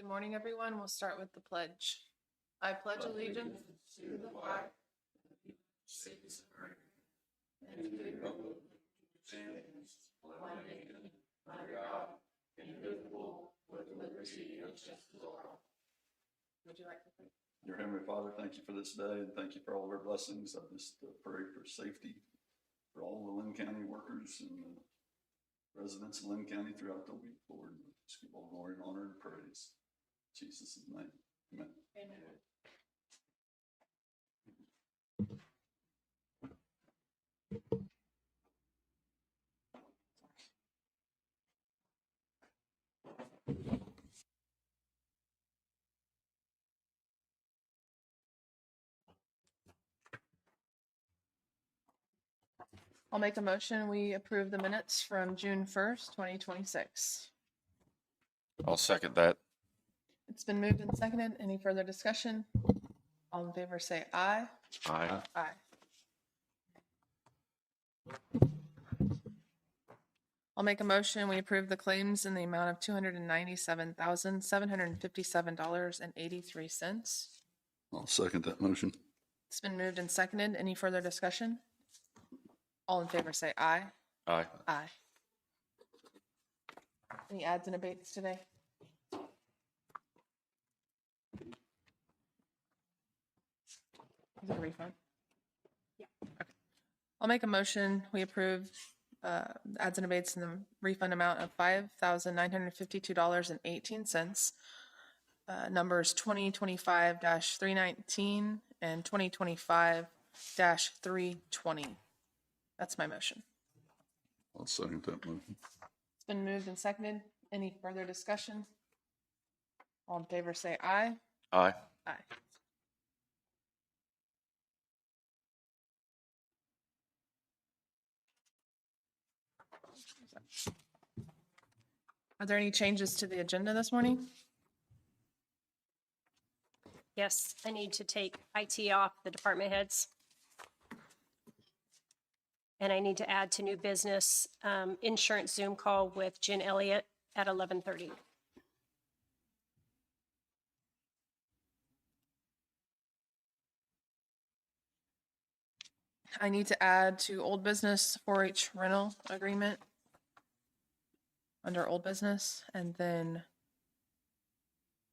Good morning, everyone. We'll start with the pledge. I pledge allegiance to the flag of the United States of America and to the republic which stands one nation under God, indivisible, with liberty and justice for all. Would you like to pray? Dear Heavenly Father, thank you for this day and thank you for all of our blessings. I just pray for safety for all the Linn County workers and residents of Linn County throughout the week, Lord. Just give all glory and honor and praise. In Jesus' name, amen. Amen. I'll make a motion. We approve the minutes from June 1st, 2026. I'll second that. It's been moved and seconded. Any further discussion? All in favor say aye. Aye. Aye. I'll make a motion. We approve the claims in the amount of $297,757.83. I'll second that motion. It's been moved and seconded. Any further discussion? All in favor say aye. Aye. Aye. Any adds and abates today? Is it a refund? Yeah. Okay. I'll make a motion. We approve adds and abates in the refund amount of $5,952.18. Numbers 2025-319 and 2025-320. That's my motion. I'll second that motion. It's been moved and seconded. Any further discussion? All in favor say aye. Aye. Aye. Are there any changes to the agenda this morning? Yes, I need to take IT off the department heads. And I need to add to new business, insurance Zoom call with Jen Elliott at 11:30. I need to add to old business 4-H rental agreement under old business, and then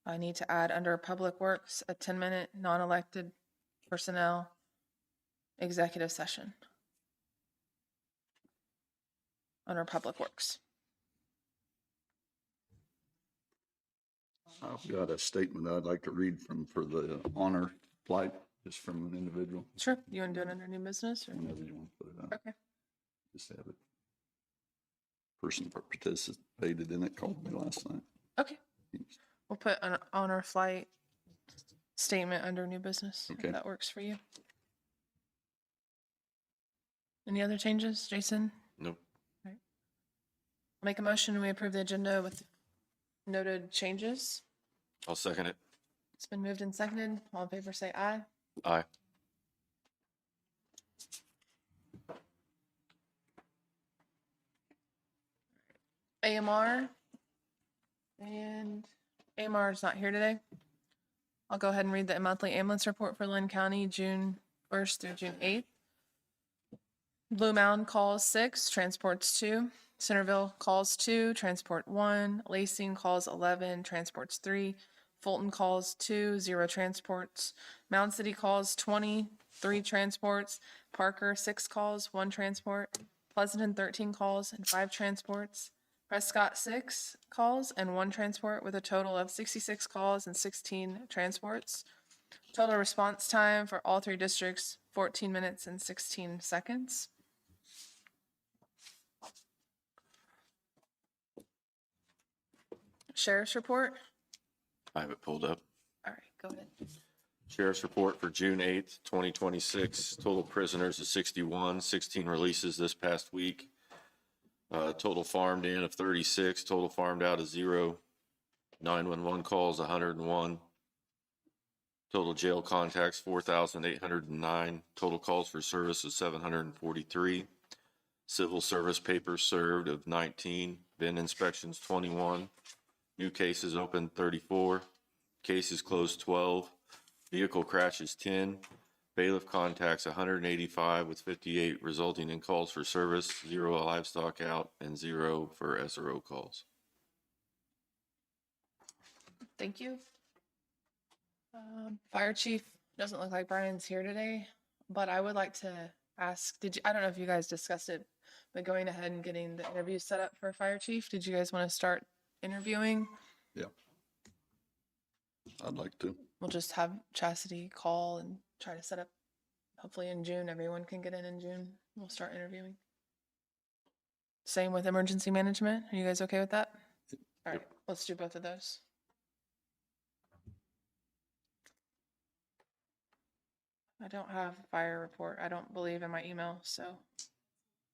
I need to add under Public Works a 10-minute non-elected personnel executive session under Public Works. I've got a statement I'd like to read for the honor flight, just from an individual. Sure. You want to do it under new business? Or? Whenever you want to put it out. Okay. Just have it. Person participated in it called me last night. Okay. We'll put an honor flight statement under new business. Okay. If that works for you. Any other changes, Jason? Nope. All right. I'll make a motion. We approve the agenda with noted changes. I'll second it. It's been moved and seconded. All in favor say aye. Aye. AMR. And AMR is not here today. I'll go ahead and read the monthly ambulance report for Linn County, June 1st through June 8th. Blue Mound calls 6, transports 2. Centerville calls 2, transport 1. Lacing calls 11, transports 3. Fulton calls 2, 0 transports. Mound City calls 20, 3 transports. Parker 6 calls, 1 transport. Pleasanton 13 calls and 5 transports. Prescott 6 calls and 1 transport, with a total of 66 calls and 16 transports. Total response time for all 3 districts, 14 minutes and 16 seconds. Sheriff's report. I have it pulled up. All right, go ahead. Sheriff's report for June 8th, 2026. Total prisoners is 61, 16 releases this past week. Total farmed in of 36, total farmed out is 0. 911 calls, 101. Total jail contacts, 4,809. Total calls for service is 743. Civil service papers served of 19. VIN inspections, 21. New cases open 34. Cases closed 12. Vehicle crashes 10. Bailiff contacts 185 with 58, resulting in calls for service, 0 livestock out, and 0 for SRO calls. Thank you. Fire chief, doesn't look like Brian's here today, but I would like to ask, I don't know if you guys discussed it, but going ahead and getting the interview set up for fire chief, did you guys want to start interviewing? Yeah. I'd like to. We'll just have Chastity call and try to set up, hopefully in June, everyone can get in June. We'll start interviewing. Same with emergency management. Are you guys okay with that? All right, let's do both of those. I don't have a fire report. I don't believe in my email, so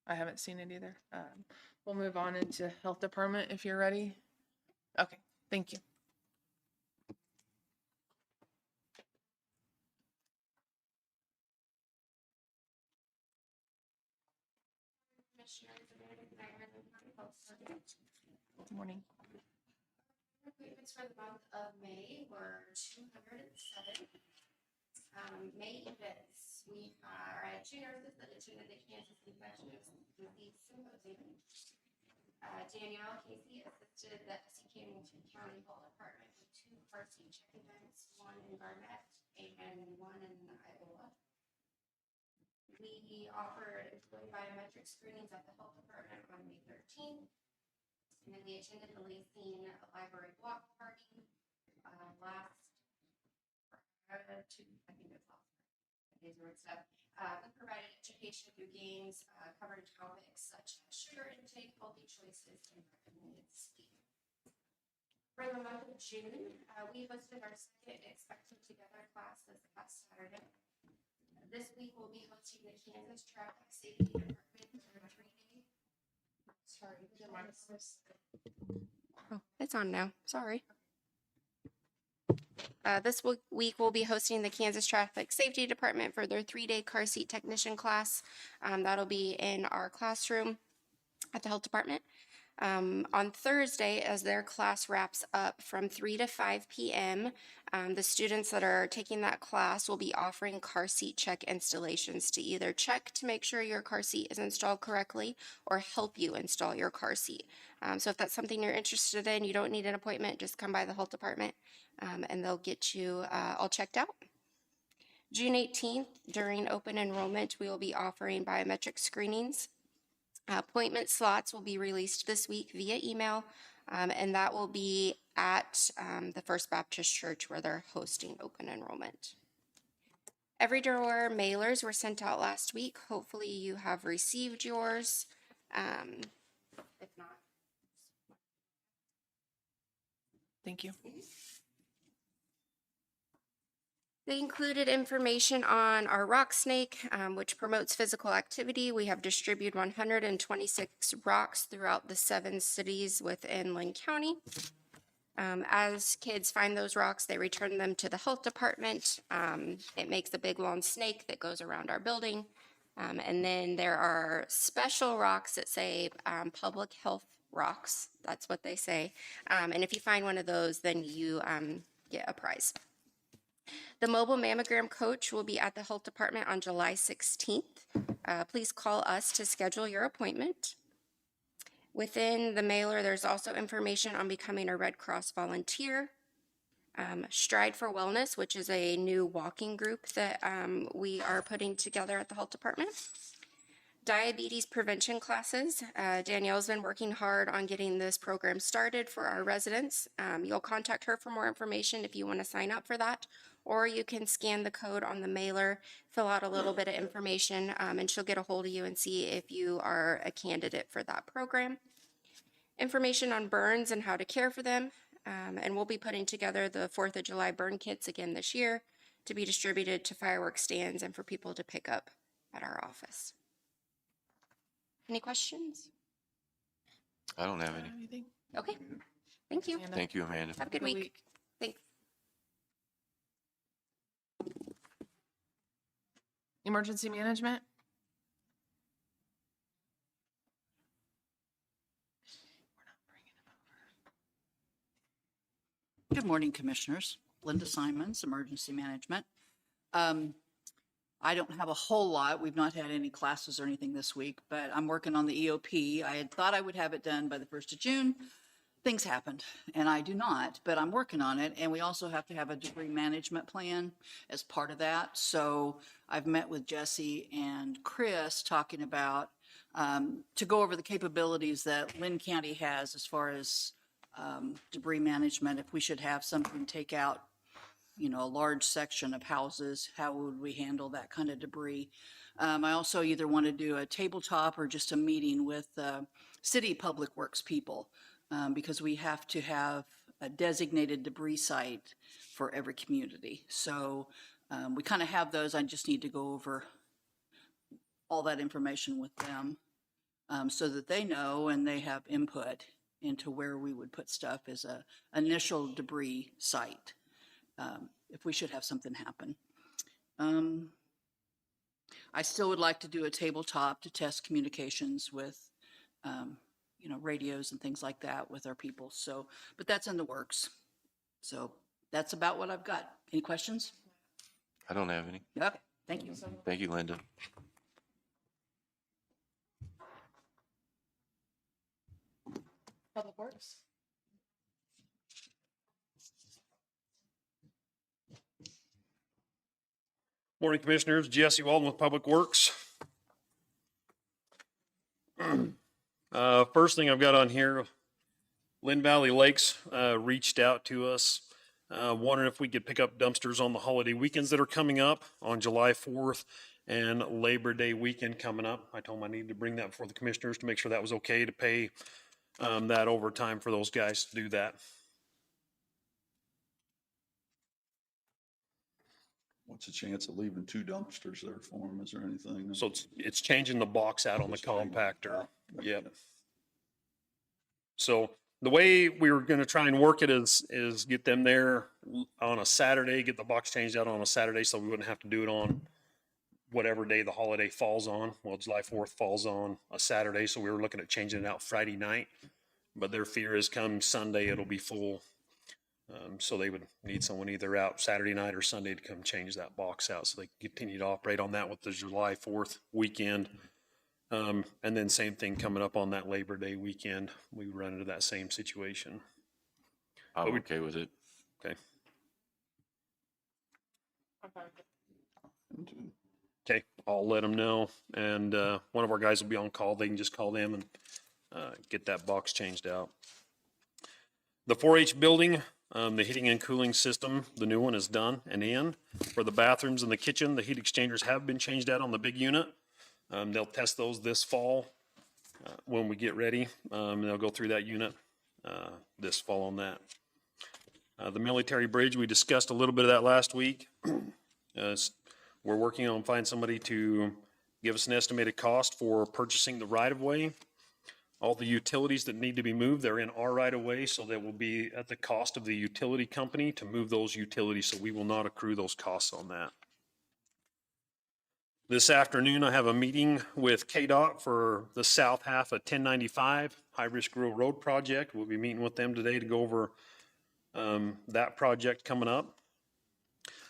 I haven't seen it either. We'll move on into health department if you're ready. Okay, thank you. Good morning. Appointments for the month of May were 207. May events, we had 2 nurses that attended the Kansas Infectious Disease Symposium. Danielle Casey assisted the Hamilton County Health Department with 2 car seat check events, 1 in Garnett and 1 in Iowa. We offered employee biometric screenings at the health department on May 13th. And then we attended the Lacine Library Block Party last, I think it was last days or stuff. We provided education through games, covering topics such as sugar intake, healthy choices, and recommended sleep. For the month of June, we hosted our second Expecting Together class this past Saturday. This week we'll be hosting the Kansas Traffic Safety Department for a 3-day. Sorry, Oh, it's on now. Sorry. This week we'll be hosting the Kansas Traffic Safety Department for their 3-day car seat technician class. That'll be in our classroom at the health department. On Thursday, as their class wraps up from 3 to 5 p.m., the students that are taking that class will be offering car seat check installations to either check to make sure your car seat is installed correctly or help you install your car seat. So if that's something you're interested in, you don't need an appointment, just come by the health department and they'll get you all checked out. June 18th, during open enrollment, we will be offering biometric screenings. Appointment slots will be released this week via email, and that will be at the First Baptist Church where they're hosting open enrollment. Every door mailers were sent out last week. Hopefully you have received yours. If not, Thank you. they included information on our rock snake, which promotes physical activity. We have distributed 126 rocks throughout the 7 cities within Linn County. As kids find those rocks, they return them to the health department. It makes a big long snake that goes around our building. And then there are special rocks that say public health rocks. That's what they say. And if you find one of those, then you get a prize. The mobile mammogram coach will be at the health department on July 16th. Please call us to schedule your appointment. Within the mailer, there's also information on becoming a Red Cross volunteer. Stride for Wellness, which is a new walking group that we are putting together at the health department. Diabetes prevention classes. Danielle's been working hard on getting this program started for our residents. You'll contact her for more information if you want to sign up for that, or you can scan the code on the mailer, fill out a little bit of information, and she'll get a hold of you and see if you are a candidate for that program. Information on burns and how to care for them, and we'll be putting together the 4th of July burn kits again this year to be distributed to fireworks stands and for people to pick up at our office. Any questions? I don't have any. Anything? Okay, thank you. Amanda? Thank you, Amanda. Have a good week. Thanks. Emergency management? We're not bringing him over. Good morning, Commissioners. Linda Simons, Emergency Management. I don't have a whole lot. We've not had any classes or anything this week, but I'm working on the EOP. I had thought I would have it done by the 1st of June. Things happened, and I do not, but I'm working on it. And we also have to have a debris management plan as part of that. So I've met with Jesse and Chris talking about to go over the capabilities that Linn County has as far as debris management. If we should have something take out, you know, a large section of houses, how would we handle that kind of debris? I also either want to do a tabletop or just a meeting with city public works people, because we have to have a designated debris site for every community. So we kind of have those. I just need to go over all that information with them so that they know and they have input into where we would put stuff as a initial debris site if we should have something happen. I still would like to do a tabletop to test communications with, you know, radios and things like that with our people. So, but that's in the works. So that's about what I've got. Any questions? I don't have any. Okay, thank you. Thank you, Linda. Public Works? Morning, Commissioners. Jesse Walden with Public Works. First thing I've got on here, Linn Valley Lakes reached out to us, wondering if we could pick up dumpsters on the holiday weekends that are coming up on July 4th and Labor Day weekend coming up. I told them I needed to bring that before the Commissioners to make sure that was okay to pay that overtime for those guys to do that. What's the chance of leaving 2 dumpsters there for them? Is there anything? So it's changing the box out on the compactor. Yep. So the way we were going to try and work it is get them there on a Saturday, get the box changed out on a Saturday so we wouldn't have to do it on whatever day the holiday falls on. Well, July 4th falls on a Saturday, so we were looking at changing it out Friday night. But their fear is come Sunday, it'll be full. So they would need someone either out Saturday night or Sunday to come change that box out so they can continue to operate on that with the July 4th weekend. And then same thing coming up on that Labor Day weekend. We run into that same situation. I'm okay with it. Okay. And to- Okay, I'll let them know. And one of our guys will be on call. They can just call them and get that box changed out. The 4-H building, the heating and cooling system, the new one is done and in. For the bathrooms and the kitchen, the heat exchangers have been changed out on the big unit. They'll test those this fall when we get ready. And they'll go through that unit this fall on that. The military bridge, we discussed a little bit of that last week. We're working on finding somebody to give us an estimated cost for purchasing the right-of-way. All the utilities that need to be moved, they're in our right-of-way, so they will be at the cost of the utility company to move those utilities, so we will not accrue those costs on that. This afternoon, I have a meeting with KDOT for the south half of 1095 High Risk Rural Road project. We'll be meeting with them today to go over that project coming up.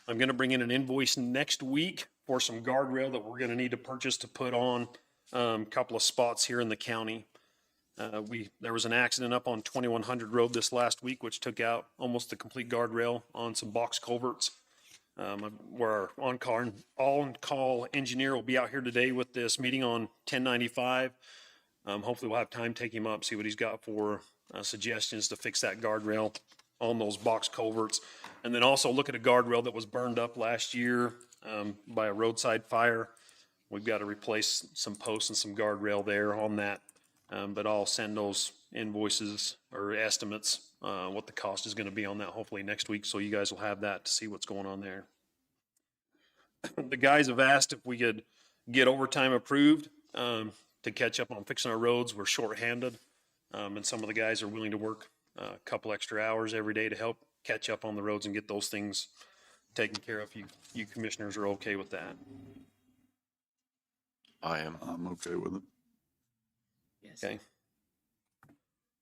I'm going to bring in an invoice next week for some guardrail that we're going to need to purchase to put on a couple of spots here in the county. There was an accident up on 2100 Road this last week, which took out almost the complete guardrail on some box culverts. Where our on-call engineer will be out here today with this meeting on 1095. Hopefully we'll have time to take him up, see what he's got for suggestions to fix that guardrail on those box culverts. And then also look at a guardrail that was burned up last year by a roadside fire. We've got to replace some posts and some guardrail there on that. But I'll send those invoices or estimates, what the cost is going to be on that hopefully next week. So you guys will have that to see what's going on there. The guys have asked if we could get overtime approved to catch up on fixing our roads. We're shorthanded. And some of the guys are willing to work a couple extra hours every day to help catch up on the roads and get those things taken care of. You commissioners are okay with that? I am. I'm okay with it. Yes. Okay.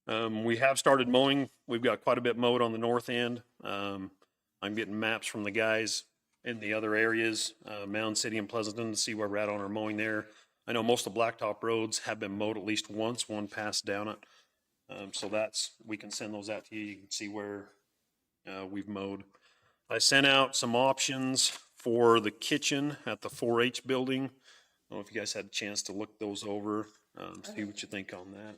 We have started mowing. We've got quite a bit mowed on the north end. I'm getting maps from the guys in the other areas, Mound City and Pleasanton, to see where we're at on our mowing there. I know most of the blacktop roads have been mowed at least once, one passed down it. So we can send those out to you. You can see where we've mowed. I sent out some options for the kitchen at the 4-H building. I don't know if you guys had a chance to look those over, see what you think on that.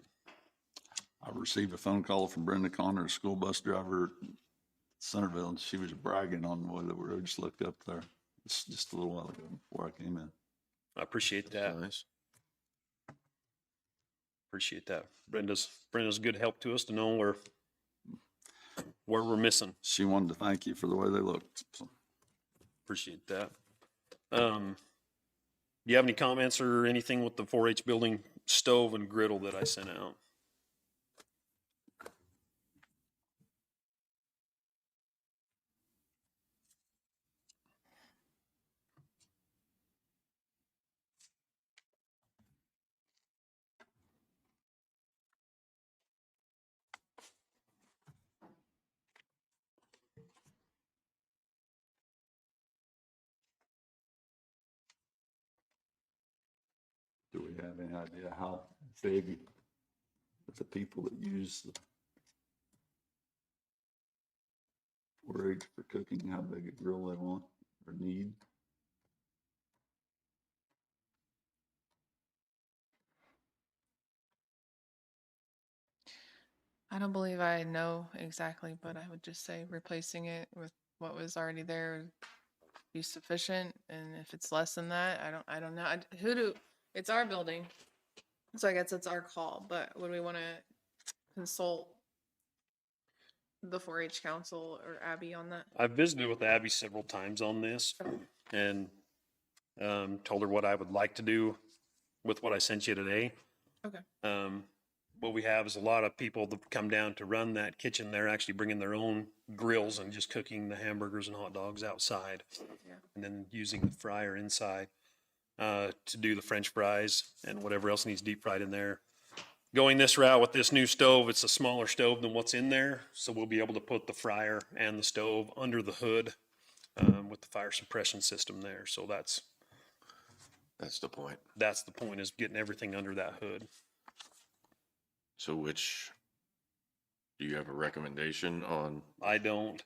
I received a phone call from Brenda Connor, a school bus driver at Centerville, and she was bragging on the way that we just looked up there. It's just a little while ago before I came in. I appreciate that. Nice. Appreciate that. Brenda's good help to us to know where we're missing. She wanted to thank you for the way they looked. So, Appreciate that. Do you have any comments or anything with the 4-H building stove and griddle that I sent out? do we have any idea how big the people that use the 4-H for cooking, how big a grill they want or need? I don't believe I know exactly, but I would just say replacing it with what was already there would be sufficient. And if it's less than that, I don't know. It's our building. So I guess it's our call, but would we want to consult the 4-H council or Abby on that? I've visited with Abby several times on this and told her what I would like to do with what I sent you today. Okay. What we have is a lot of people that come down to run that kitchen. They're actually bringing their own grills and just cooking the hamburgers and hot dogs outside, Yeah. and then using the fryer inside to do the French fries and whatever else needs deep fried in there. Going this route with this new stove, it's a smaller stove than what's in there, so we'll be able to put the fryer and the stove under the hood with the fire suppression system there. So that's That's the point. is getting everything under that hood. So do you have a recommendation on? I don't.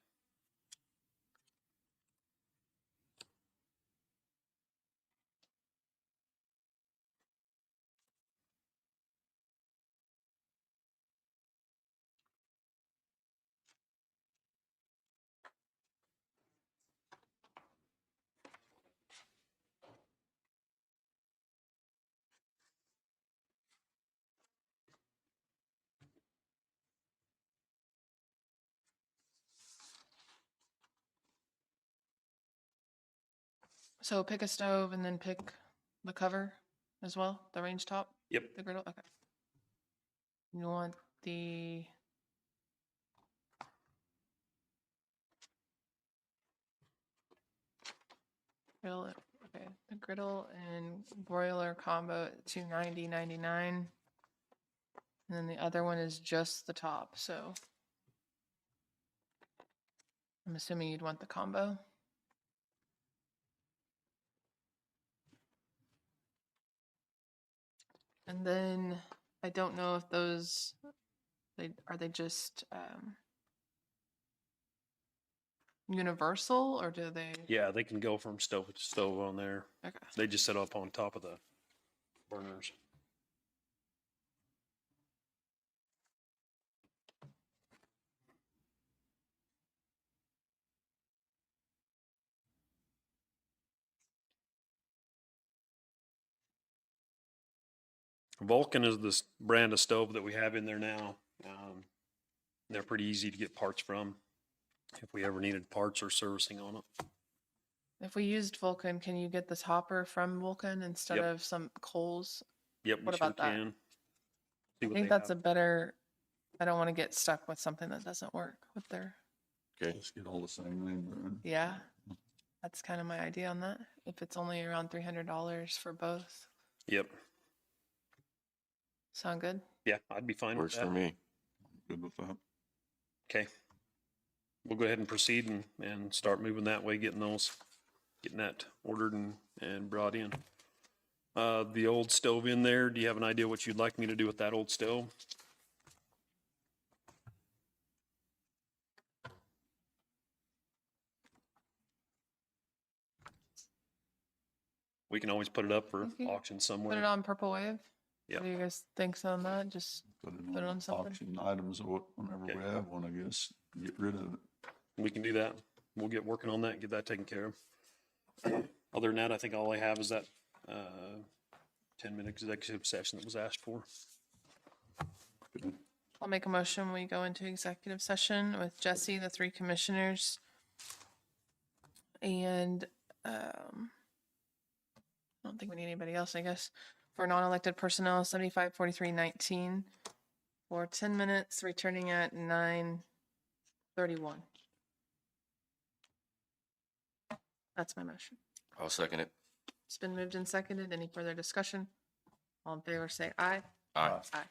So pick a stove and then pick the cover as well, the range top, Yep. the griddle. Okay. You want the griddle, okay, the griddle and broiler combo at $290.99. And then the other one is just the top, so I'm assuming you'd want the combo. And then I don't know if those are they just universal or do they? Yeah, they can go from stove to stove on there. Okay. They just sit up on top of the burners. Vulcan is this brand of stove that we have in there now. They're pretty easy to get parts from if we ever needed parts or servicing on it. If we used Vulcan, can you get this hopper from Vulcan instead Yep. of some coals? Yep, we What sure about that? can. See I what think they that's a have. better, I don't want to get stuck with something that doesn't work with their, Okay. Just get all the same name. yeah. That's kind of my idea on that. If it's only around $300 for both. Yep. Sound good? Yeah, I'd be fine with Works that. for me. Good with that. Okay. We'll go ahead and proceed and start moving that way, getting that ordered and brought in. The old stove in there, do you have an idea what you'd like me to do with that old stove? We can always put it up for Okay. auction Put it somewhere. on Purple Wave? Yep. What do you guys think on that? Just Put Put it on something. auction items or whenever Okay. we have one, I guess, get rid of it. We can do that. We'll get working on that, and get that taken care of. Other than that, I think all I have is that 10-minute executive session that was asked for. I'll make a motion. We go into executive session with Jesse, the three commissioners. And I don't think we need anybody else, I guess. For non-elected personnel, 754319 for 10 minutes, returning at 9:31. That's my motion. I'll second it. It's been moved and seconded. Any further discussion? All in favor, say aye. Aye. Aye.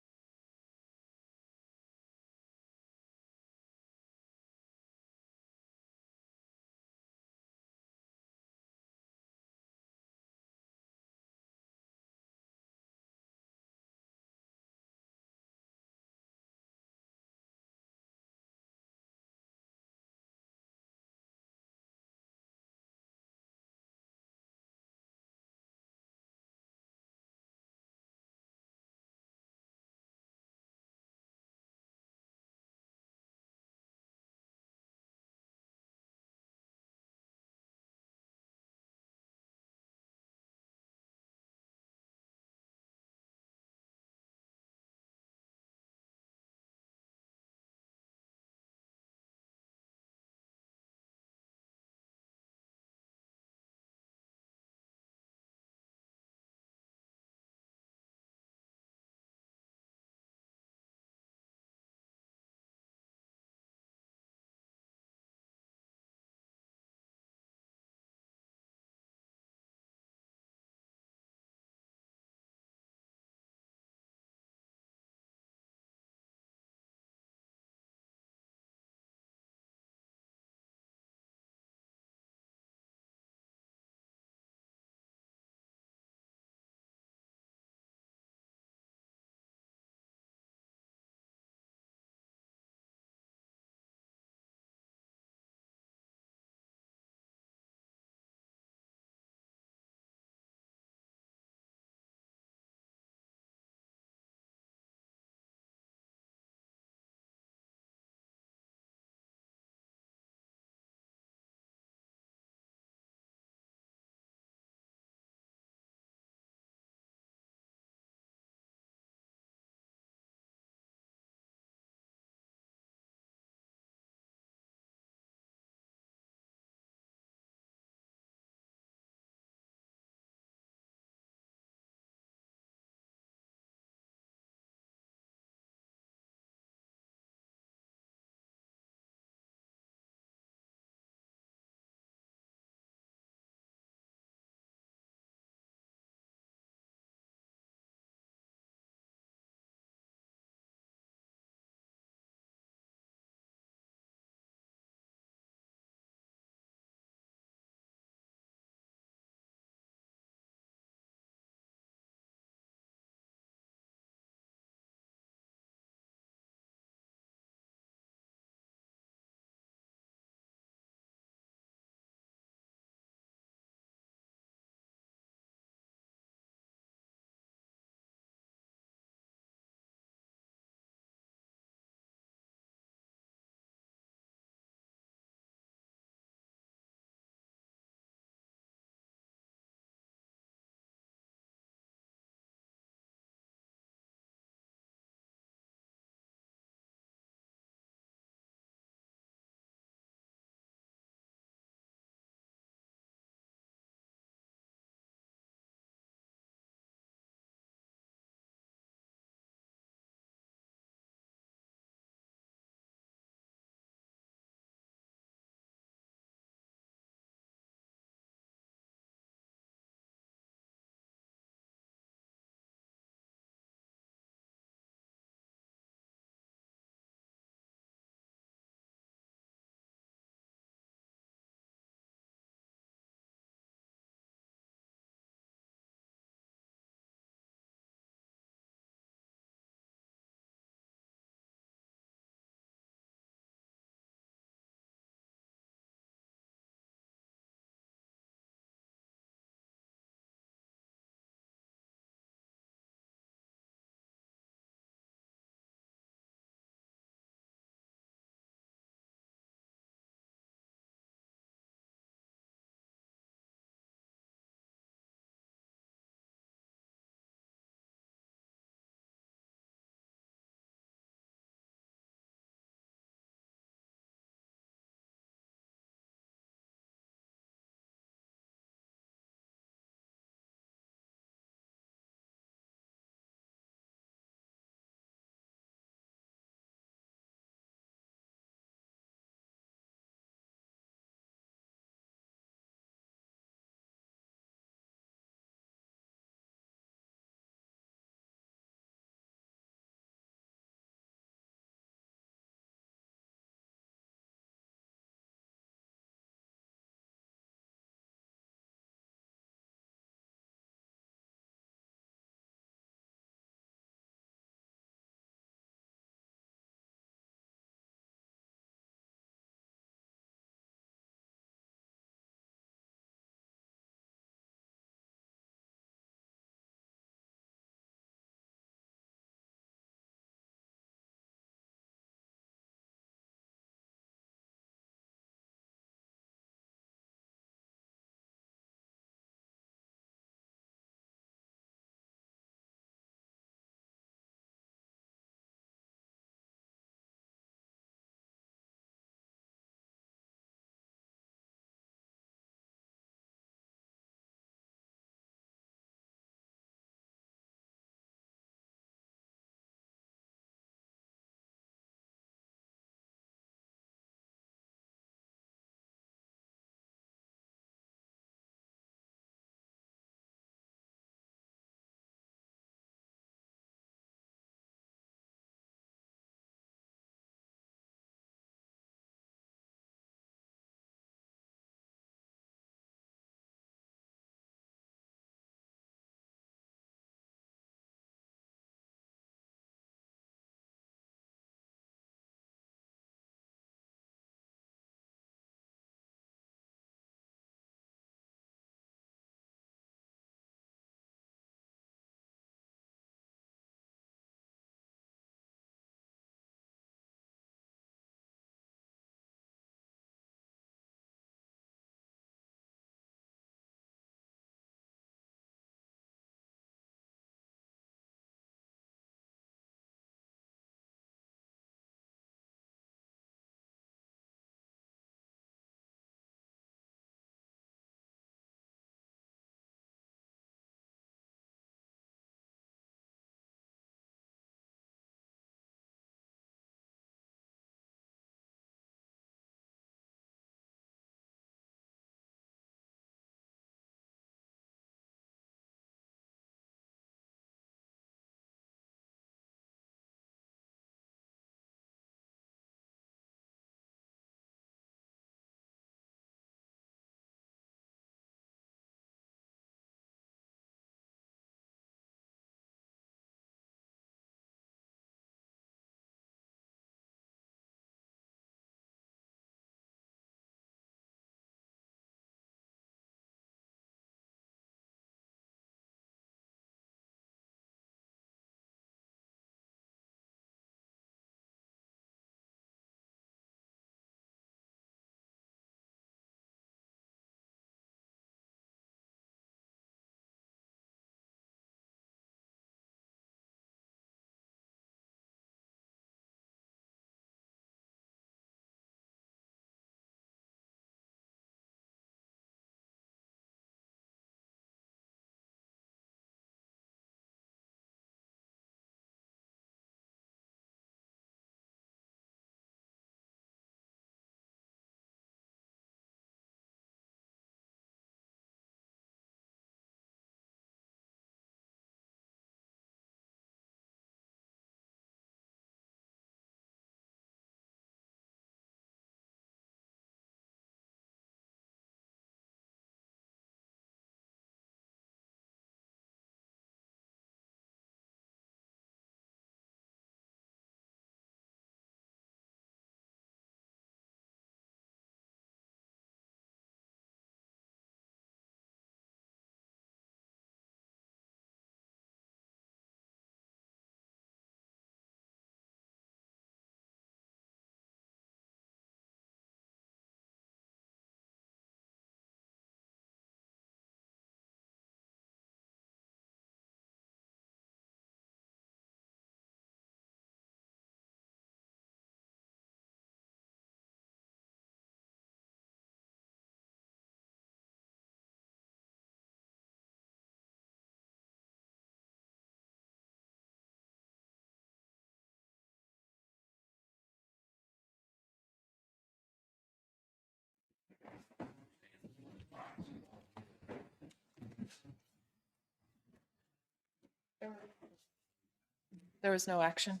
There was no action.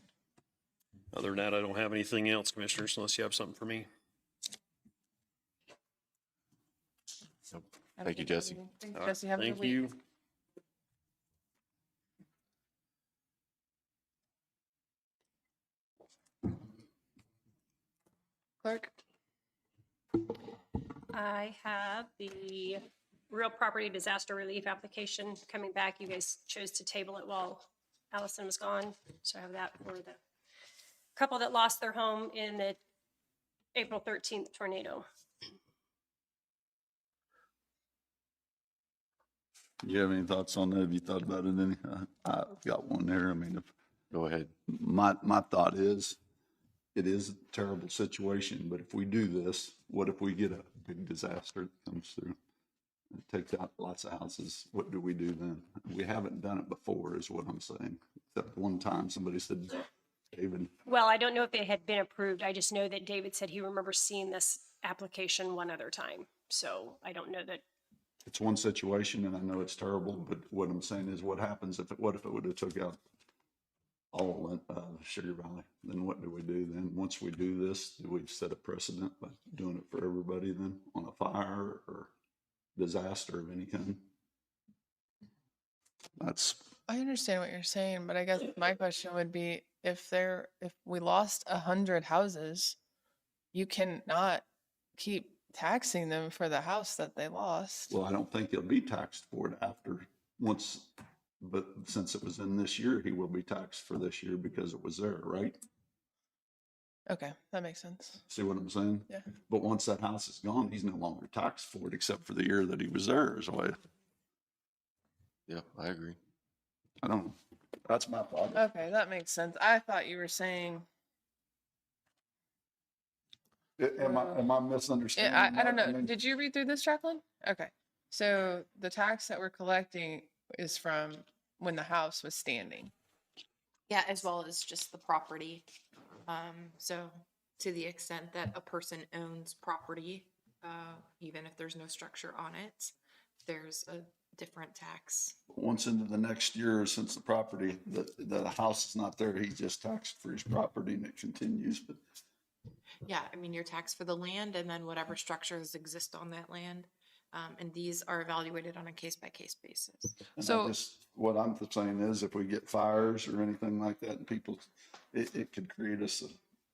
Other than that, I don't have anything else, Commissioners, unless you have something for me. I don't Thank you, think I have Jesse. anything. Thanks, All right, Jesse. Have a good thank week. you. Clerk? I have the real property disaster relief application coming back. You guys chose to table it while Allison was gone. So I have that for the couple that lost their home in the April 13th tornado. You have any thoughts on that? Have you thought about it any? I've got one there. I mean, if, Go ahead. my thought is, it is a terrible situation, but if we do this, what if we get a big disaster that comes through? It takes out lots of houses. What do we do then? We haven't done it before, is what I'm saying. Except one time somebody said, David, Well, I don't know if they had been approved. I just know that David said he remembers seeing this application one other time. So I don't know that. it's one situation and I know it's terrible, but what I'm saying is what happens if what if it would have took out all of Sugar Valley? Then what do we do then? Once we do this, do we set a precedent by doing it for everybody then on a fire or disaster of any kind? That's, I understand what you're saying, but I guess my question would be if we lost 100 houses, you cannot keep taxing them for the house that they lost. well, I don't think he'll be taxed for it after once, but since it was in this year, he will be taxed for this year because it was there, right? Okay, that makes sense. See what I'm saying? Yeah. But once that house is gone, he's no longer taxed for it except for the year that he was there is why, Yeah, I agree. I don't know. That's my thought. Okay, that makes sense. I thought you were saying, Am I misunderstanding? I don't that? know. mean, Did you read through this, Jacqueline? Okay. So the tax that we're collecting is from when the house was standing. Yeah, as well as just the property. So to the extent that a person owns property, even if there's no structure on it, there's a different tax. Once into the next year, since the property, the house is not there, he's just taxed for his property and it continues, but Yeah, I mean, you're taxed for the land and then whatever structures exist on that land. And these are evaluated on a case-by-case basis. and So- I just, what I'm saying is if we get fires or anything like that and people, it could create us,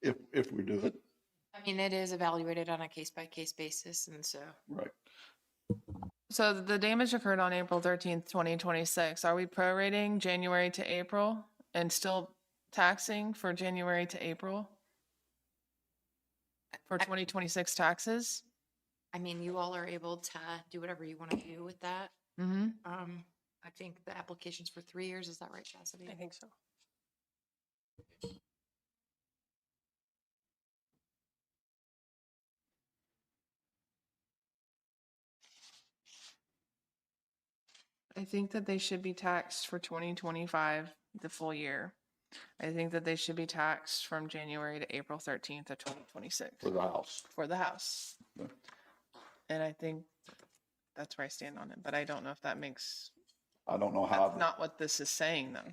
if we do it, I mean, it is evaluated on a case-by-case basis, and so right. So the damage occurred on April 13th, 2026. Are we prorating January to April and still taxing for January to April? For 2026 taxes? I mean, you all are able to do whatever you want to do with that. Mm-hmm. I think the application's for 3 years. Is that right, Chastity? I think so. I think that they should be taxed for 2025, the full year. I think that they should be taxed from January to April 13th of 2026 For the house. for the house. Okay. And I think that's where I stand on it, but I don't know if that makes, I don't know that's how, not what this is saying though.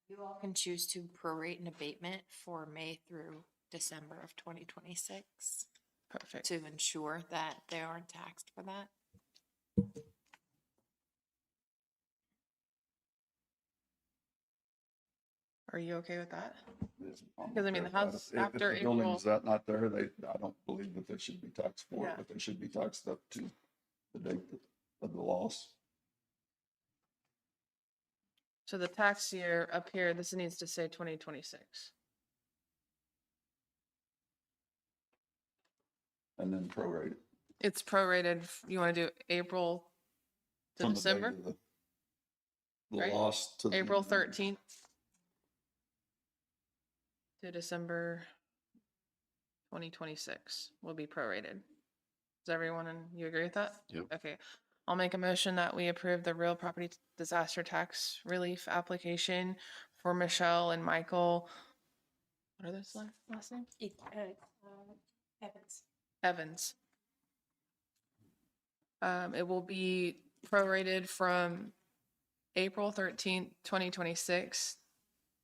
You all can choose to prorate an abatement for May through December of 2026 Perfect. to ensure that they aren't taxed for that. Are you okay with that? because I mean, the house after If the building April- is that not there, I don't believe that they should be taxed for it, Yeah. but they should be taxed up to the date of the loss. So the tax year up here, this needs to say 2026. And then prorate it. It's prorated, you want to do April to from the date December? of The Right? loss to. the- April 13th to December 2026 will be prorated. Does everyone, you agree with that? Yep. Okay. I'll make a motion that we approve the real property disaster tax relief application for Michelle and Michael. What are those last names? Evans. Evans. It will be prorated from April 13th, 2026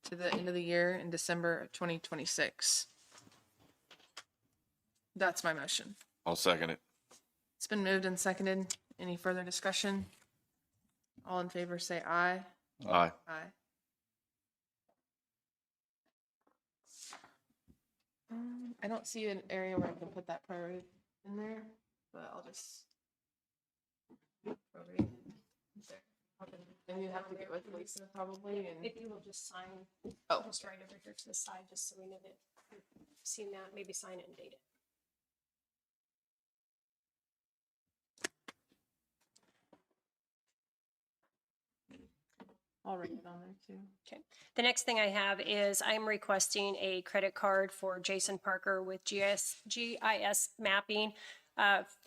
to the end of the year in December of 2026. That's my motion. I'll second it. It's been moved and seconded. Any further discussion? All in favor say aye. Aye. Aye. I don't see an area where I can put that priority in there, but I'll just. prorate it there. And you have to get with Lisa probably and. If you will just sign, Oh. just right over here to the side, just so we know that you've seen that, maybe sign it and date it. I'll write it on there too. Okay. The next thing I have is I'm requesting a credit card for Jason Parker with GIS mapping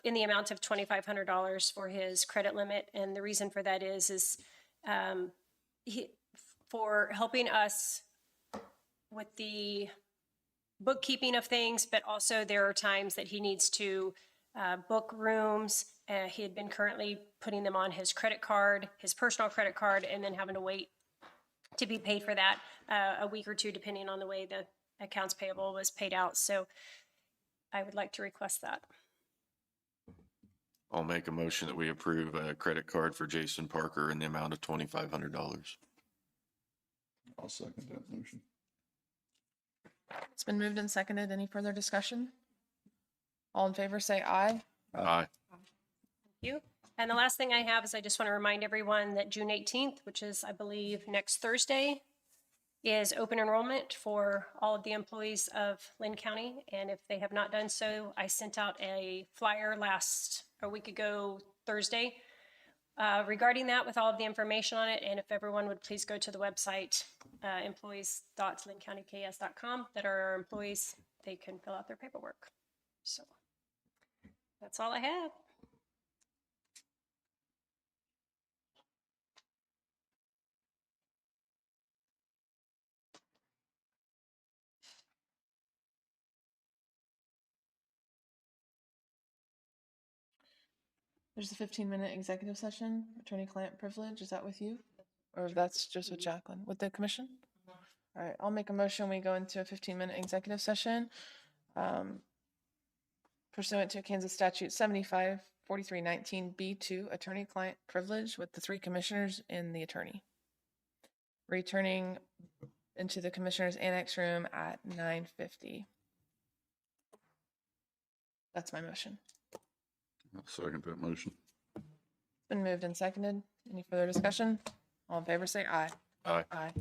in the amount of $2,500 for his credit limit. And the reason for that is for helping us with the bookkeeping of things, but also there are times that he needs to book rooms. He had been currently putting them on his credit card, his personal credit card, and then having to wait to be paid for that a week or two, depending on the way the accounts payable was paid out. So I would like to request that. I'll make a motion that we approve a credit card for Jason Parker in the amount of $2,500. I'll second that motion. It's been moved and seconded. Any further discussion? All in favor say aye. Aye. You. And the last thing I have is I just want to remind everyone that June 18th, which is, I believe, next Thursday, is open enrollment for all of the employees of Linn County. And if they have not done so, I sent out a flyer a week ago, Thursday, regarding that with all of the information on it. And if everyone would please go to the website, employees.linncountyks.com, that are our employees, they can fill out their paperwork. So that's all I have. There's a 15-minute executive session, attorney-client privilege. Is that with you? Or that's just with Jacqueline, with the commission? All right, I'll make a motion. We go into a 15-minute executive session pursuant to Kansas statute 75-4319B2, attorney-client privilege with the 3 commissioners and the attorney. Returning into the commissioner's annex room at 9:50. That's my motion. I'll second that motion. Been moved and seconded. Any further discussion? All in favor say aye. Aye. Aye.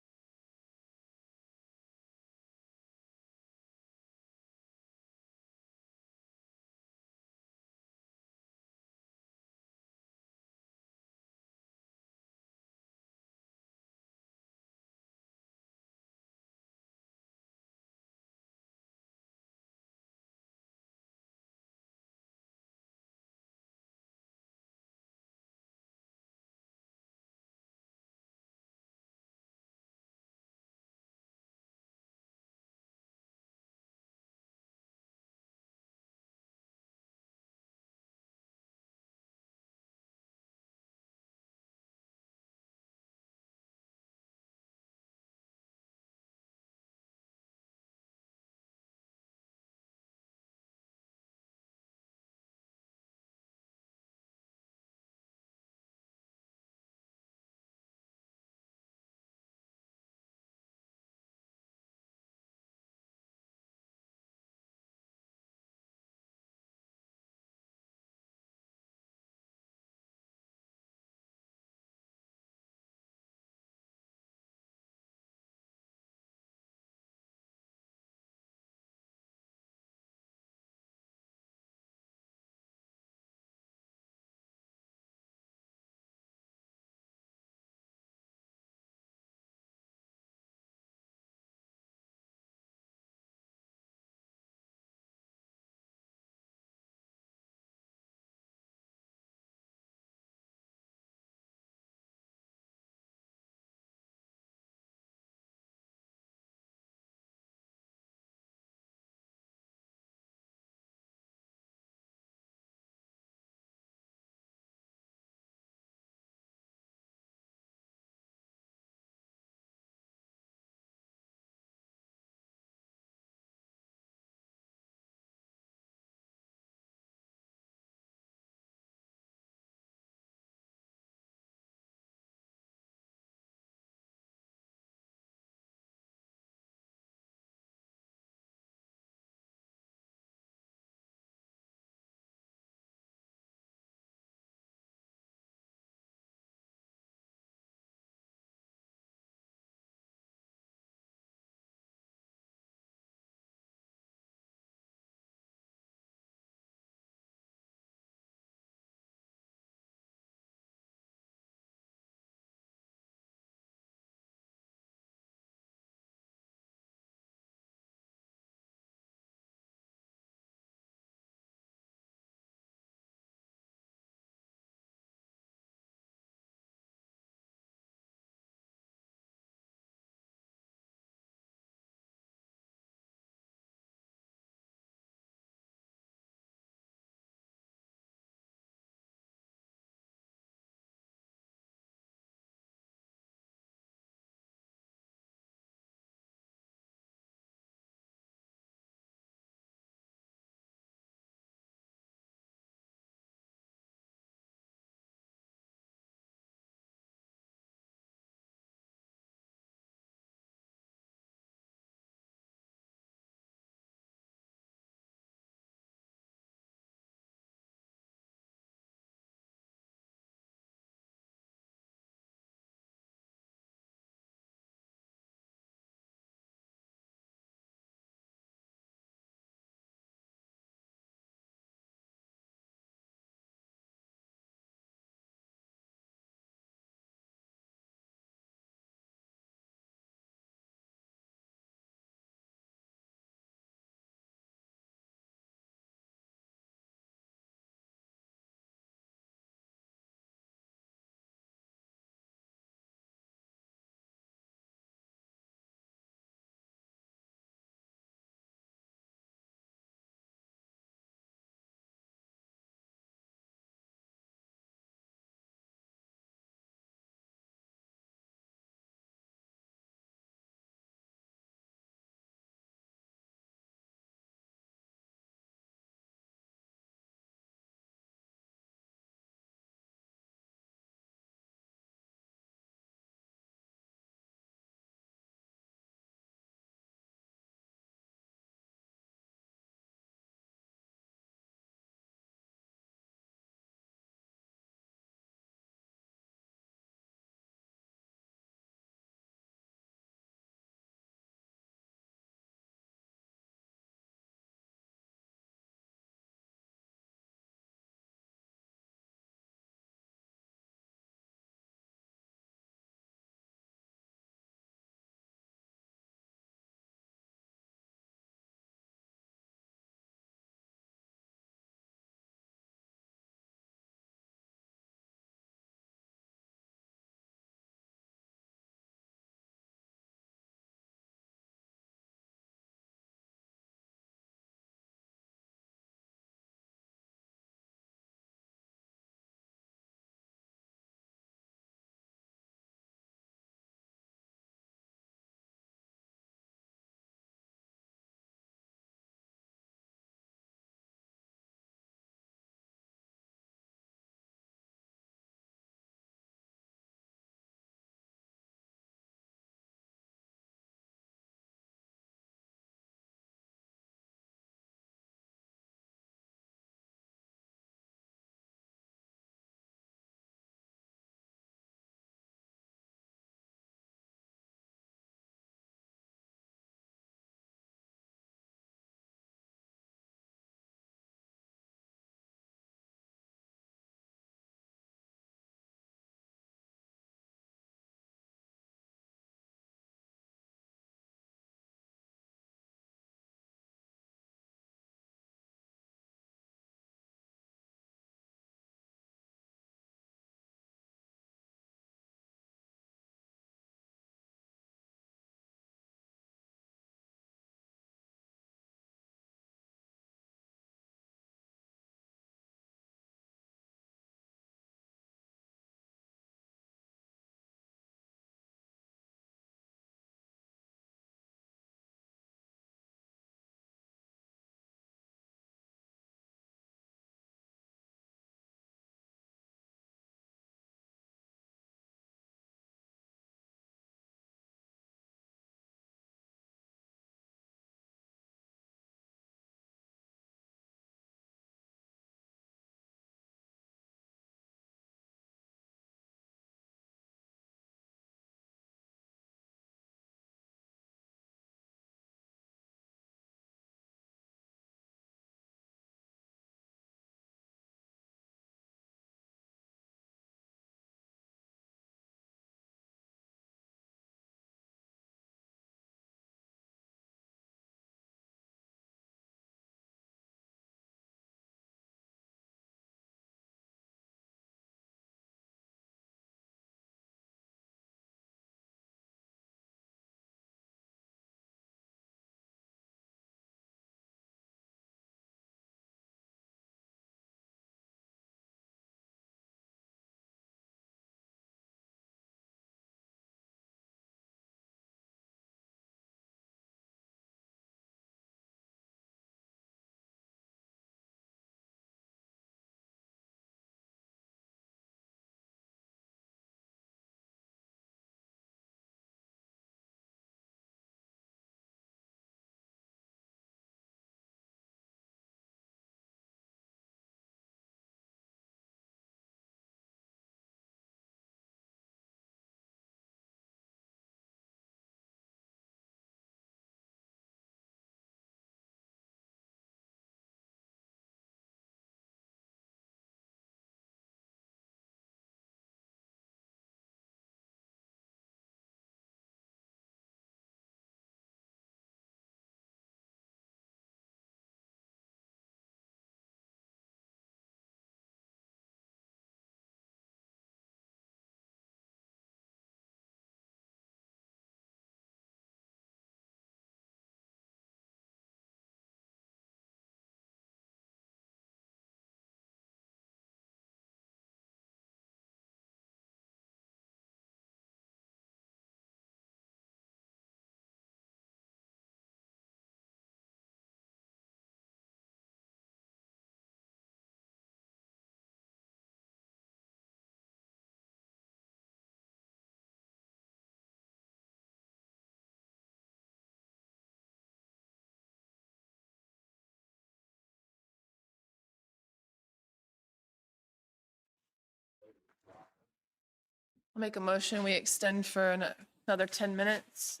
I'll make a motion, we extend for another 10 minutes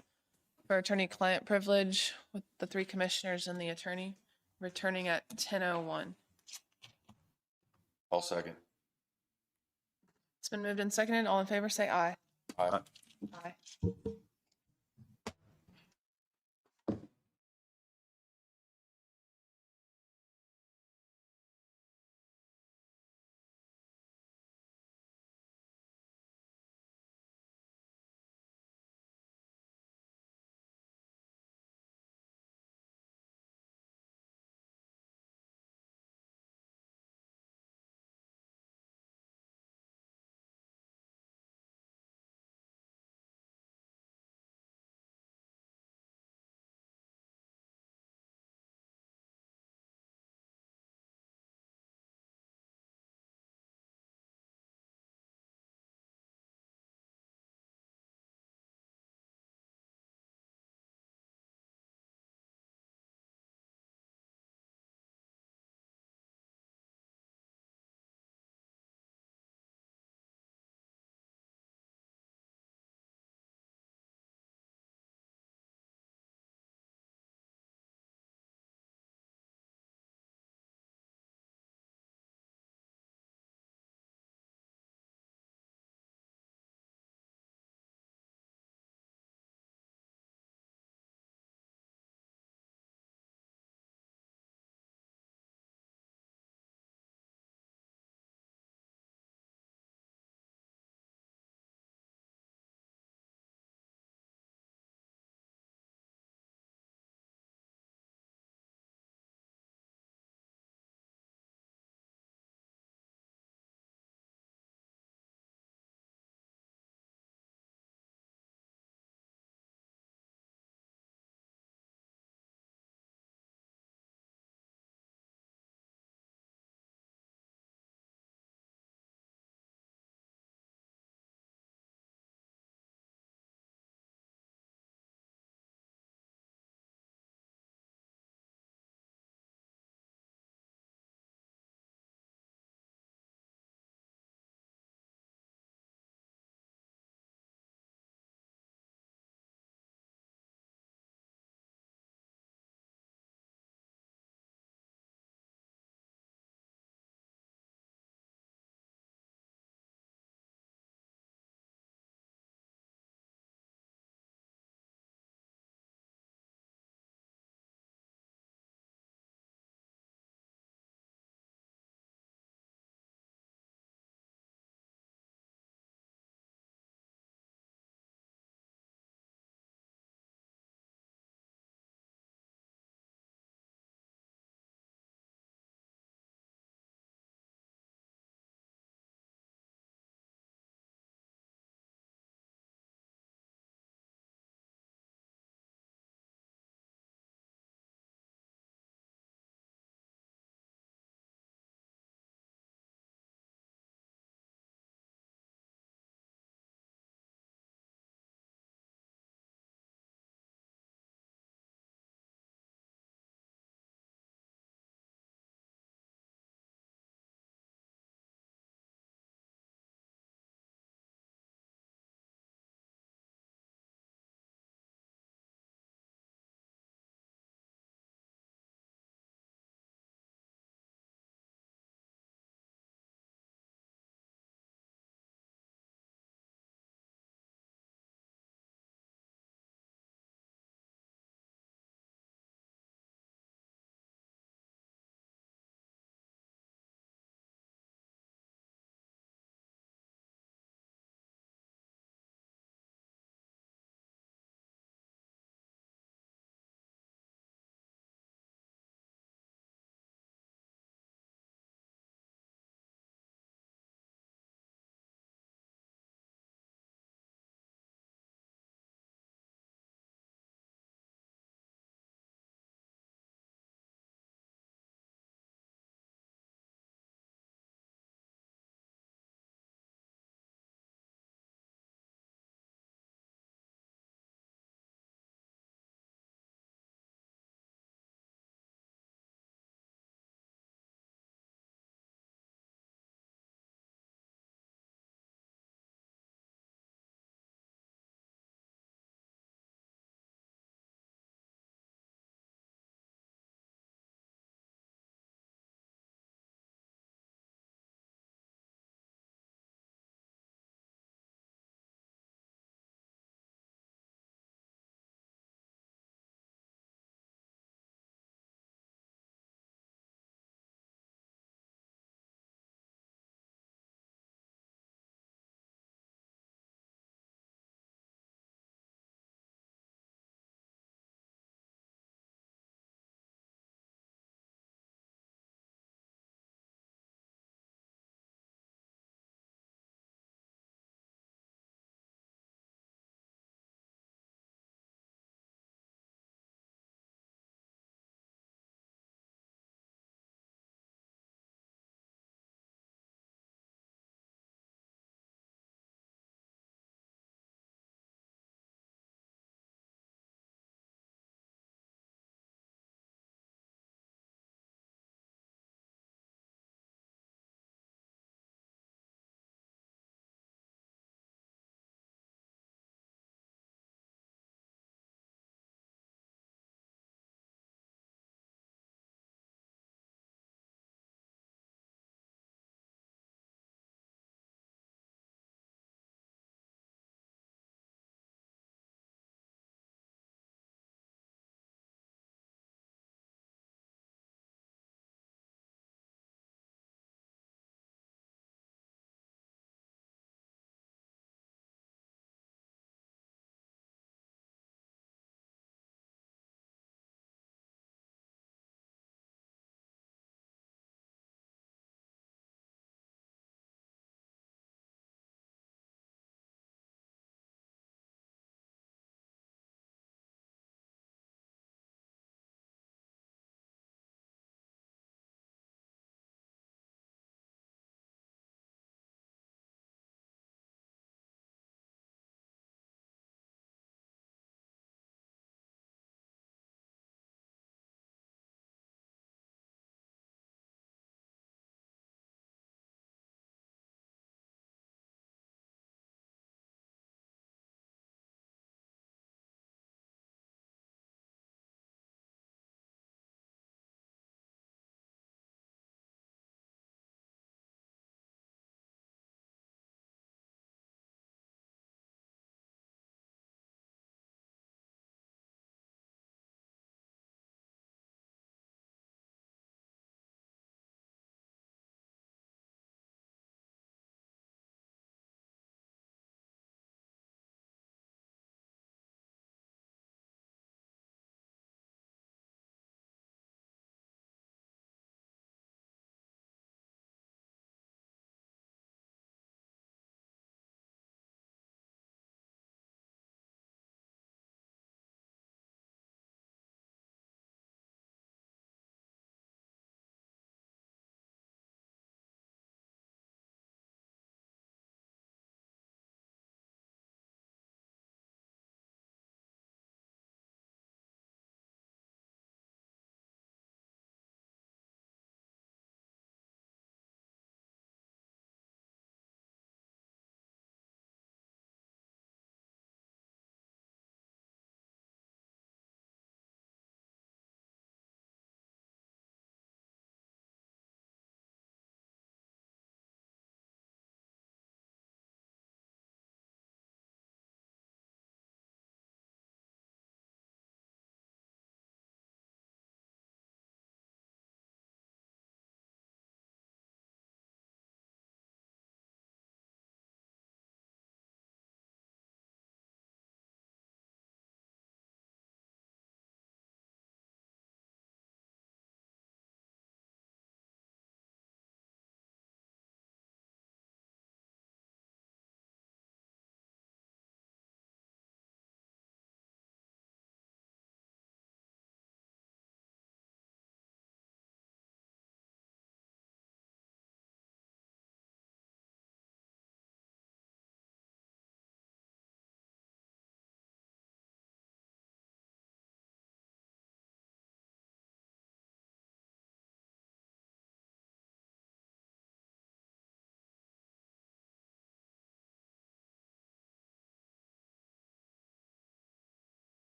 for attorney-client privilege with the 3 commissioners and the attorney, returning at 10:01. I'll second. It's been moved and seconded. All in favor, say aye. Aye. Aye.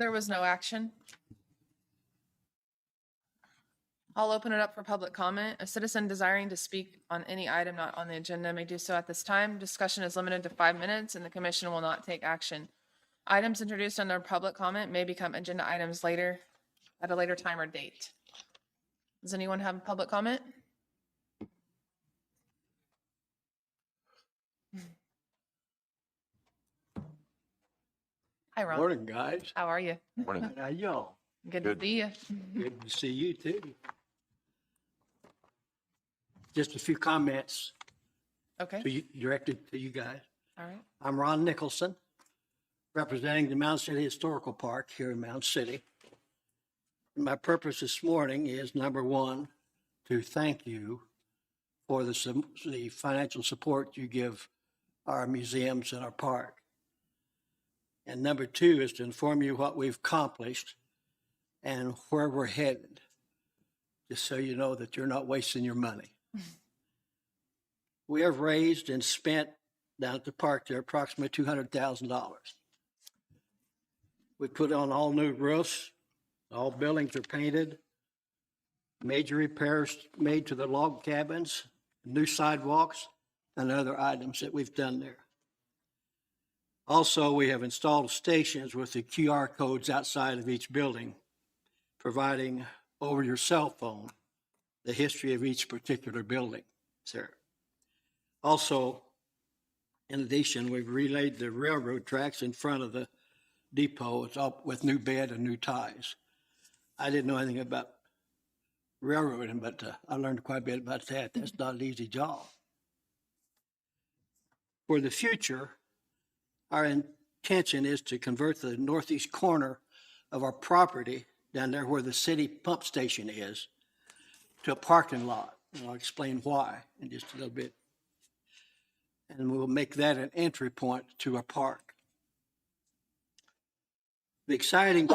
There was no action. I'll open it up for public comment. A citizen desiring to speak on any item not on the agenda may do so at this time. Discussion is limited to 5 minutes and the commission will not take action. Items introduced under public comment may become agenda items later, at a later time or date. Does anyone have public comment? Hi, Ron. Morning, guys. How are you? Morning. How y'all? Good to Good. see you. Good to see you too. Just a few comments Okay, to you, directed to you guys. all right. I'm Ron Nicholson, representing the Mound City Historical Park here in Mound City. My purpose this morning is, number one, to thank you for the financial support you give our museums and our park. And number two is to inform you what we've accomplished and where we're headed, just so you know that you're not wasting your money. We have raised and spent down at the park there approximately $200,000. We put on all new roofs, all buildings are painted, major repairs made to the log cabins, new sidewalks, and other items that we've done there. Also, we have installed stations with the QR codes outside of each building, providing over your cell phone the history of each particular building, sir. Also, in addition, we've relayed the railroad tracks in front of the depot. It's up with new bed and new ties. I didn't know anything about railroading, but I learned quite a bit about that. That's not an easy job. For the future, our intention is to convert the northeast corner of our property down there where the city pump station is to a parking lot. And I'll explain why in just a little bit. And we'll make that an entry point to our park. The exciting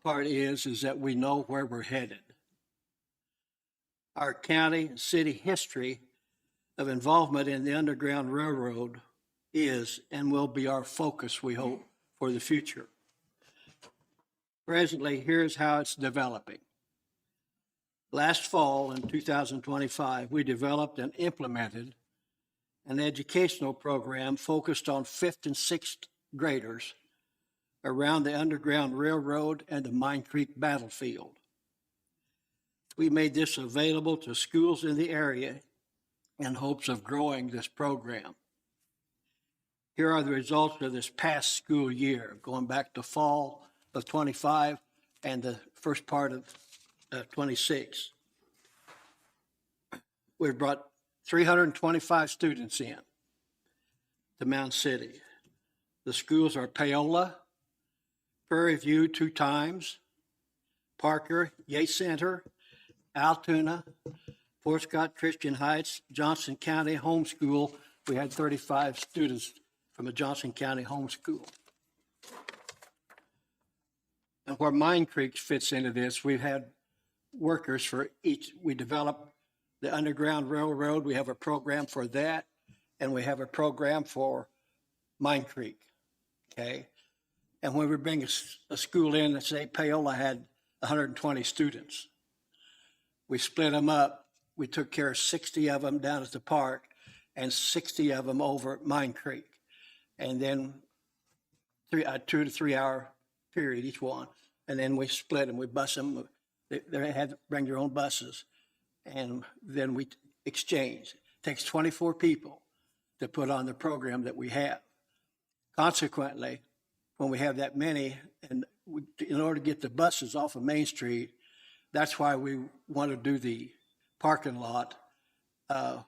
part is that we know where we're headed. Our county and city history of involvement in the Underground Railroad is and will be our focus, we hope, for the future. Presently, here's how it's developing. Last fall in 2025, we developed and implemented an educational program focused on 5th and 6th graders around the Underground Railroad and the Mine Creek battlefield. We made this available to schools in the area in hopes of growing this program. Here are the results of this past school year, going back to fall of 25 and the first part of 26. We've brought 325 students in to Mound City. The schools are Paola, Prairie View 2 times, Parker, Yates Center, Altoona, Fort Scott Christian Heights, Johnson County Homeschool. We had 35 students from the Johnson County Homeschool. And where Mine Creek fits into this, we've had workers for each. We developed the Underground Railroad. We have a program for that, and we have a program for Mine Creek, okay? And when we bring a school in, let's say Paola had 120 students. We split them up. We took care of 60 of them down at the park and 60 of them over at Mine Creek. And then 2 to 3 hour period each one. And then we split them, we bus them. They had to bring their own buses. And then we exchange. It takes 24 people to put on the program that we have. Consequently, when we have that many, and in order to get the buses off of Main Street, that's why we want to do the parking lot on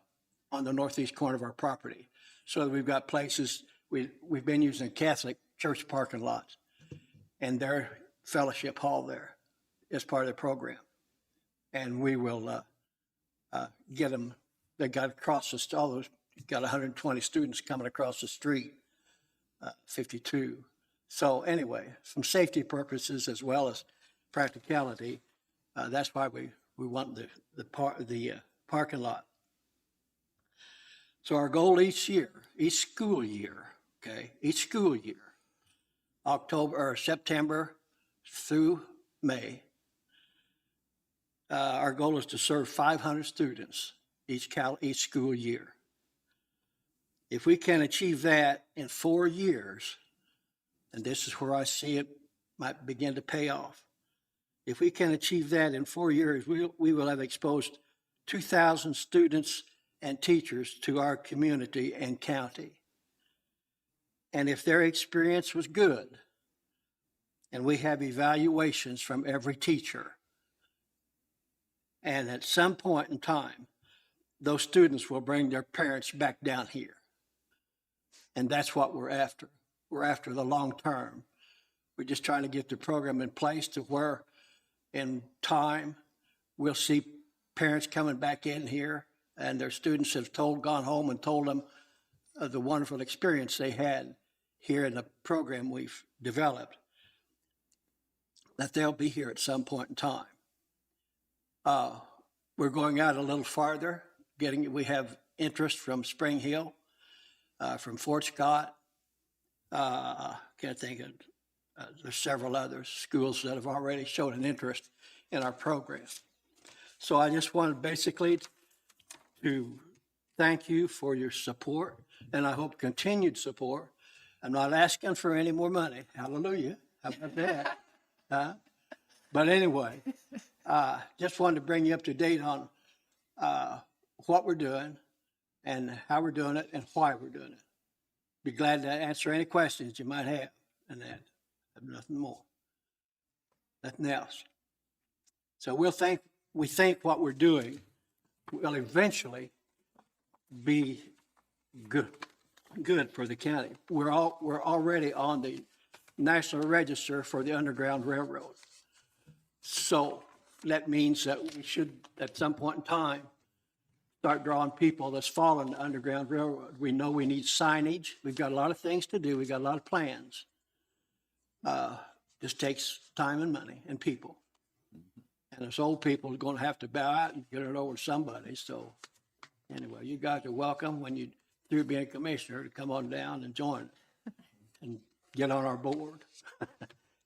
the northeast corner of our property. So that we've got places, we've been using Catholic church parking lots and their fellowship hall there as part of the program. And we will get them, they got across the, all those, got 120 students coming across the street, 52. So anyway, from safety purposes as well as practicality, that's why we want the parking lot. So our goal each year, each school year, okay, each school year, October or September through May. Our goal is to serve 500 students each school year. If we can achieve that in 4 years, and this is where I see it might begin to pay off. If we can achieve that in 4 years, we will have exposed 2,000 students and teachers to our community and county. And if their experience was good, and we have evaluations from every teacher, and at some point in time, those students will bring their parents back down here. And that's what we're after. We're after the long term. We're just trying to get the program in place to where in time we'll see parents coming back in here and their students have gone home and told them of the wonderful experience they had here in the program we've developed, that they'll be here at some point in time. We're going out a little farther. We have interest from Spring Hill, from Fort Scott. Can't think of, there's several other schools that have already shown an interest in our program. So I just wanted basically to thank you for your support, and I hope continued support. I'm not asking for any more money. Hallelujah. How about that? But anyway, just wanted to bring you up to date on what we're doing and how we're doing it and why we're doing it. Be glad to answer any questions you might have, and that. I have nothing more, nothing else. So we think what we're doing will eventually be good for the county. We're already on the National Register for the Underground Railroad. So that means that we should, at some point in time, start drawing people that's following the Underground Railroad. We know we need signage. We've got a lot of things to do. We've got a lot of plans. Just takes time and money and people. And us old people are going to have to bow out and get it over to somebody. So anyway, you guys are welcome when you're through being a commissioner to come on down and join and get on our board.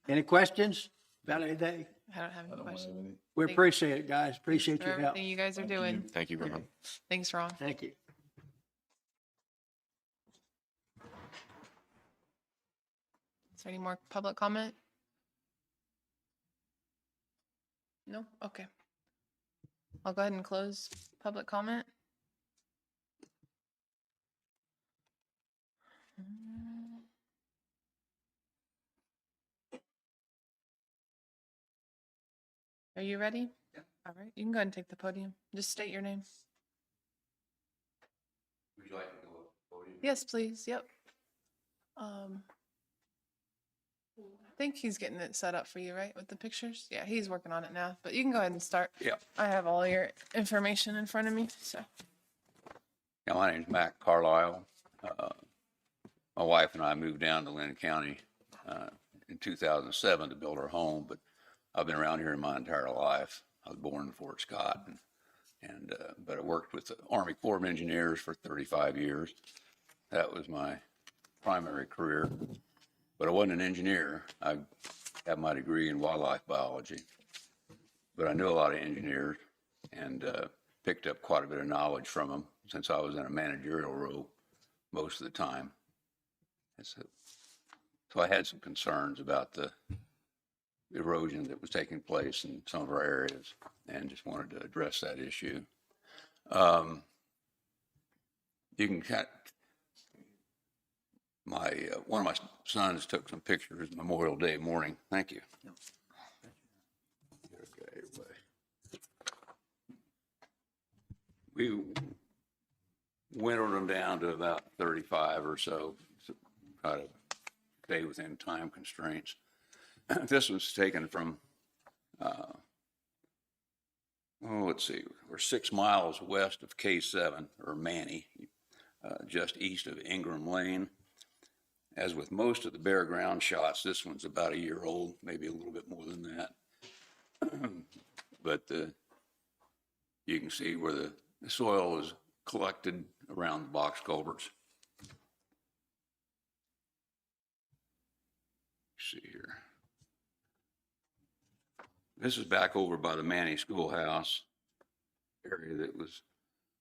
Any questions about anything? I don't have any questions. We appreciate it, guys. Appreciate For your help. everything you guys are doing. Thank you, Ron. Thanks, Ron. Thank you. Is there any more public comment? No? Okay. I'll go ahead and close public comment. Are you ready? Yeah. All right, you can go ahead and take the podium. Just state your name. Would you like to go up the podium? Yes, please. Yep. I think he's getting it set up for you, right, with the pictures? Yeah, he's working on it now, but you can go ahead and start. Yeah. I have all your information in front of me, so. Yeah, my name's Mac Carlisle. My wife and I moved down to Linn County in 2007 to build our home, but I've been around here my entire life. I was born in Fort Scott, but I worked with the Army Corps of Engineers for 35 years. That was my primary career, but I wasn't an engineer. I have my degree in wildlife biology, but I knew a lot of engineers and picked up quite a bit of knowledge from them since I was in a managerial role most of the time. So I had some concerns about the erosion that was taking place in some of our areas and just wanted to address that issue. You can one of my sons took some pictures Memorial Day morning. Thank you. Okay, everybody. We wintered them down to about 35 or so to try to stay within time constraints. This was taken from, let's see, we're 6 miles west of K7, or Manny, just east of Ingram Lane. As with most of the bare ground shots, this one's about a year old, maybe a little bit more than that. But you can see where the soil is collected around the box culverts. See here. This is back over by the Manny Schoolhouse area that was,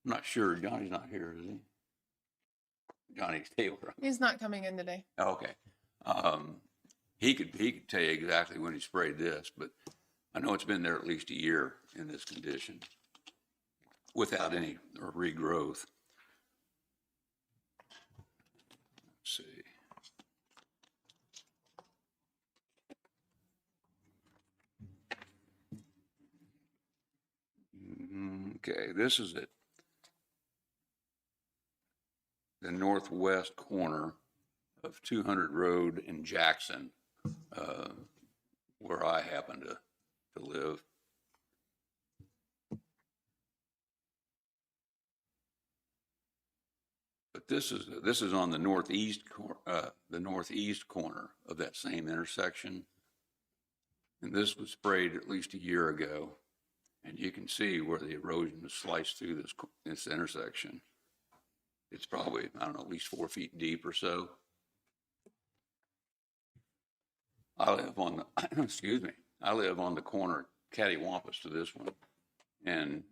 I'm not sure, Johnny's not here, is he? Johnny Taylor. He's not coming in today. Okay. He could tell you exactly when he sprayed this, but I know it's been there at least a year in this condition without any regrowth. Let's see. Okay, this is it. The northwest corner of 200 Road in Jackson, where I happen to live. But this is on the northeast corner of that same intersection. And this was sprayed at least a year ago. And you can see where the erosion has sliced through this intersection. It's probably, I don't know, at least 4 feet deep or so. I live on the, excuse me, I live on the corner cattywampus to this one. And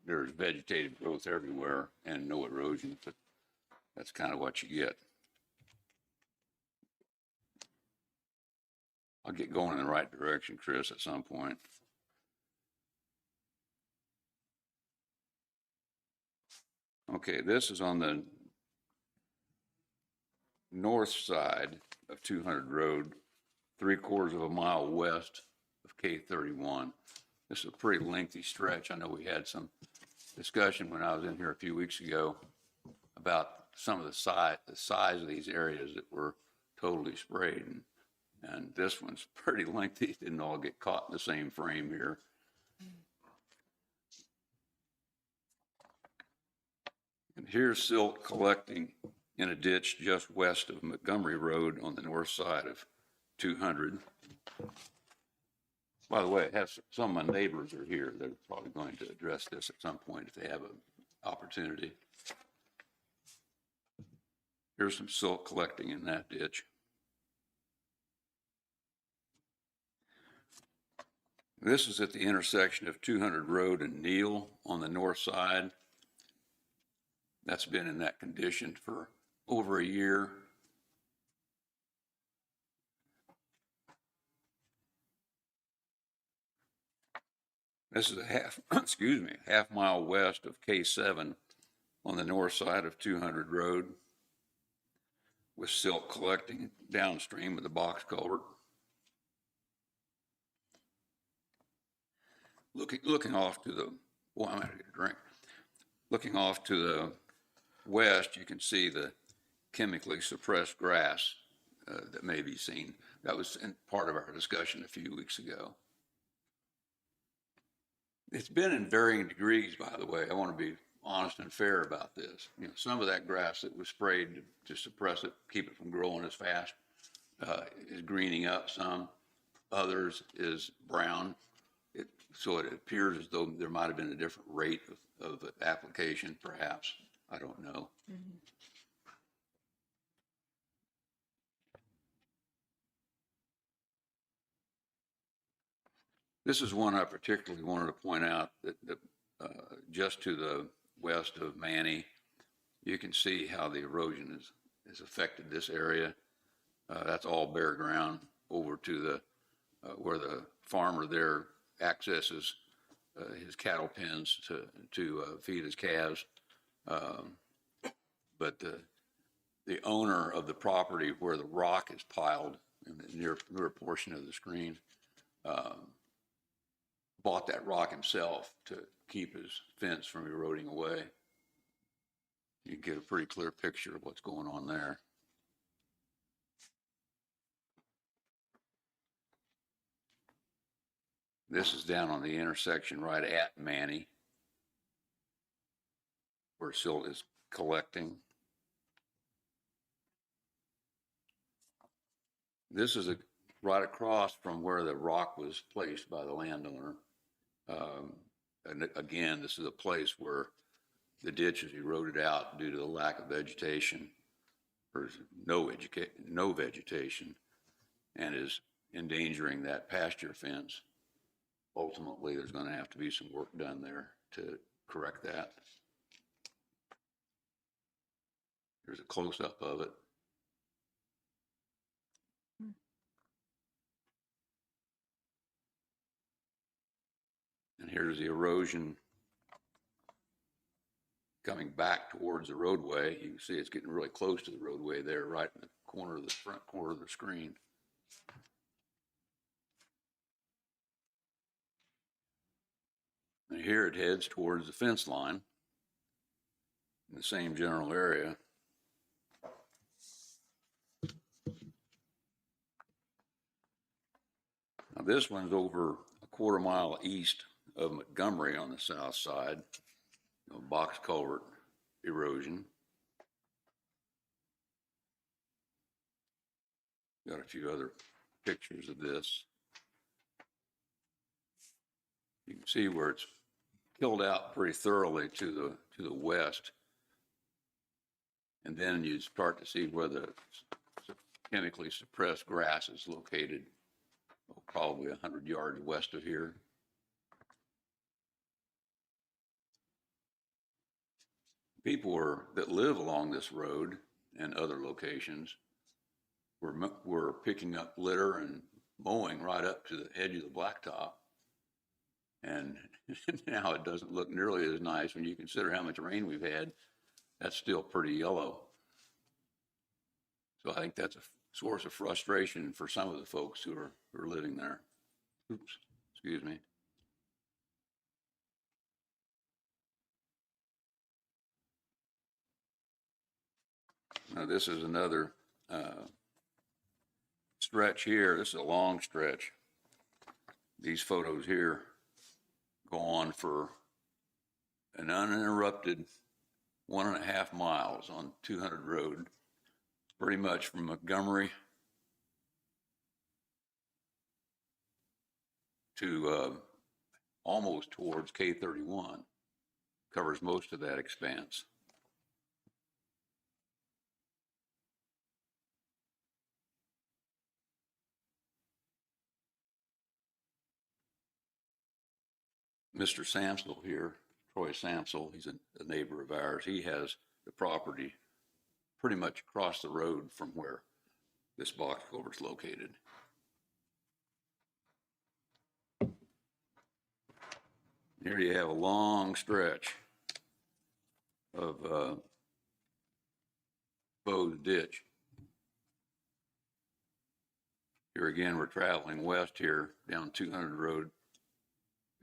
there's vegetative growth everywhere and no erosion, but that's kind of what you get. I'll get going in the right direction, Chris, at some point. Okay, this is on the north side of 200 Road, 3/4 of a mile west of K31. This is a pretty lengthy stretch. I know we had some discussion when I was in here a few weeks ago about some of the size of these areas that were totally sprayed. And this one's pretty lengthy. It didn't all get caught in the same frame here. And here's silt collecting in a ditch just west of Montgomery Road on the north side of 200. By the way, some of my neighbors are here. They're probably going to address this at some point if they have an opportunity. Here's some silt collecting in that ditch. This is at the intersection of 200 Road and Neal on the north side. That's been in that condition for over a year. This is a half mile west of K7 on the north side of 200 Road with silt collecting downstream of the box culvert. Looking off to the, well, I'm gonna get a drink. Looking off to the west, you can see the chemically suppressed grass that may be seen. That was part of our discussion a few weeks ago. It's been in varying degrees, by the way. I want to be honest and fair about this. You know, some of that grass that was sprayed to suppress it, keep it from growing as fast, is greening up some. Others is brown. So it appears as though there might have been a different rate of application, perhaps. I don't know. Mm-hmm. This is one I particularly wanted to point out that just to the west of Manny, you can see how the erosion has affected this area. That's all bare ground over to the where the farmer there accesses his cattle pens to feed his calves. But the owner of the property where the rock is piled in the near portion of the screen bought that rock himself to keep his fence from eroding away. You can get a pretty clear picture of what's going on there. This is down on the intersection right at Manny, where silt is collecting. This is right across from where the rock was placed by the landowner. And again, this is a place where the ditch is eroded out due to the lack of vegetation, or no vegetation, and is endangering that pasture fence. ultimately, there's going to have to be some work done there to correct that. There's a close-up of it. And here's the erosion coming back towards the roadway. You can see it's getting really close to the roadway there, right in the corner of the front corner of the screen. And here it heads towards the fence line in the same general area. Now this one's over a quarter mile east of Montgomery on the south side, box culvert erosion. Got a few other pictures of this. You can see where it's killed out pretty thoroughly to the west. And then you start to see where the chemically suppressed grass is located, probably 100 yards west of here. People that live along this road and other locations were picking up litter and mowing right up to the edge of the blacktop. And now it doesn't look nearly as nice when you consider how much rain we've had. That's still pretty yellow. So I think that's a source of frustration for some of the folks who are living there. Oops, excuse me. Now this is another stretch here. This is a long stretch. These photos here go on for an uninterrupted 1.5 miles on 200 road, pretty much from Montgomery to almost towards K31. Covers most of that expanse. Mr. Samsel here, Troy Samsel, he's a neighbor of ours. He has the property pretty much across the road from where this box culvert's located. Here you have a long stretch of Bowes Ditch. Here again, we're traveling west here down 200 road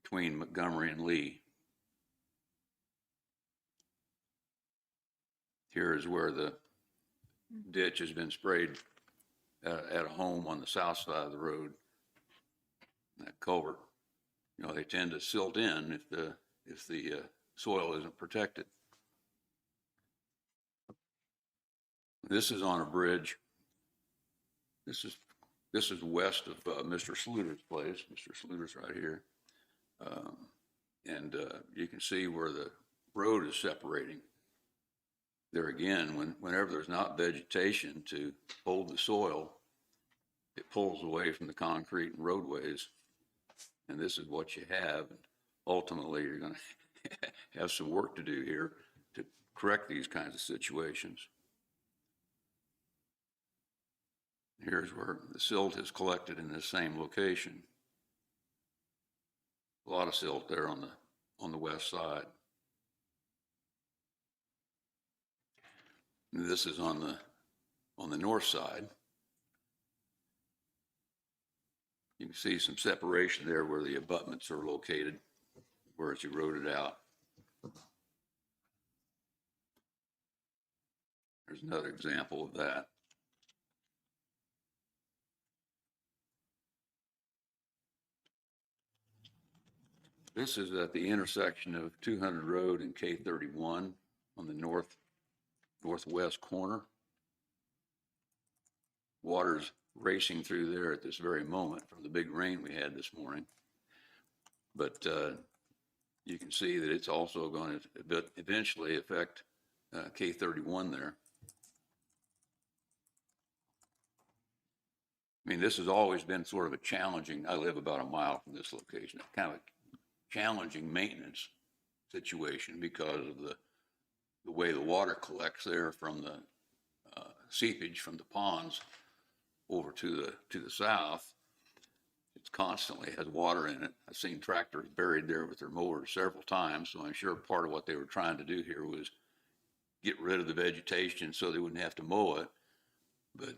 between Montgomery and Lee. Here is where the ditch has been sprayed at a home on the south side of the road. That culvert, they tend to silt in if the soil isn't protected. This is on a bridge. This is west of Mr. Sluter's place. Mr. Sluter's right here. And you can see where the road is separating. There again, whenever there's not vegetation to hold the soil, it pulls away from the concrete and roadways. And this is what you have. And ultimately, you're going to have some work to do here to correct these kinds of situations. Here's where the silt is collected in this same location. A lot of silt there on the west side. And this is on the north side. You can see some separation there where the abutments are located, where it's eroded out. There's another example of that. This is at the intersection of 200 Road and K31 on the northwest corner. Water's racing through there at this very moment from the big rain we had this morning. But you can see that it's also going to eventually affect K31 there. I mean, this has always been sort of a challenging, I live about a mile from this location, kind of a challenging maintenance situation because of the way the water collects there from the seepage from the ponds over to the south. It's constantly has water in it. I've seen tractors buried there with their mowers several times, so I'm sure part of what they were trying to do here was get rid of the vegetation so they wouldn't have to mow it. But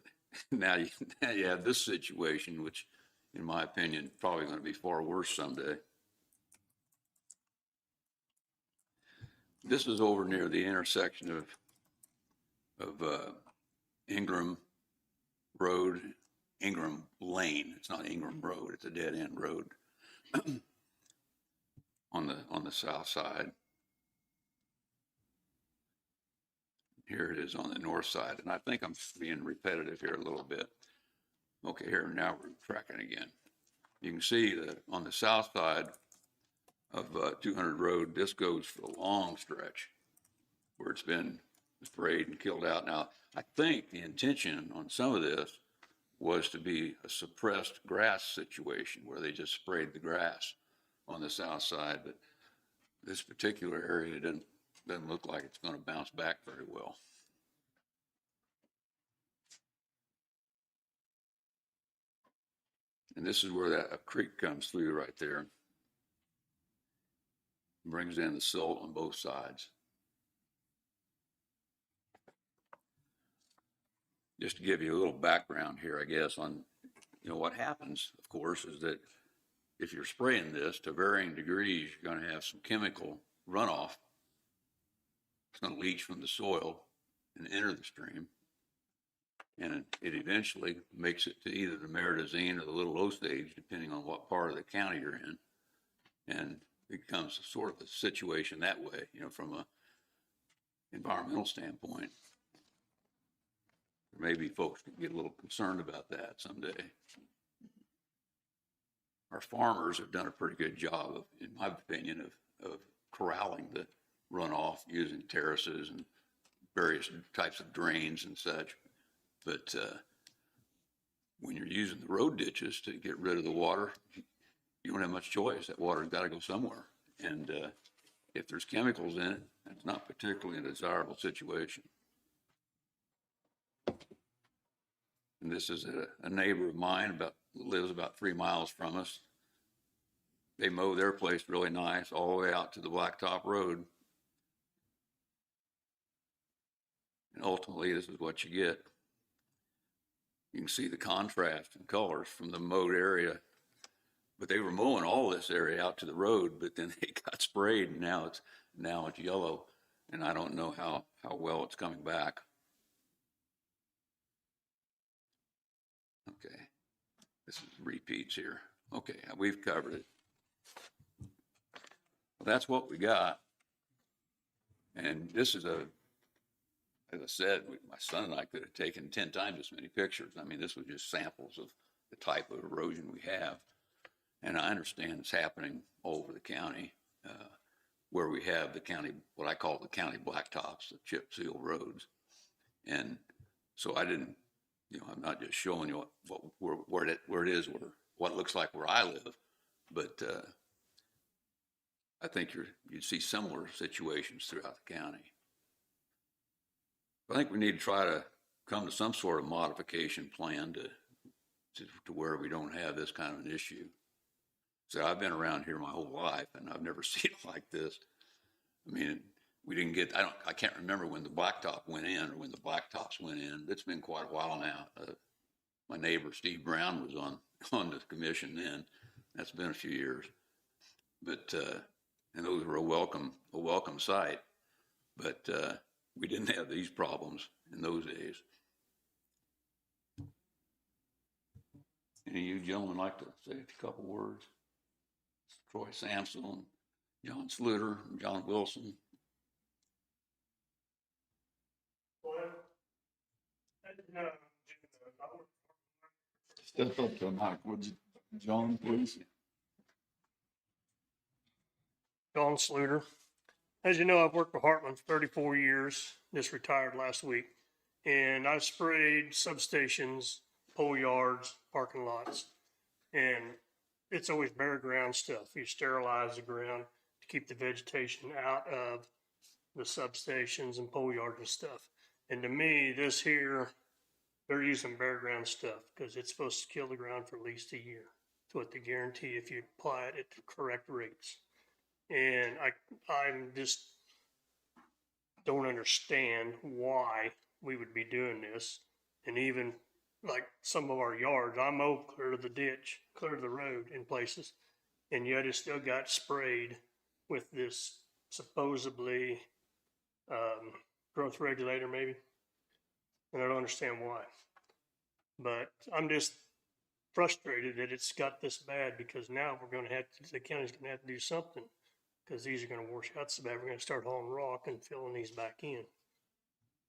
now you have this situation, which in my opinion, probably going to be far worse someday. This is over near the intersection of Ingram Road, Ingram Lane. It's not Ingram Road, it's a dead end road on the south side. Here it is on the north side, and I think I'm being repetitive here a little bit. Okay, here now we're tracking again. You can see that on the south side of 200 Road, this goes for a long stretch where it's been sprayed and killed out. Now, I think the intention on some of this was to be a suppressed grass situation where they just sprayed the grass on the south side, but this particular area doesn't look like it's going to bounce back very well. And this is where a creek comes through right there. Brings in the silt on both sides. Just to give you a little background here, I guess, on, what happens, of course, is that if you're spraying this to varying degrees, you're going to have some chemical runoff. It's going to leach from the soil and enter the stream. And it eventually makes it to either the Meridazine or the Little Osage, depending on what part of the county you're in. And it becomes sort of a situation that way, from a environmental standpoint. Maybe folks could get a little concerned about that someday. Our farmers have done a pretty good job of, in my opinion, of corralling the runoff using terraces and various types of drains and such. But when you're using the road ditches to get rid of the water, you don't have much choice. That water's got to go somewhere. And if there's chemicals in it, it's not particularly a desirable situation. And this is a neighbor of mine lives about 3 miles from us. They mow their place really nice all the way out to the Blacktop Road. And ultimately, this is what you get. You can see the contrast in colors from the mowed area. But they were mowing all this area out to the road, but then they got sprayed, and now it's yellow. And I don't know how well it's coming back. Okay, this is repeats here. Okay, we've covered it. Well, that's what we got. And this is as I said, my son and I could have taken 10 times as many pictures. I mean, this was just samples of the type of erosion we have. And I understand it's happening all over the county, where we have the county, what I call the county blacktops, the chip seal roads. And so I didn't, I'm not just showing you where it is, what it looks like where I live, but I think you'd see similar situations throughout the county. I think we need to try to come to some sort of modification plan to where we don't have this kind of an issue. So I've been around here my whole life, and I've never seen it like this. I mean, we didn't get, I can't remember when the blacktop went in or when the blacktops went in. It's been quite a while now. My neighbor, Steve Brown, was on the commission then. That's been a few years. But, and those were a welcome sight. But we didn't have these problems in those days. Any of you gentlemen like to say a couple words? Troy Sampson, John Sluter, John Wilson. Step up to the mic, would you, John, please? John Sluter. As you know, I've worked for Heartland for 34 years, just retired last week. And I've sprayed substations, pole yards, parking lots. And it's always bare ground stuff. You sterilize the ground to keep the vegetation out of the substations and pole yards and stuff. And to me, this here, they're using bare ground stuff because it's supposed to kill the ground for at least a year. That's what they guarantee if you apply it at the correct rates. And I'm just don't understand why we would be doing this. And even like some of our yards, I mow clear to the ditch, clear to the road in places, and yet it still got sprayed with this supposedly growth regulator maybe. And I don't understand why. But I'm just frustrated that it's got this bad because now we're going to have to, the county's going to have to do something because these are going to wash out so bad. We're going to start hauling rock and filling these back in.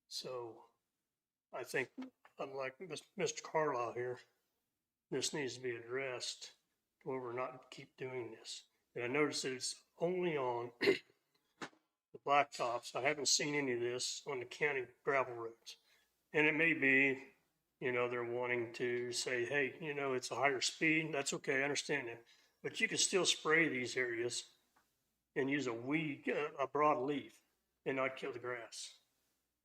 So I think, unlike Mr. Carlisle here, this needs to be addressed where we're not keep doing this. And I noticed that it's only on the blacktops. I haven't seen any of this on the county gravel roads. And it may be, you know, they're wanting to say, hey, you know, it's a higher speed. That's okay. I understand that. But you can still spray these areas and use a broad leaf and not kill the grass.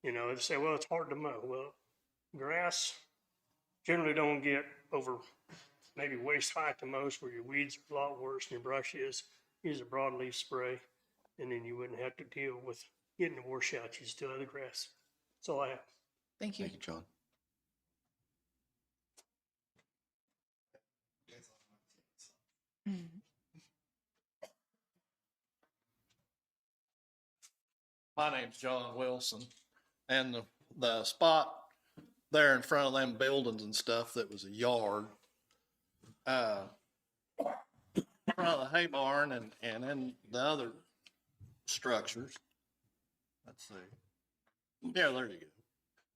You know, they say, well, it's hard to mow. Well, grass generally don't get over maybe waist high at the most, where your weeds are a lot worse than your brush is. Use a broadleaf spray, and then you wouldn't have to deal with getting the washout. You still have the grass. That's all I have. Thank you. Thank you, John. My name's John Wilson, and the spot there in front of them buildings and stuff that was a yard, in front of the hay barn and then the other structures. Let's see. Yeah, there you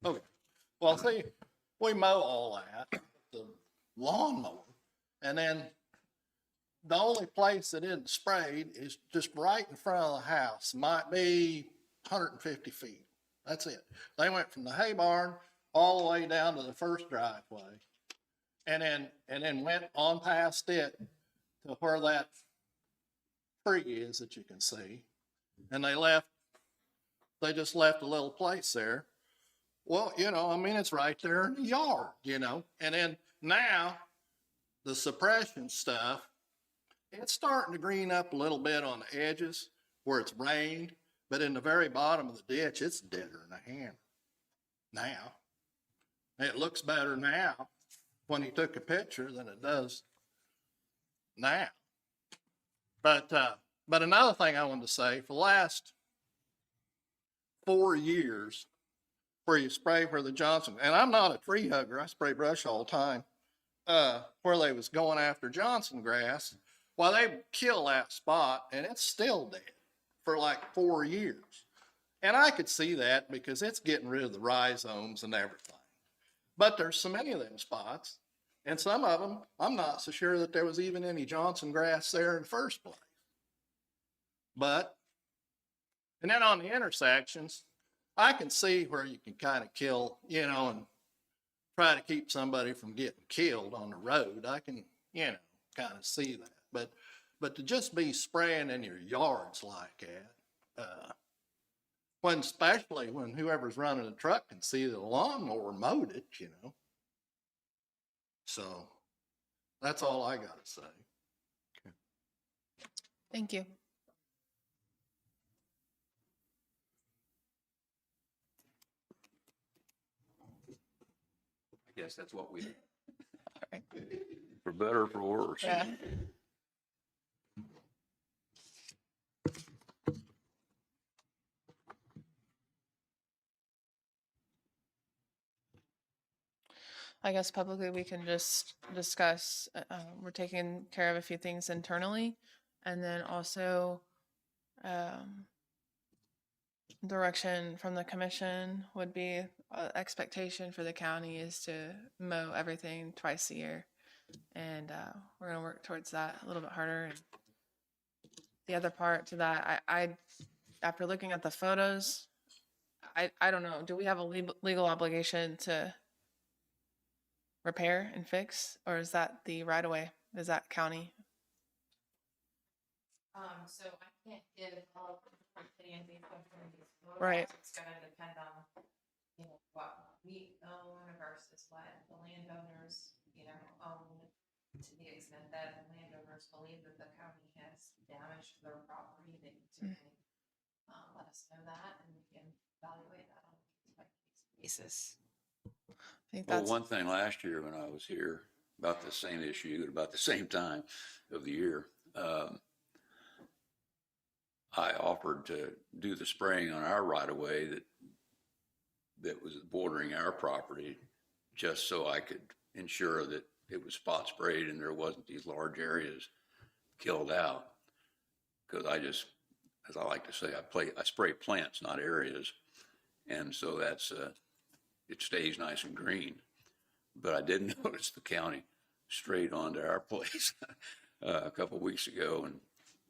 go. Okay. Well, see, we mow all that, the lawnmower, and then the only place that isn't sprayed is just right in front of the house. Might be 150 feet. That's it. They went from the hay barn all the way down to the first driveway, and then went on past it to where that tree is that you can see. And they just left a little place there. Well, you know, I mean, it's right there in the yard, you know. And then now the suppression stuff, it's starting to green up a little bit on the edges where it's rained, but in the very bottom of the ditch, it's deader than a hammer now. It looks better now when he took a picture than it does now. But another thing I wanted to say, for the last 4 years, where you spray where the Johnson, and I'm not a tree hugger, I spray brush all the time, where they was going after Johnson grass, well, they kill that spot and it's still dead for like 4 years. And I could see that because it's getting rid of the rhizomes and everything. But there's so many of them spots, and some of them, I'm not so sure that there was even any Johnson grass there in the first place. But, and then on the intersections, I can see where you can kind of kill, you know, and try to keep somebody from getting killed on the road. I can, you know, kind of see that. But to just be spraying in your yards like that, especially when whoever's running the truck can see the lawnmower mowed it, you know. So that's all I got to say. Thank you. I guess that's what we, right. for better or for worse. Yeah. I guess publicly we can just discuss, we're taking care of a few things internally, and then also direction from the commission would be expectation for the county is to mow everything twice a year. And we're going to work towards that a little bit harder. And the other part to that, I after looking at the photos, I don't know, do we have a legal obligation to repair and fix, or is that the right of way? Is that county? So I can't give all of the different opinions based on these photos. Right. It's gonna depend on, what we own versus what the landowners, own, to the extent that landowners believe that the county has damaged their property, they can certainly, let us know that, and we can evaluate that on a case-by-case basis. I think Well, that's, one thing last year when I was here, about the same issue, at about the same time of the year, I offered to do the spraying on our right of way that was bordering our property, just so I could ensure that it was spot sprayed and there wasn't these large areas killed out. Because as I like to say, I spray plants, not areas. And so it stays nice and green. But I did notice the county strayed onto our place a couple of weeks ago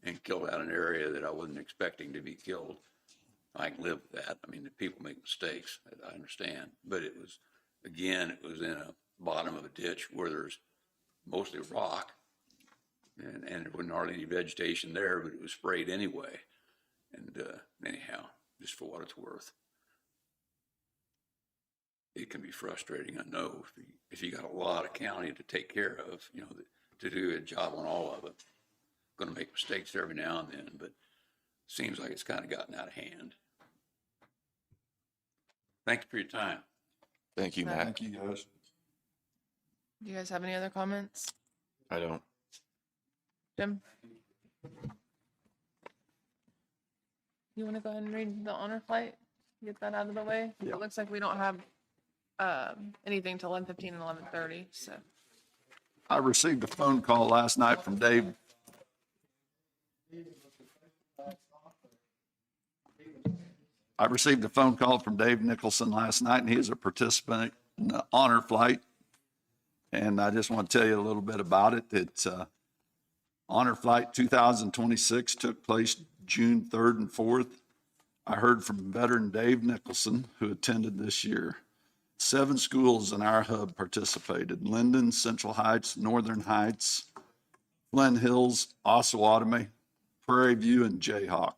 and killed out an area that I wasn't expecting to be killed. I can live with that. I mean, the people make mistakes, I understand. But it was in a bottom of a ditch where there's mostly rock. And there wasn't hardly any vegetation there, but it was sprayed anyway. And anyhow, just for what it's worth. It can be frustrating, I know, if you got a lot of county to take care of, to do a job on all of it. Going to make mistakes every now and then, but seems like it's kind of gotten out of hand. Thank you for your time. Thank you, Matt. Thank you, guys. do you guys have any other comments? I don't. Jim? You want to go ahead and read the honor flight? Get that out of the way? Yeah. It looks like we don't have anything till 11:15 and 11:30, so. I received a phone call last night from Dave. I received a phone call from Dave Nicholson last night, and he is a participant in the honor flight. And I just want to tell you a little bit about it. It's Honor Flight 2026 took place June 3rd and 4th. I heard from veteran Dave Nicholson, who attended this year. 7 schools in our hub participated: Linden, Central Heights, Northern Heights, Flint Hills, Osawatomie, Prairie View, and Jayhawk.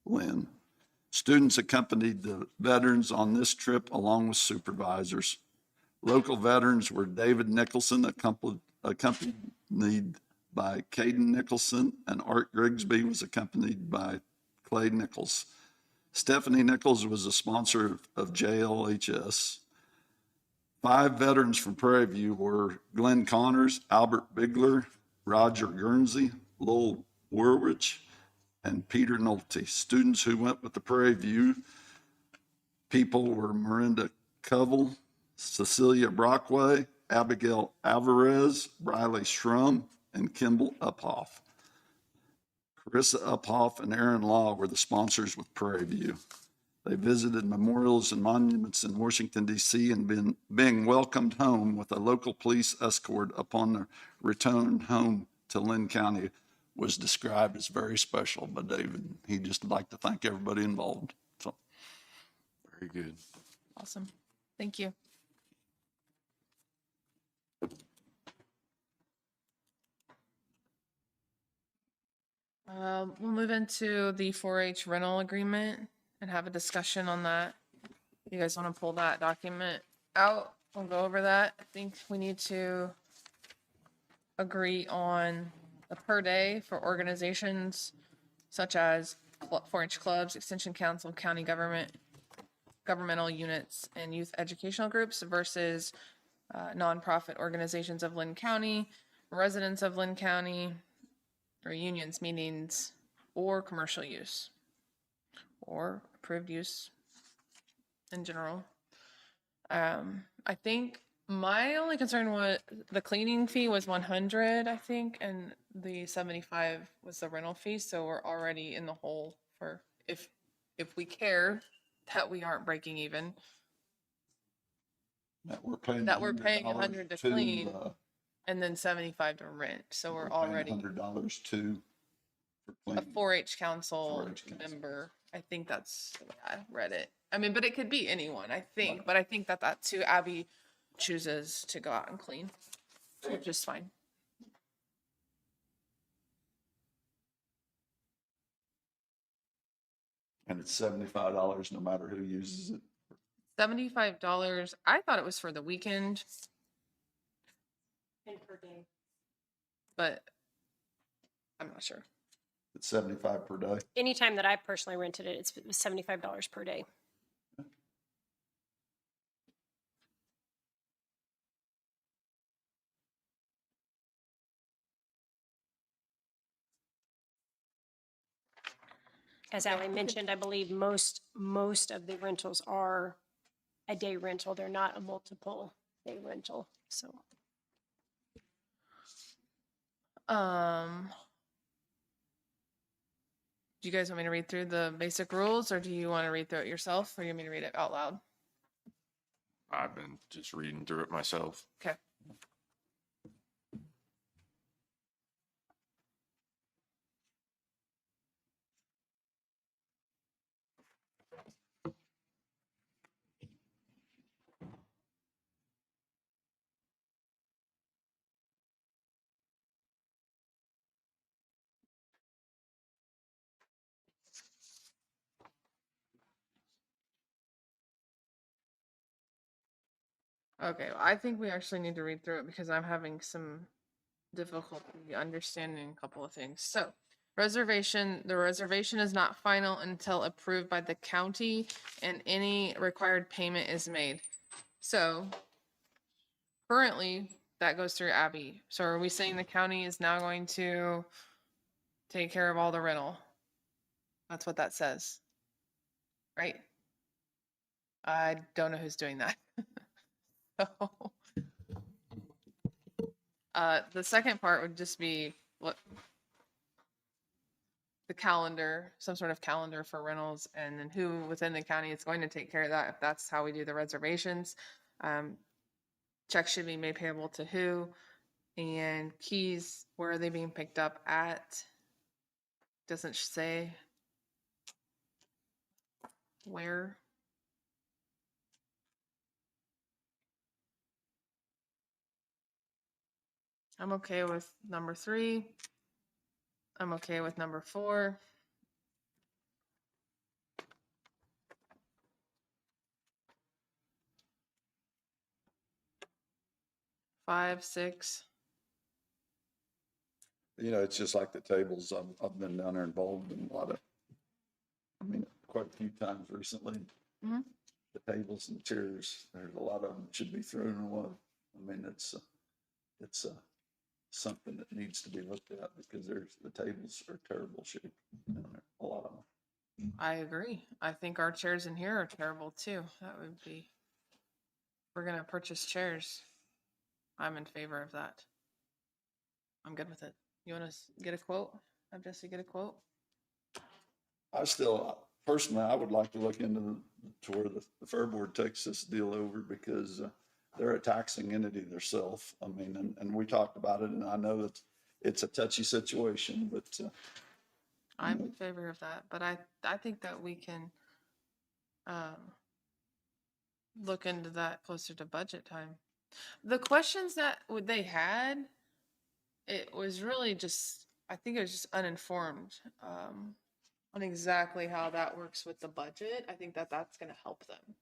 Linn. Students accompanied the veterans on this trip along with supervisors. Local veterans were David Nicholson, accompanied by Caden Nicholson, and Art Grigsby was accompanied by Clay Nichols. Stephanie Nichols was a sponsor of JLHS. 5 veterans from Prairie View were Glenn Connors, Albert Bigler, Roger Guernsey, Lowell Werwich, and Peter Nolte. Students who went with the Prairie View people were Miranda Covell, Cecilia Brockway, Abigail Alvarez, Briley Shrum, and Kimball Uphoff. Carissa Uphoff and Aaron Law were the sponsors with Prairie View. They visited memorials and monuments in Washington, D.C., and being welcomed home with a local police escort upon their return home to Linn County was described as very special by David. He'd just like to thank everybody involved. So, Very good. Awesome. Thank you. We'll move into the 4-H rental agreement and have a discussion on that. You guys want to pull that document out? We'll go over that. I think we need to agree on a per day for organizations such as 4-H clubs, extension council, county government, governmental units, and youth educational groups versus nonprofit organizations of Linn County, residents of Linn County, or unions, meetings, or commercial use, or approved use in general. I think my only concern was the cleaning fee was 100, I think, and the 75 was the rental fee. So we're already in the hole for if we care that we aren't breaking even. that we're paying $100 to clean, uh, and then 75 to rent. So we're paying already $100 for a cleaning. 4-H council 4-H council. member. I think that's the way I read it. I mean, but it could be anyone, I think. But I think that to Abby chooses to go out and clean, which is fine. And it's $75 no matter who uses it. $75. I thought it was for the weekend, And per day. but I'm not sure. It's 75 per day. Anytime that I personally rented it, it was $75 per day. As Ally mentioned, I believe most of the rentals are a day rental. They're not a multiple day rental, so. Do you guys want me to read through the basic rules, or do you want to read through it yourself, or do you want me to read it out loud? I've been just reading through it myself. Okay. Okay, well, I think we actually need to read through it because I'm having some difficulty understanding a couple of things. So, the reservation is not final until approved by the county and any required payment is made. So, currently, that goes through Abby. So, are we saying the county is now going to take care of all the rental? That's what that says. Right? I don't know who's doing that. So, the second part would just be what the calendar, some sort of calendar for rentals, and then who within the county is going to take care of that if that's how we do the reservations. Checks should be made payable to who, and keys, where are they being picked up at? Doesn't say where. I'm okay with number 3. I'm okay with number 4. 5, 6. It's just like the tables. I've been down there involved in a lot of, quite a few times recently. Mhm. The tables and chairs, there's a lot of them should be thrown away. It's something that needs to be looked at because the tables are terrible shape down there, a lot of them. I agree. I think our chairs in here are terrible too. That would be, we're gonna purchase chairs. I'm in favor of that. I'm good with it. You want to get a quote? Have Jesse get a quote? Personally, I would like to look into to where the Fair Board takes this deal over because they're a taxing entity themselves. And we talked about it, and I know that it's a touchy situation, but I'm in favor of that, but I think that we can look into that closer to budget time. The questions that they had, it was really just, I think it was just uninformed on exactly how that works with the budget. I think that that's going to help them.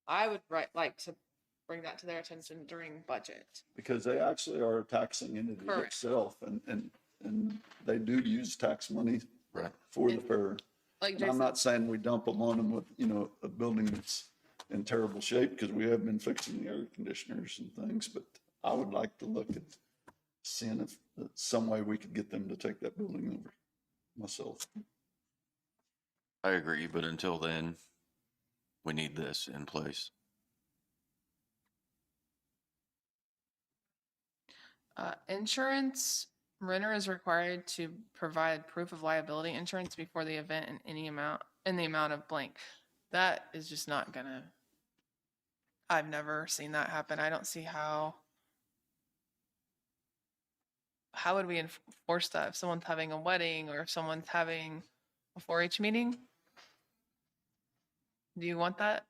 I would like to bring that to their attention during budget. because they actually are a taxing entity Correct. itself, and they do use tax money Right. for the fair. Like And I'm Jason, not saying we dump them on them with, a building that's in terrible shape, because we have been fixing the air conditioners and things, but I would like to look at seeing if some way we could get them to take that building over myself. I agree, but until then, we need this in place. insurance, renter is required to provide proof of liability insurance before the event in the amount of blank. That is just not gonna, I've never seen that happen. I don't see how would we enforce that if someone's having a wedding or if someone's having a 4-H meeting? Do you want that?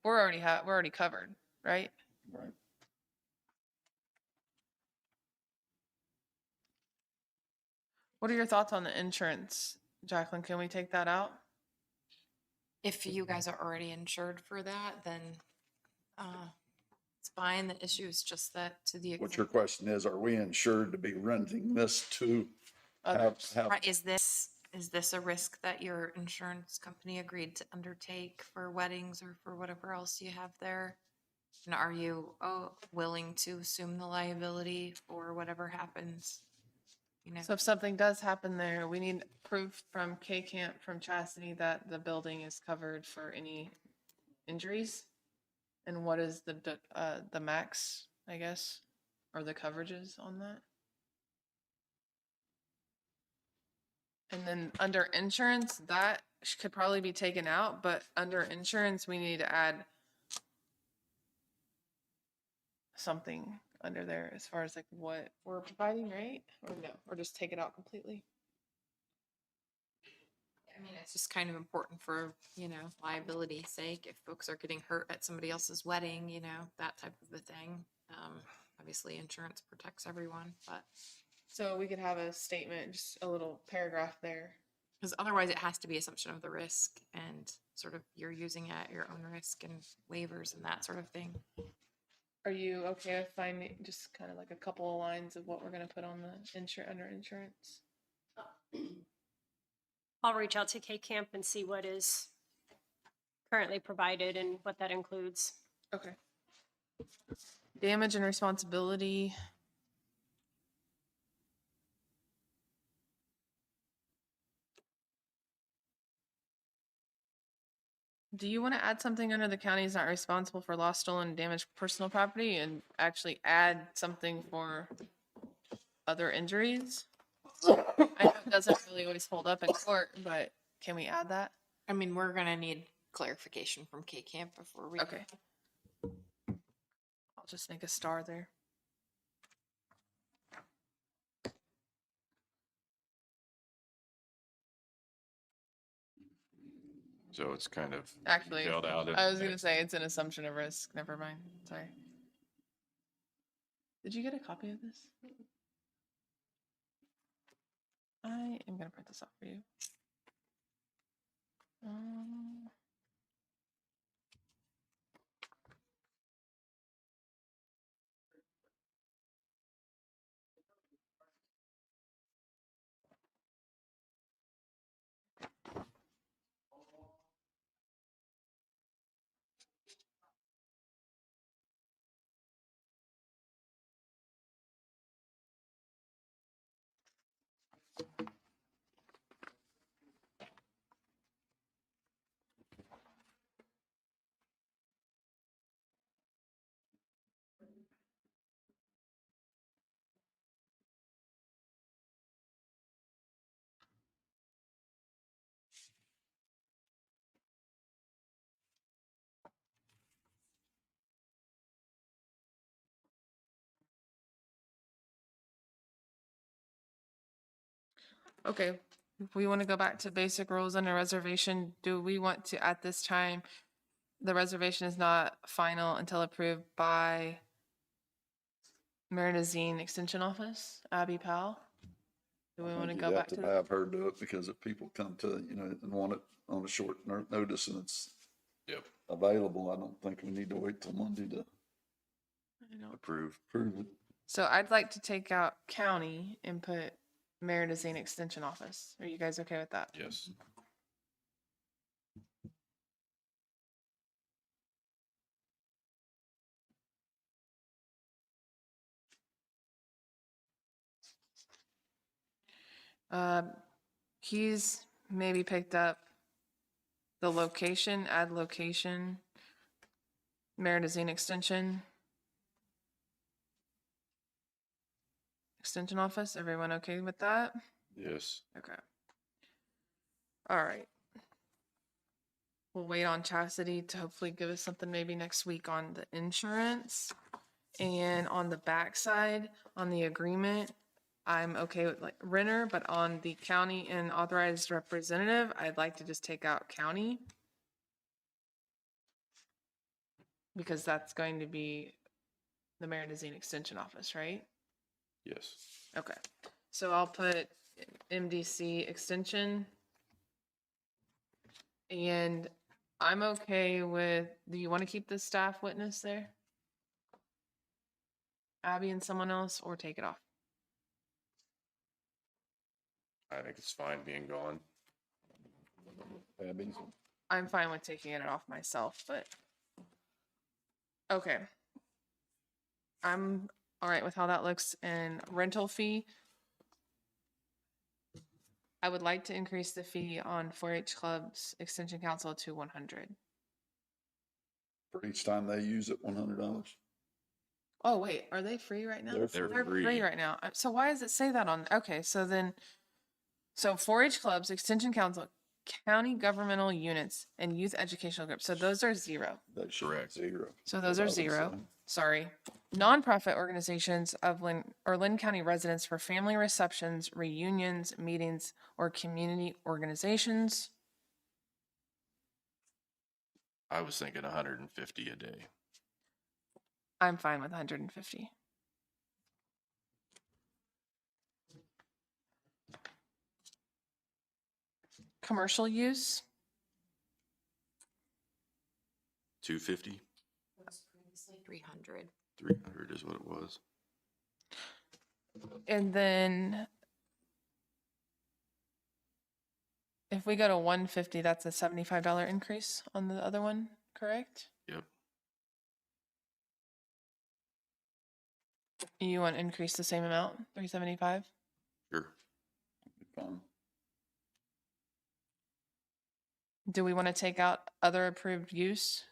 We're already covered. right? Right. What are your thoughts on the insurance, Jacqueline? Can we take that out? If you guys are already insured for that, then it's fine. The issue is just that to the What your extent, question is, are we insured to be renting this to have, right, is this a risk that your insurance company agreed to undertake for weddings or for whatever else you have there? And are you willing to assume the liability for whatever happens? You know, So if something does happen there, we need proof from K Camp, from Chastity, that the building is covered for any injuries? And what is the max, I guess, or the coverages on that? And then under insurance, that could probably be taken out, but under insurance, we need to add something under there as far as like what we're providing, right? Or no, or just take it out completely? I mean, it's just kind of important for, liability's sake. If folks are getting hurt at somebody else's wedding, that type of a thing. Obviously, insurance protects everyone, but So we could have a statement, just a little paragraph there. because otherwise it has to be assumption of the risk and sort of you're using it at your own risk and waivers and that sort of thing. Are you okay with finding just kind of like a couple of lines of what we're gonna put on the under insurance? I'll reach out to K Camp and see what is currently provided and what that includes. Okay. Damage and responsibility. Do you want to add something under the county is not responsible for lost, stolen, and damaged personal property and actually add something for other injuries? I know it doesn't really always hold up in court, but can we add that? I mean, we're gonna need clarification from K Camp before we. Okay. I'll just make a star there. So it's kind of Actually, detailed out. I was gonna say it's an assumption of risk. Never mind. Sorry. Did you get a copy of this? I am gonna print this off for you. Okay, if we want to go back to basic rules under reservation, do we want to, at this time, the reservation is not final until approved by Marinazine Extension Office, Abby Powell? Do we want to go back to that? have her do it, because if people come to, and want it on a short notice and it's Yep. available, I don't think we need to wait till Monday to I don't- Approve. prove it. So I'd like to take out county and put Marinazine Extension Office. Are you guys okay with that? Yes. He's maybe picked up the location, add location, Marinazine Extension. Extension Office, everyone okay with that? Yes. Okay. All right. We'll wait on Chastity to hopefully give us something maybe next week on the insurance. And on the backside, on the agreement, I'm okay with like renter, but on the county and authorized representative, I'd like to just take out county. Because that's going to be the Marinazine Extension Office, right? Yes. Okay, so I'll put MDC Extension. And I'm okay with, do you want to keep the staff witness there? Abby and someone else, or take it off? I think it's fine being gone. Abby? I'm fine with taking it off myself, but. Okay. I'm all right with how that looks. And rental fee. I would like to increase the fee on 4-H clubs extension council to 100. For each time they use it, $100. Oh, wait, are they free right now? They're They're Free free. right now. So why does it say that on? Okay, so then, so 4-H clubs, extension council, county governmental units, and youth educational groups. So those are 0. They should be Correct. 0. So those I are would 0. say. Sorry. Nonprofit organizations of Linn County residents for family receptions, reunions, meetings, or community organizations. I was thinking 150 a day. I'm fine with 150. Commercial use, 250, 300. 300 is what it was. and then if we go to 150, that's a $75 increase on the other one, correct? Yep. You want to increase the same amount, 375? Sure. Fine. Do we want to take out other approved use?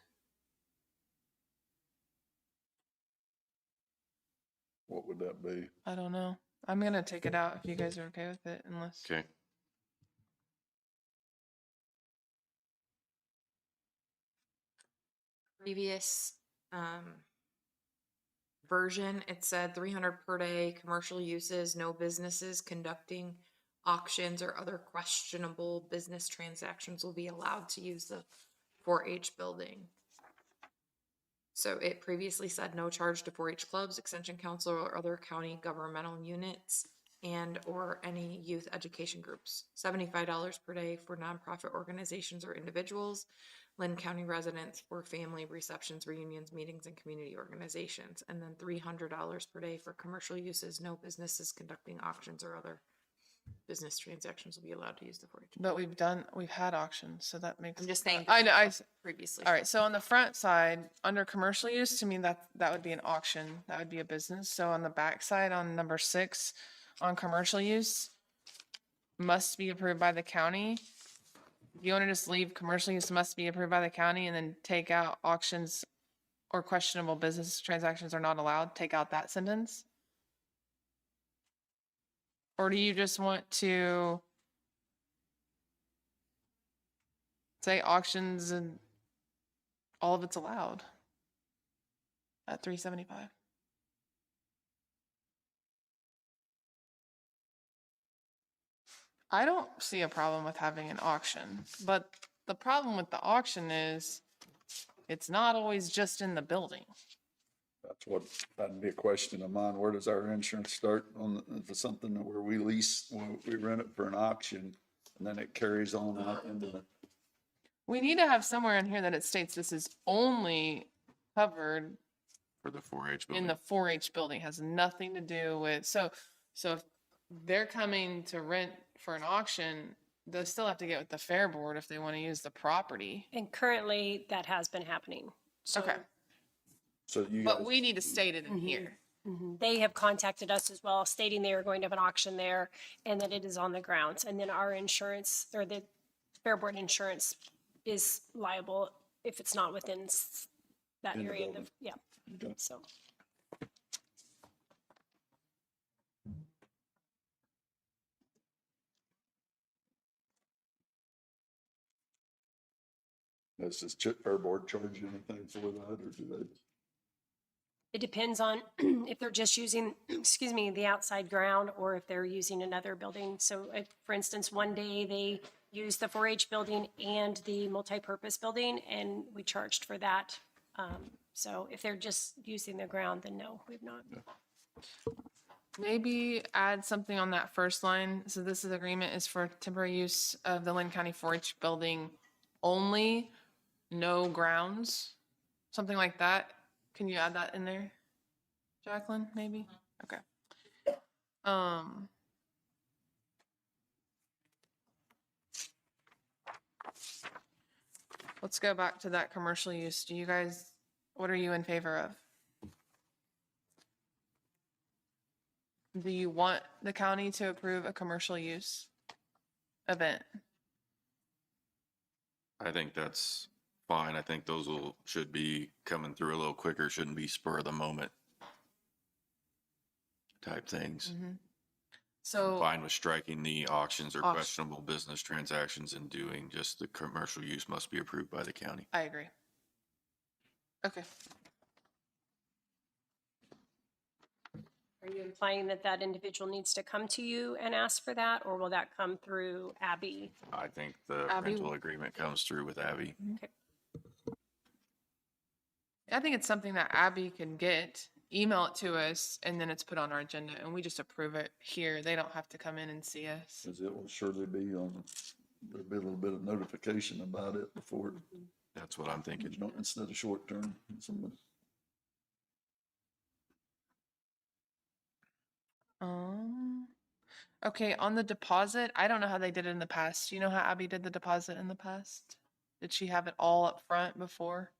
What would that be? I don't know. I'm gonna take it out if you guys are okay with it, unless. Okay. Previous version, it said 300 per day, commercial uses, no businesses conducting auctions or other questionable business transactions will be allowed to use the 4-H building. So it previously said no charge to 4-H clubs, extension council, or other county governmental units and or any youth education groups. $75 per day for nonprofit organizations or individuals. Linn County residents for family receptions, reunions, meetings, and community organizations. And then $300 per day for commercial uses. No businesses conducting auctions or other business transactions will be allowed to use the 4-H. But we've had auctions, so that makes. I'm just saying. I know, Previously. all right, so on the front side, under commercial use, to me, that would be an auction, that would be a business. So on the back side, on number 6, on commercial use, must be approved by the county. You want to just leave commercial use must be approved by the county and then take out auctions or questionable business transactions are not allowed, take out that sentence? Or do you just want to say auctions and all of it's allowed at 375? I don't see a problem with having an auction, but the problem with the auction is it's not always just in the building. That'd be a question of mine. Where does our insurance start on something where we lease, we rent it for an auction and then it carries on out into the. We need to have somewhere in here that it states this is only covered For the 4-H building. in the 4-H building, has nothing to do with, so if they're coming to rent for an auction, they'll still have to get with the fair board if they want to use the property. And currently, that has been happening. So Okay, So you but guys, we need to state it in here. they have contacted us as well, stating they are going to have an auction there and that it is on the grounds. And then our insurance, or the Fair Board insurance, is liable if it's not within that In the area. building. Yeah, Okay. so. does this Fair Board charge you anything for that, or do they? It depends on if they're just using, excuse me, the outside ground or if they're using another building. So for instance, one day they used the 4-H building and the multipurpose building and we charged for that. So if they're just using the ground, then no, we've not. Maybe add something on that first line. So this is agreement is for temporary use of the Linn County 4-H building only, no grounds, something like that. Can you add that in there, Jacqueline, maybe? Okay. Let's go back to that commercial use. Do you guys, what are you in favor of? Do you want the county to approve a commercial use event? I think that's fine. I think those should be coming through a little quicker, shouldn't be spur of the moment type things. So, Fine with striking the auctions or Auction. questionable business transactions and doing just the commercial use must be approved by the county. I agree. Okay. Are you implying that that individual needs to come to you and ask for that, or will that come through Abby? I think the Abby- rental agreement comes through with Abby. Okay. I think it's something that Abby can get, email it to us, and then it's put on our agenda, and we just approve it here. They don't have to come in and see us. Cause it will surely be on, there'll be a little bit of notification about it before, That's what I'm thinking. instead of short term. Okay, on the deposit, I don't know how they did it in the past. Do you know how Abby did the deposit in the past? Did she have it all up front before?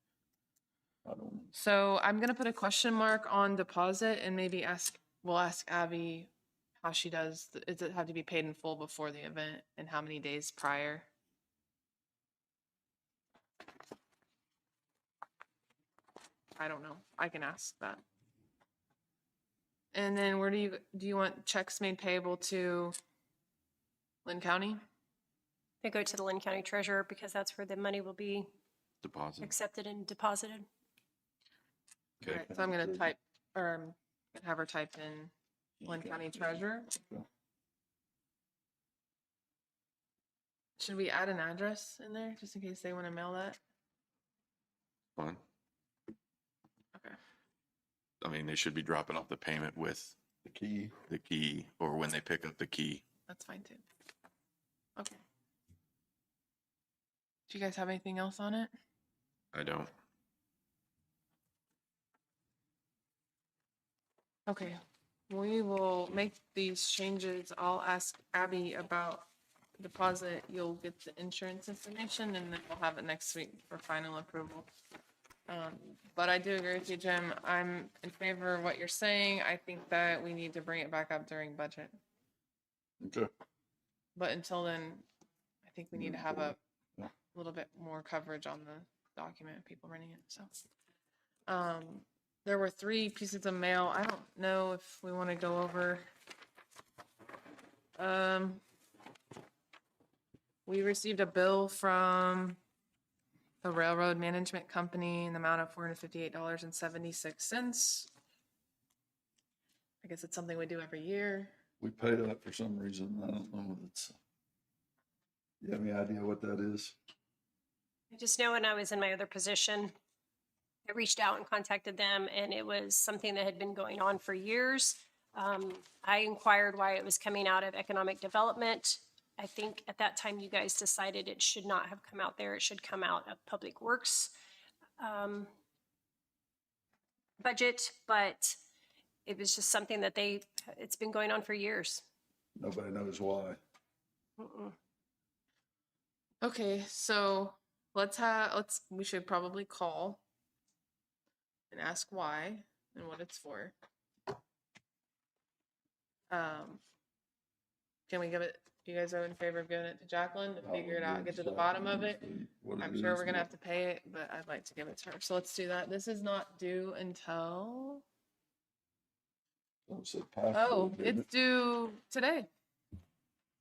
I don't know. So I'm gonna put a question mark on deposit and maybe we'll ask Abby how she does, does it have to be paid in full before the event and how many days prior? I don't know. I can ask that. And then where do you want checks made payable to Linn County? They go to the Linn County Treasurer because that's where the money will be Deposit. accepted and deposited. Okay. Alright, so I'm gonna type, or have her type in Linn County Treasurer. Okay. Should we add an address in there, just in case they wanna mail that? Fine. Okay. I mean, they should be dropping off the payment with The key. the key or when they pick up the key. That's fine too. Okay. Do you guys have anything else on it? I don't. Okay, we will make these changes. I'll ask Abby about deposit. You'll get the insurance information and then we'll have it next week for final approval. But I do agree with you, Jim. I'm in favor of what you're saying. I think that we need to bring it back up during budget. Okay. But until then, I think we need to have a Yeah. little bit more coverage on the document, people running it, so. There were 3 pieces of mail. I don't know if we want to go over. We received a bill from the Railroad Management Company in the amount of $458.76. I guess it's something we do every year. We pay that for some reason. I don't know. You have any idea what that is? I just know when I was in my other position, I reached out and contacted them, and it was something that had been going on for years. I inquired why it was coming out of economic development. I think at that time you guys decided it should not have come out there. It should come out of Public Works budget, but it was just something that it's been going on for years. Nobody knows why. Mm-mm. Okay, so we should probably call and ask why and what it's for. Can we give it, you guys are in favor of giving it to Jacqueline to figure it out, get to the bottom of it? I'm sure we're gonna have to pay it, but I'd like to give it to her. So let's do that. This is not due until, oh, it's due today.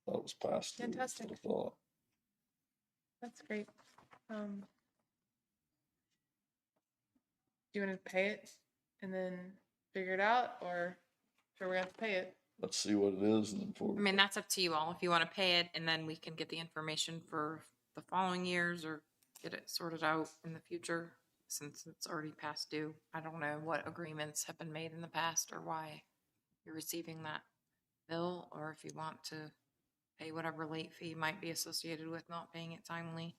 That was past. due, Fantastic. I thought. That's great. Do you want to pay it and then figure it out, or sure we're gonna have to pay it? Let's see what it is and then I mean, that's up to you all. If you want to pay it and then we can get the information for the following years or get it sorted out in the future. since it's already past due. I don't know what agreements have been made in the past or why you're receiving that bill, or if you want to pay whatever late fee might be associated with not paying it timely.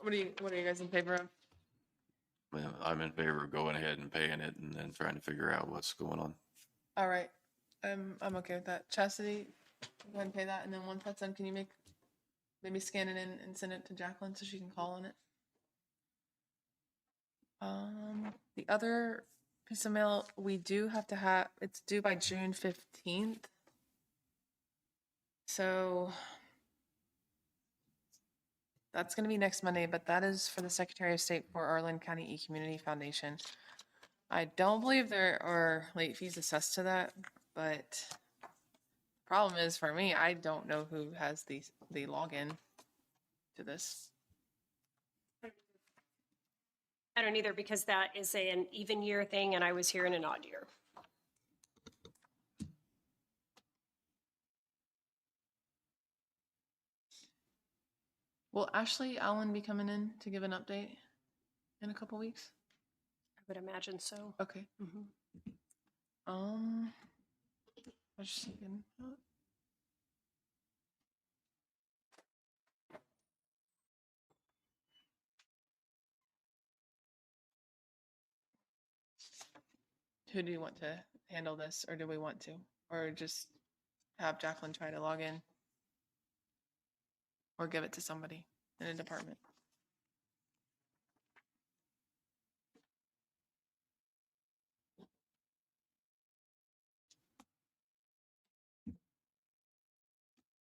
What are you guys in favor of? Well, I'm in favor of going ahead and paying it and then trying to figure out what's going on. All right, I'm okay with that. Chastity, go ahead and pay that, and then once that's done, can you maybe scan it in and send it to Jacqueline so she can call on it? The other piece of mail, we do have to have, it's due by June 15th. So that's gonna be next Monday, but that is for the Secretary of State for our Linn County E-Community Foundation. I don't believe there are late fees assessed to that, but problem is for me, I don't know who has the login to this. I don't either, because that is an even year thing and I was here in an odd year. Will Ashley Allen be coming in to give an update in a couple weeks? I would imagine so. Okay. Mhm. I was just thinking, who do you want to handle this, or do we want to, or just have Jacqueline try to log in, or give it to somebody in a department?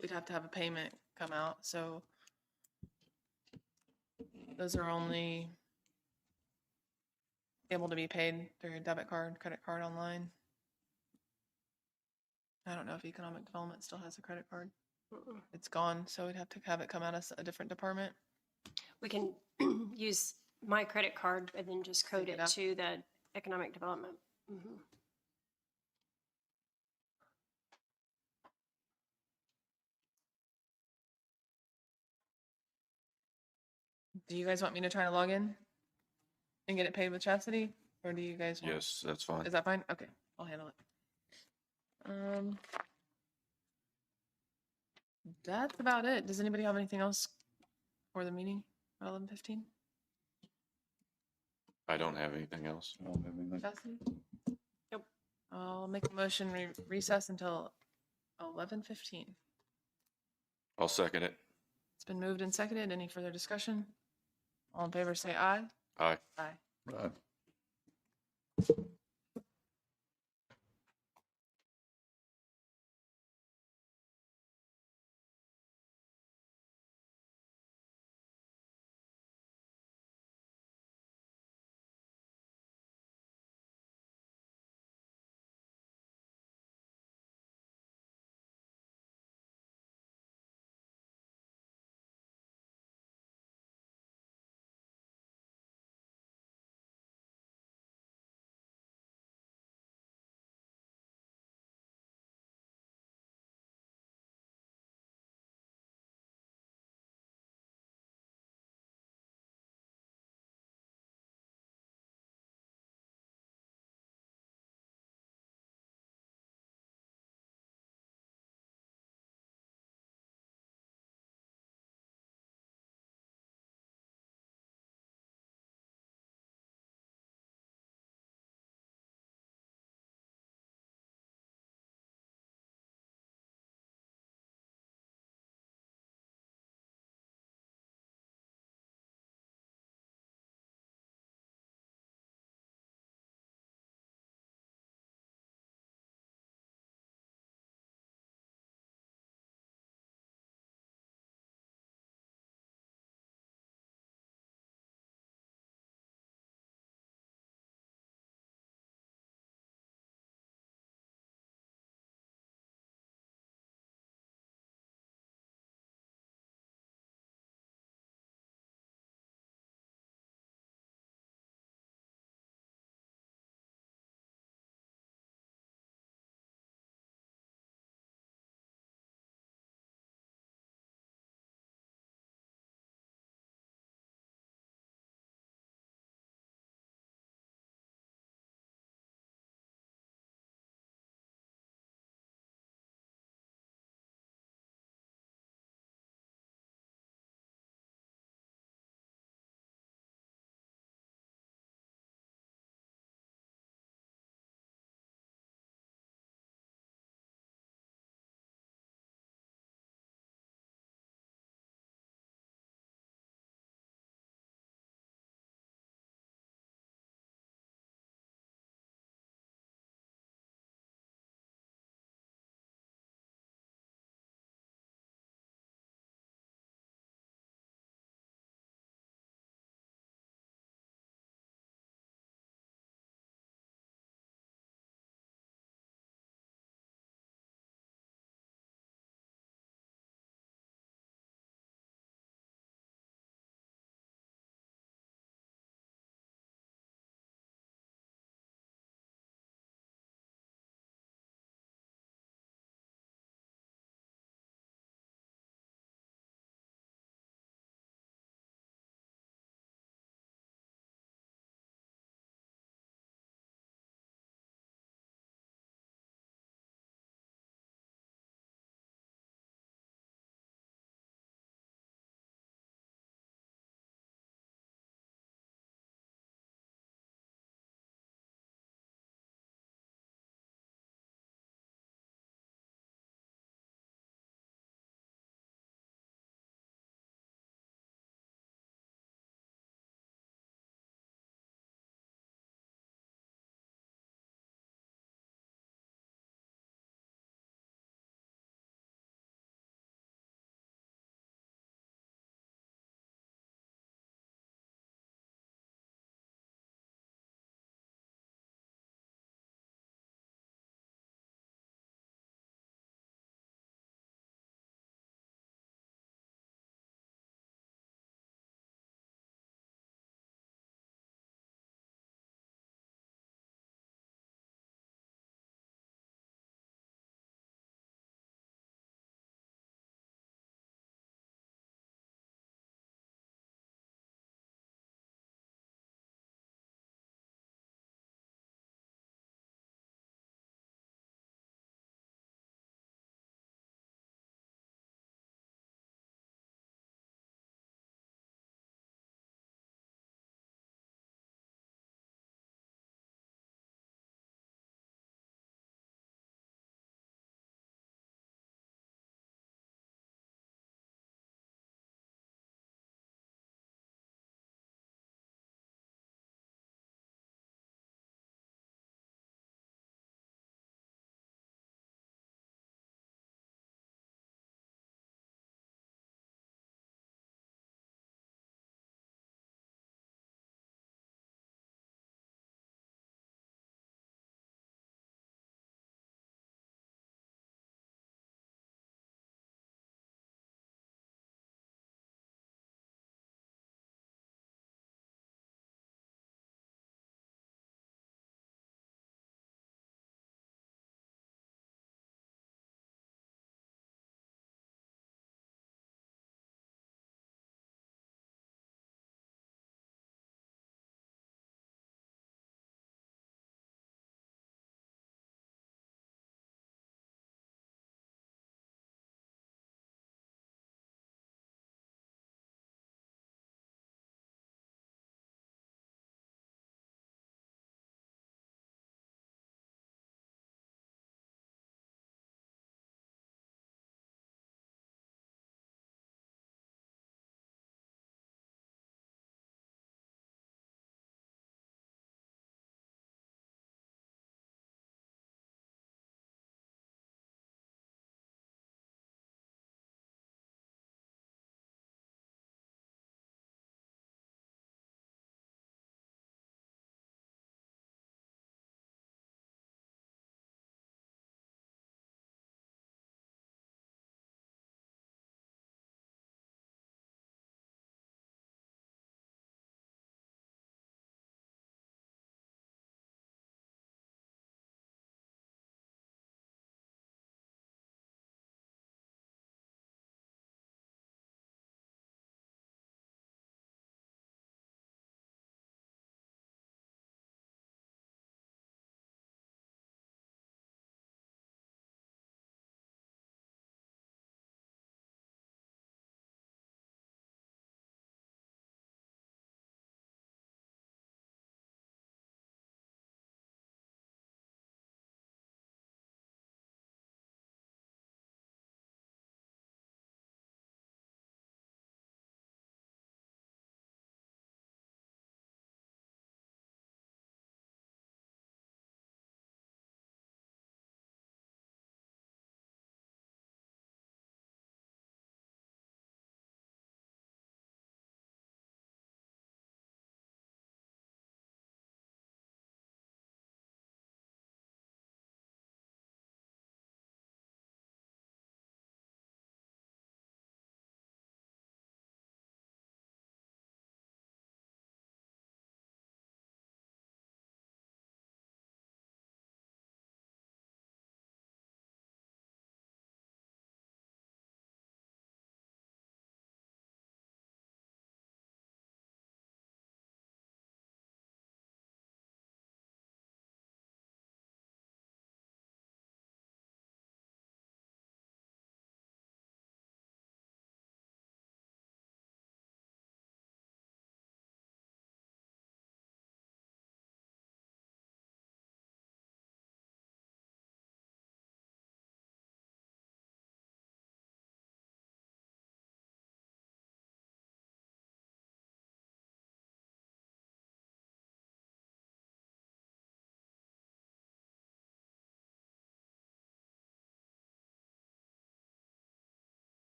We'd have to have a payment come out, so those are only able to be paid through a debit card, credit card online. I don't know if economic development still has a credit card. It's gone, so we'd have to have it come out as a different department. We can use my credit card and then just code Take it it out. to the economic development. Mhm. Do you guys want me to try to log in and get it paid with Chastity, or do you guys want? Yes, that's fine. Is that fine? Okay, I'll handle it. That's about it. Does anybody have anything else for the meeting at 11:15? I don't have anything else. I don't have anything. Chastity? Nope. I'll make a motion, recess until 11:15. I'll second it. It's been moved and seconded. Any further discussion? All in favor, say aye. Aye. Aye. Right.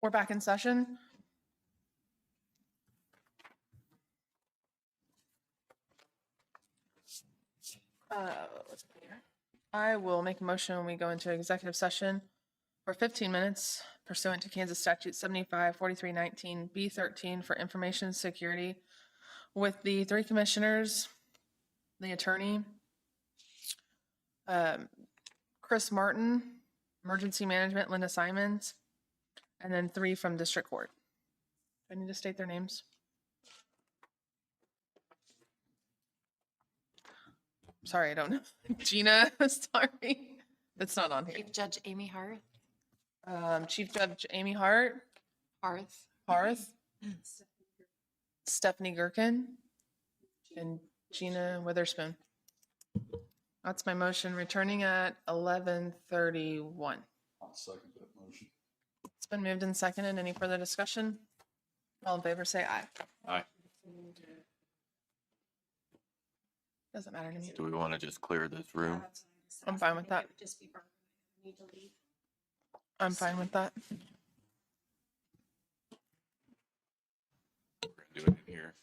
We're back in session. Let's see here. I will make a motion. We go into executive session for 15 minutes pursuant to Kansas statute 75-4319 B13 for information security with the three commissioners, the attorney, Chris Martin, emergency management, Linda Simons, and then three from district court. Do I need to state their names? Sorry, I don't know. Gina, sorry. It's not on here. Chief Judge Amy Hart. Chief Judge Amy Hart, Harth, Stephanie Gherkin, and Gina Witherspoon. That's my motion, returning at 11:31. I'll second that motion. It's been moved and seconded. Any further discussion? All in favor, say aye. Aye. Doesn't matter to me. Do we want to just clear this room? I'm fine with that. Just be need to leave. I'm fine with that. We're gonna do it in here.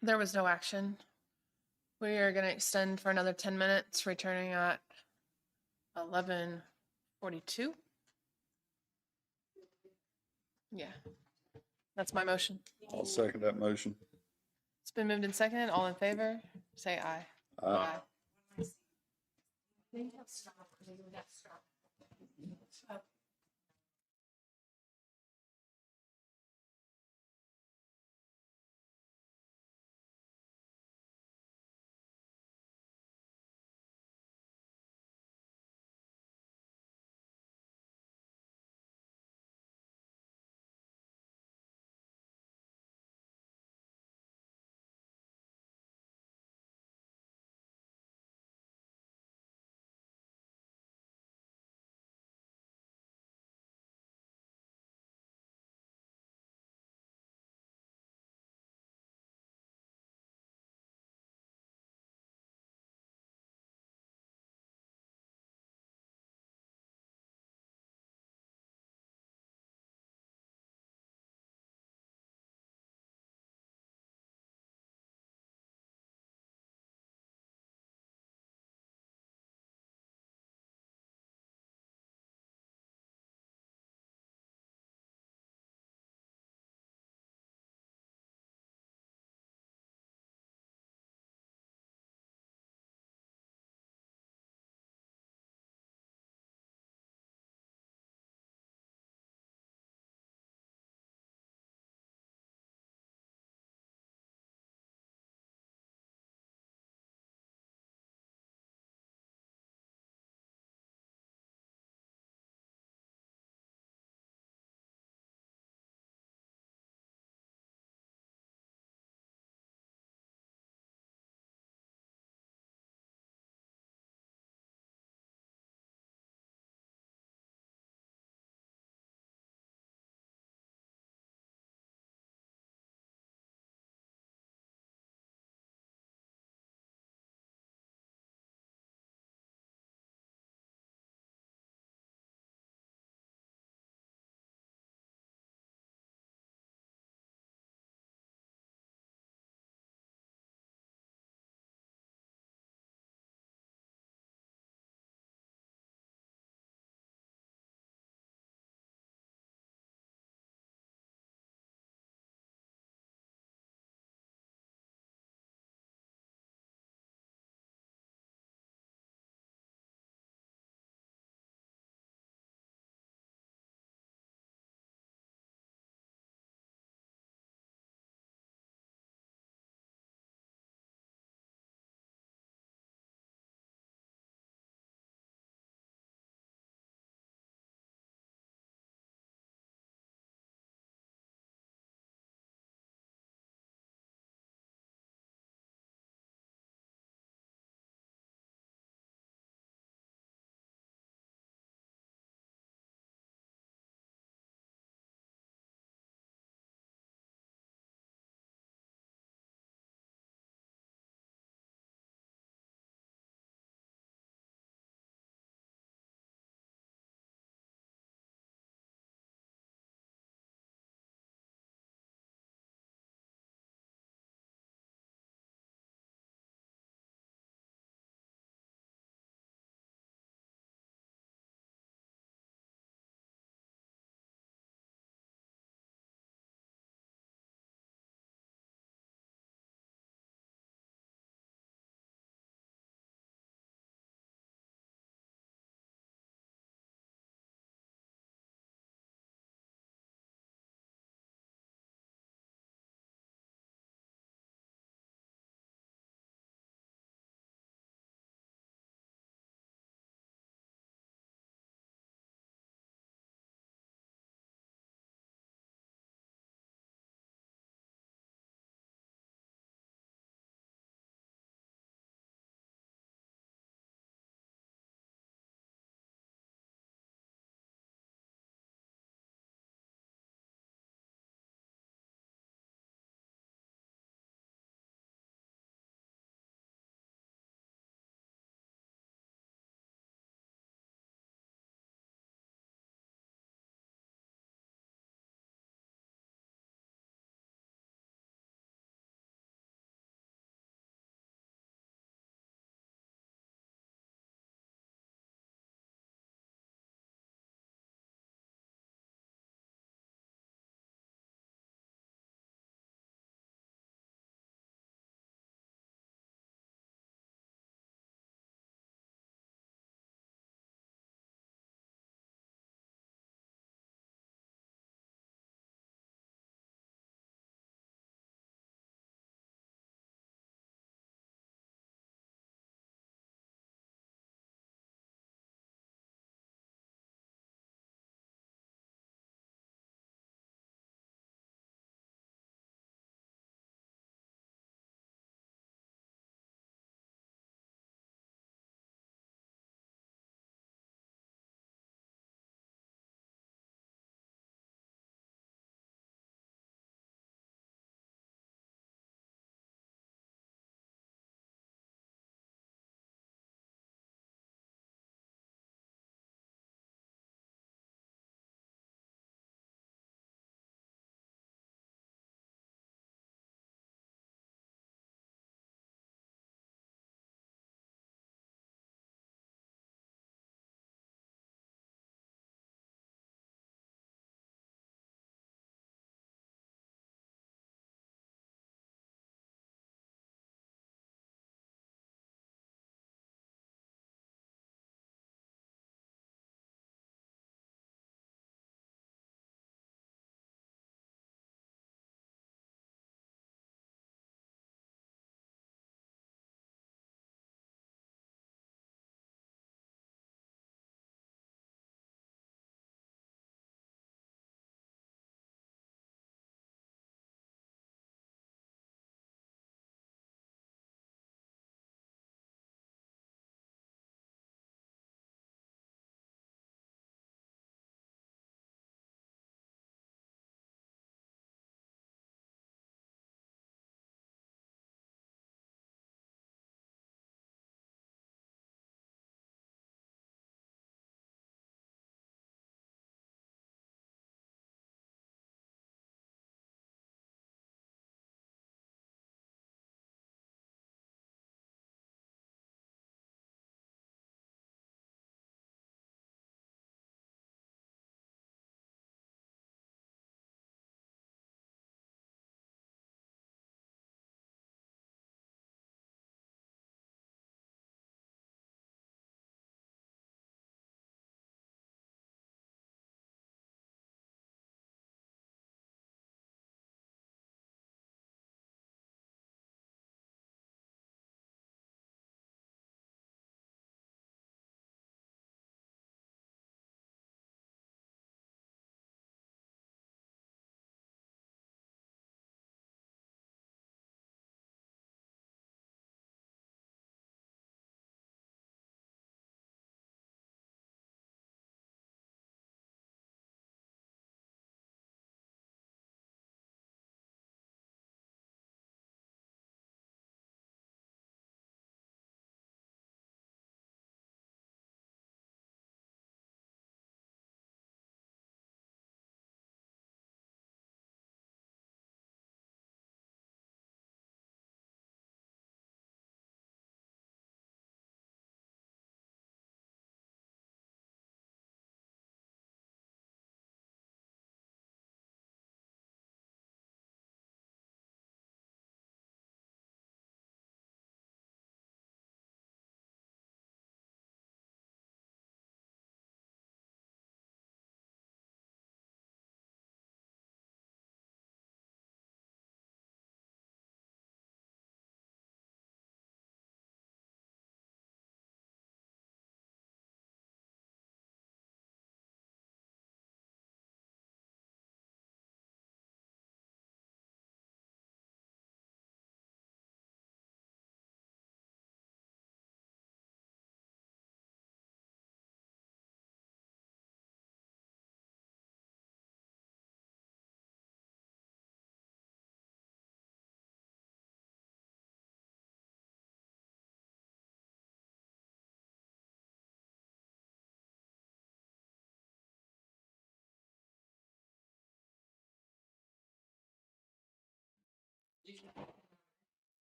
There was no action. We are going to extend for another 10 minutes, returning at 11:42. Yeah, that's my motion. I'll second that motion. It's been moved and seconded. All in favor, say aye. Aye.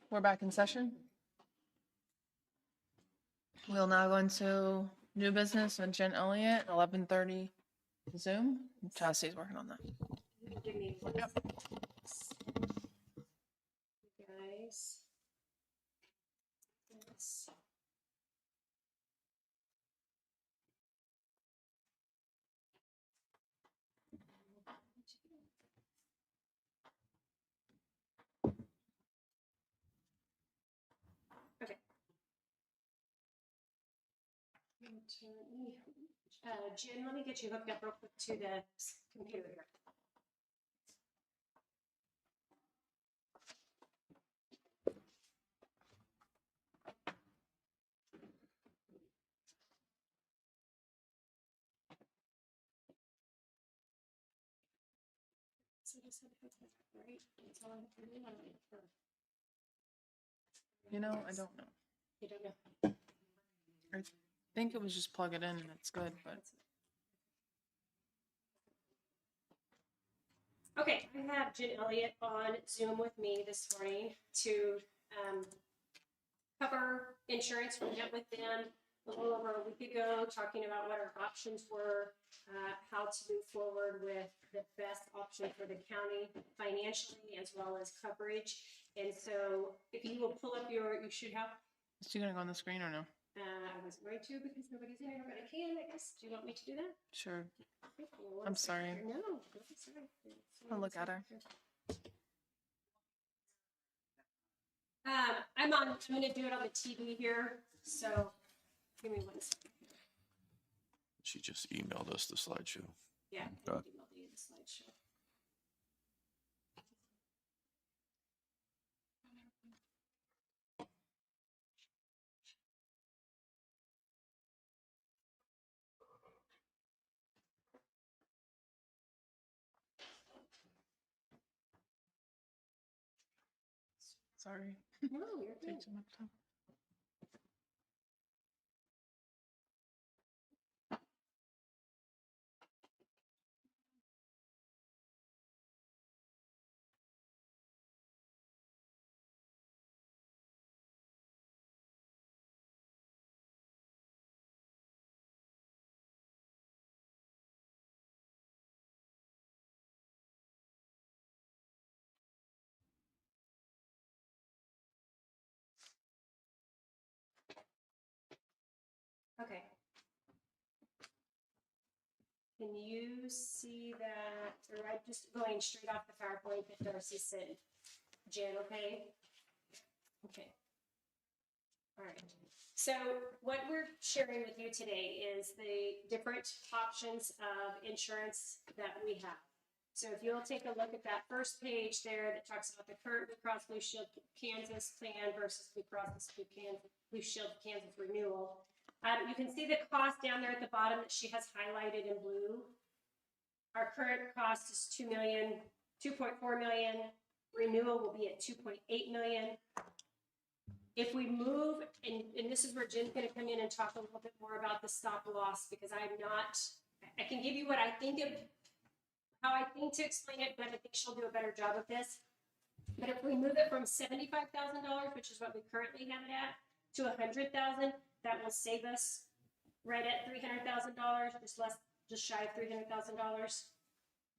We're back in session. We'll now go into new business with Jen Elliott, 11:30 Zoom. Chastity's working on that. Give me one second. You guys. Yes. Okay. Jen, let me get you hooked up real quick to the computer here. So I just had to hook that up, right? That's all I have to do. I don't need to- You know, I don't know. You don't know. I think it was just plug it in and it's good, but Okay, I have Jen Elliott on Zoom with me this morning to cover insurance. We met with them a little over a week ago, talking about what our options were, how to move forward with the best option for the county financially as well as coverage. And so if you will pull up you should have, is she gonna go on the screen or no? I wasn't going to because nobody's in here, but I can, I guess. Do you want me to do that? Sure. Okay, give me one I'm second sorry. here. No, don't be sorry. I'll look at her. I'm gonna do it on the TV here, so give me one second. She just emailed us the slideshow. Yeah, I Okay. emailed you the slideshow. Sorry. No, you're Take good. too much time. Okay. Can you see that, or I'm just going straight off the PowerPoint that Darcy sent. Jen, okay? Okay. All right. So what we're sharing with you today is the different options of insurance that we have. So if you'll take a look at that first page there that talks about the current Blue Cross Blue Shield Kansas plan versus Blue Cross Blue Shield Kansas renewal. You can see the cost down there at the bottom that she has highlighted in blue. Our current cost is 2.4 million. Renewal will be at 2.8 million. If we move, and this is where Jen's going to come in and talk a little bit more about the stop loss, because I can give you what I think of, how I think to explain it, but I think she'll do a better job of this. But if we move it from $75,000, which is what we currently have it at, to $100,000, that will save us right at $300,000, just shy of $300,000.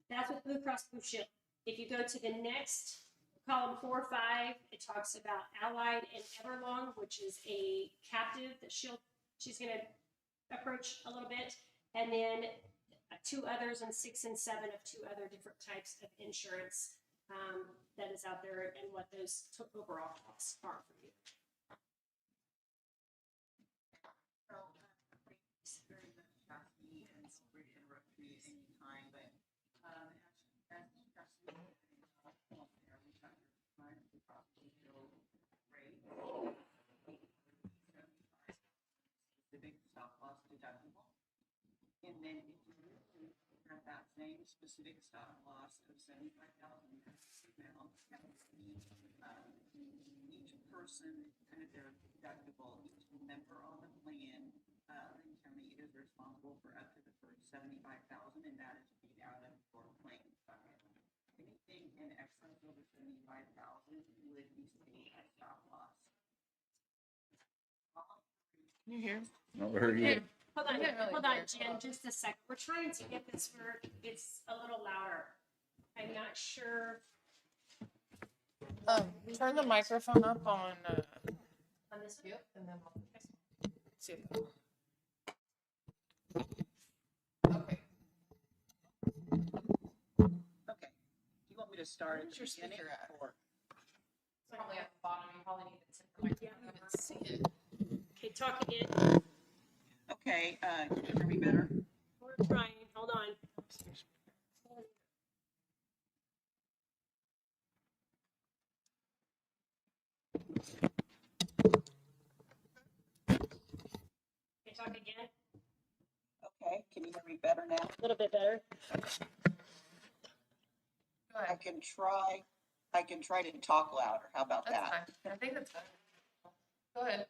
That's with Blue Cross Blue Shield. If you go to the next column 4 or 5, it talks about Allied and Everlong, which is a captive that she's going to approach a little bit, and then 2 others and 6 and 7 of 2 other different types of insurance that is out there, and what those overall costs are for you. And then if you have that same specific stop loss of 75,000 now, each person, kind of their deductible, each member on the plan, Linn County is responsible for up to the first 75,000, and that maintain a stop loss. You hear? Over here. Hold on, I didn't really hold on, hear. Jen, just a sec. We're trying to get this where it's a little louder. I'm not sure Turn the microphone up on on this one. and then we'll see if that. Okay. Okay, do you want me to start at Where's the your beginning? speaker at? Or- Probably at the bottom. You probably need to tip the microphone up and see it. Okay, talk again. Okay, can you hear me better? We're trying, hold on. Okay, talk again. Okay, can you hear me better now? A little bit better. Go I ahead. can try to talk louder. How about That's that? fine. I think that's fine. Go ahead.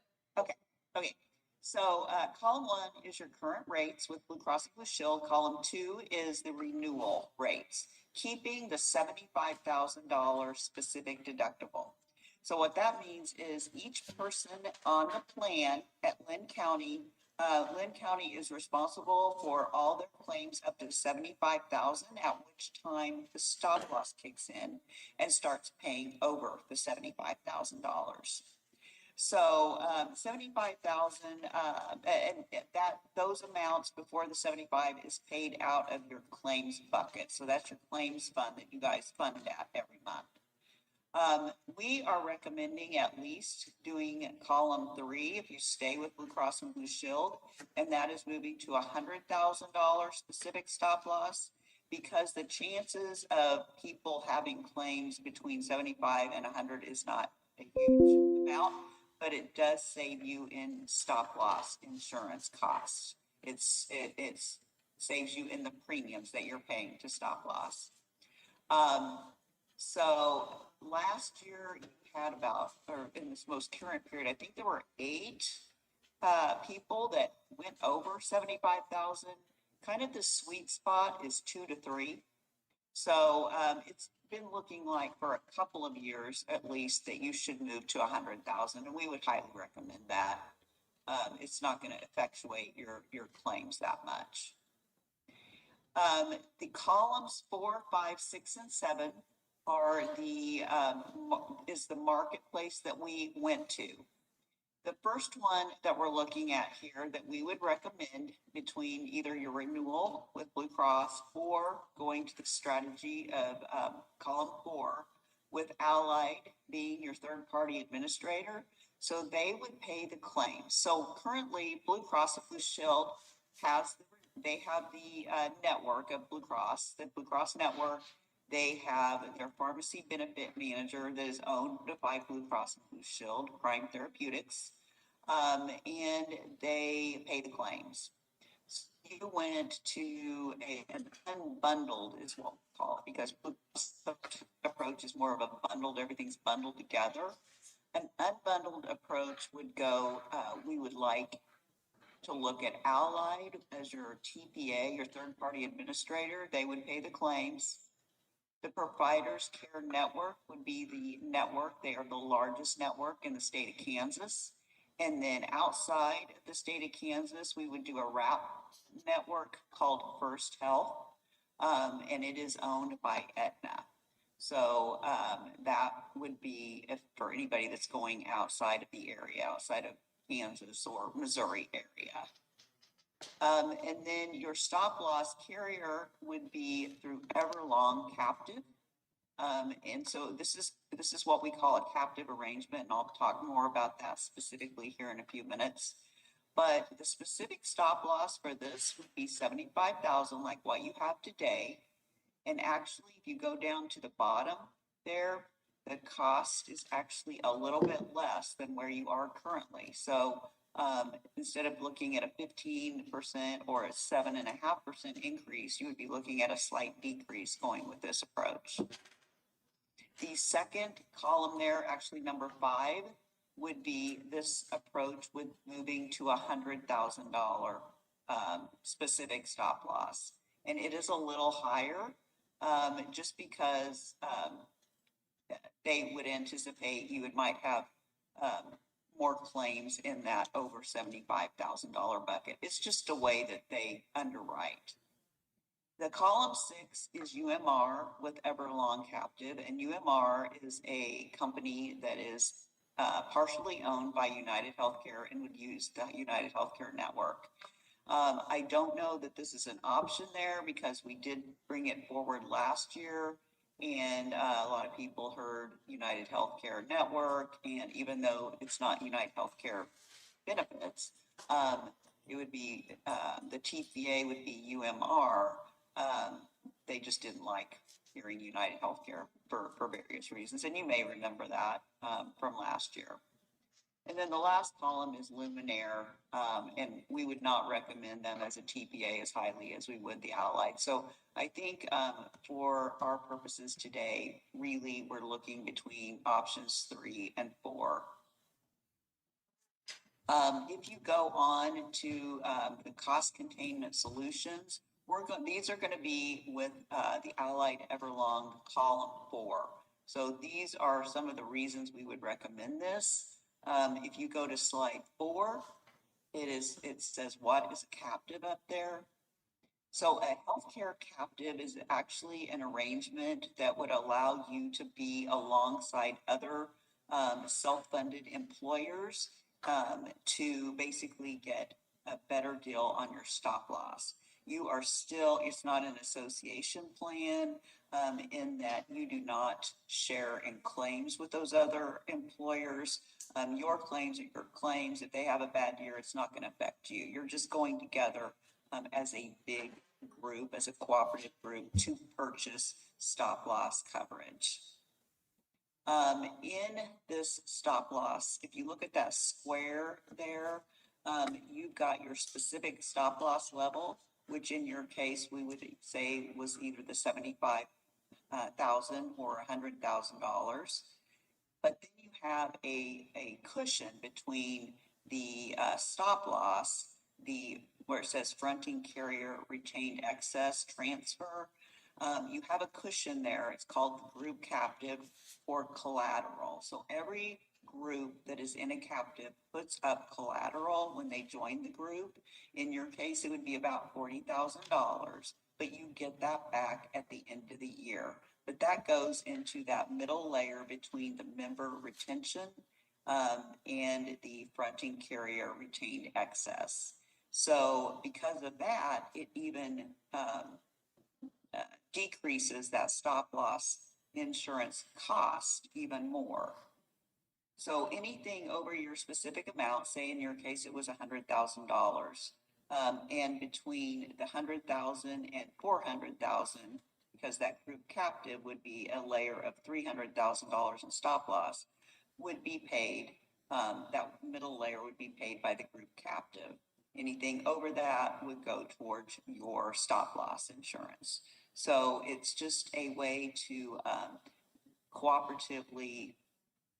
Okay, so column 1 is your current rates with Blue Cross and Blue Shield. Column 2 is the renewal rates, keeping the $75,000 specific deductible. So what that means is each person on the plan at Linn County is responsible for all their claims up to 75,000, at which time the stop loss kicks in and starts paying over the $75,000. So 75,000, and that those amounts before the 75 is paid out of your claims bucket. So that's your claims fund that you guys fund at every month. We are recommending at least doing column 3 if you stay with Blue Cross and Blue Shield, and that is moving to $100,000 specific stop loss, because the chances of people having claims between 75 and 100 is not a huge amount, but it does save you in stop loss insurance costs. It saves you in the premiums that you're paying to stop loss. So last year you had about, or in this most current period, I think there were 8 people that went over 75,000. Kind of the sweet spot is 2 to 3. So it's been looking like for a couple of years at least that you should move to 100,000, and we would highly recommend that. It's not going to effectuate your claims that much. The columns 4, 5, 6, and 7 are is the marketplace that we went to. The first one that we're looking at here that we would recommend between either your renewal with Blue Cross or going to the strategy of column 4 with Allied being your third-party administrator. So they would pay the claims. So currently Blue Cross and Blue Shield have the network of Blue Cross, the Blue Cross network. They have their pharmacy benefit manager that is owned by Blue Cross and Blue Shield, Prime Therapeutics, and they pay the claims. So you went to an unbundled, is what we call it, because Blue Cross approach is more of a bundled, everything's bundled together. An unbundled approach would go, we would like to look at Allied as your TPA, your third-party administrator. They would pay the claims. The Providers Care Network would be the network. They are the largest network in the state of Kansas. And then outside the state of Kansas, we would do a wrap network called First Health, and it is owned by Aetna. So that would be for anybody that's going outside of the area, outside of Kansas or Missouri area. And then your stop loss carrier would be through Everlong Captive. And so this is what we call a captive arrangement, and I'll talk more about that specifically here in a few minutes. But the specific stop loss for this would be 75,000, like what you have today. And actually, if you go down to the bottom there, the cost is actually a little bit less than where you are currently. So instead of looking at a 15% or a 7.5% increase, you would be looking at a slight decrease going with this approach. The second column there, actually number 5, would be this approach with moving to $100,000 specific stop loss. And it is a little higher just because they would anticipate you might have, more claims in that over $75,000 bucket. It's just a way that they underwrite. The column 6 is UMR with Everlong Captive, and UMR is a company that is partially owned by United Healthcare and would use the United Healthcare network. I don't know that this is an option there because we did bring it forward last year, and a lot of people heard United Healthcare network, and even though it's not United Healthcare benefits, it would be, the TPA would be UMR. They just didn't like hearing United Healthcare for various reasons, and you may remember that from last year. And then the last column is Luminaire, and we would not recommend them as a TPA as highly as we would the Allied. So I think for our purposes today, really, we're looking between options 3 and 4. If you go on to the cost containment solutions, these are going to be with the Allied Everlong column 4. So these are some of the reasons we would recommend this. If you go to slide 4, it says what is a captive up there. So a healthcare captive is actually an arrangement that would allow you to be alongside other self-funded employers to basically get a better deal on your stop loss. You are still, it's not an association plan in that you do not share in claims with those other employers. Your claims are your claims. If they have a bad year, it's not going to affect you. You're just going together as a big group, as a cooperative group to purchase stop loss coverage. In this stop loss, if you look at that square there, you've got your specific stop loss level, which in your case, we would say was either the $75,000 or $100,000. But then you have a cushion between the stop loss, where it says fronting carrier retained excess transfer. You have a cushion there. It's called the group captive or collateral. So every group that is in a captive puts up collateral when they join the group. In your case, it would be about $40,000, but you get that back at the end of the year. But that goes into that middle layer between the member retention and the fronting carrier retained excess. So because of that, it even decreases that stop loss insurance cost even more. So anything over your specific amount, say in your case it was $100,000, and between the $100,000 and $400,000, because that group captive would be a layer of $300,000 in stop loss, would be paid. That middle layer would be paid by the group captive. Anything over that would go towards your stop loss insurance. So it's just a way to cooperatively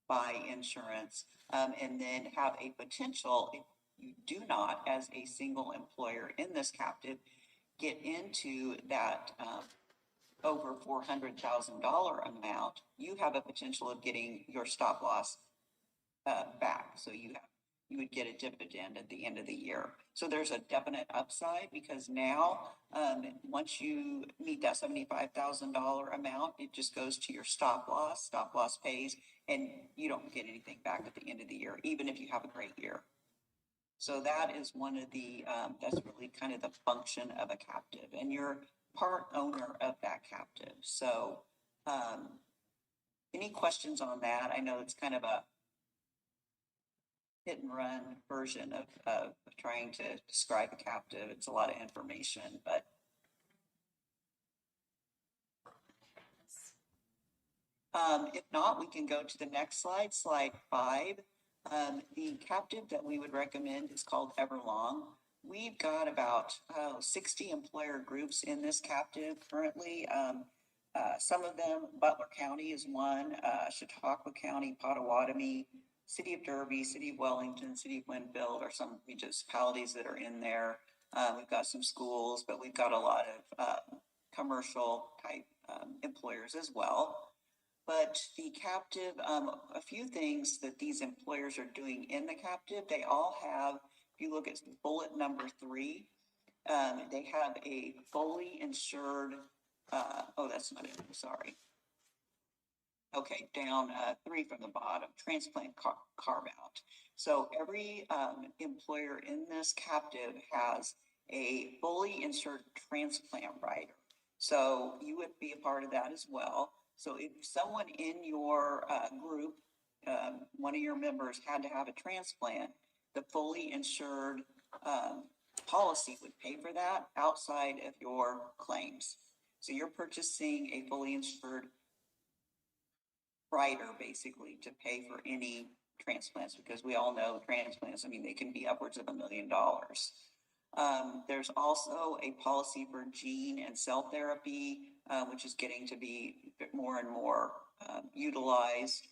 buy insurance and then have a potential, if you do not, as a single employer in this captive, get into that over $400,000 amount, you have a potential of getting your stop loss back. So you would get a dividend at the end of the year. So there's a definite upside because now, once you meet that $75,000 amount, it just goes to your stop loss pays, and you don't get anything back at the end of the year, even if you have a great year. So that is one of the, that's really kind of the function of a captive, and you're part owner of that captive. So any questions on that? I know it's kind of a hit and run version of trying to describe a captive. It's a lot of information, but if not, we can go to the next slide, slide 5. The captive that we would recommend is called Everlong. We've got about 60 employer groups in this captive currently. Some of them, Butler County is one, Chautauqua County, Pottawatomie, City of Derby, City of Wellington, City of Winfield are some municipalities that are in there. We've got some schools, but we've got a lot of commercial type employers as well. But the captive, a few things that these employers are doing in the captive, they all have, if you look at bullet number 3, they have a fully insured, oh, that's not it, I'm sorry. Okay, down 3 from the bottom, transplant carve out. So every employer in this captive has a fully insured transplant rider. So you would be a part of that as well. So if someone in your group, one of your members had to have a transplant, the fully insured policy would pay for that outside of your claims. So you're purchasing a fully insured rider basically to pay for any transplants, because we all know transplants, I mean, they can be upwards of $1 million. There's also a policy for gene and cell therapy, which is getting to be more and more utilized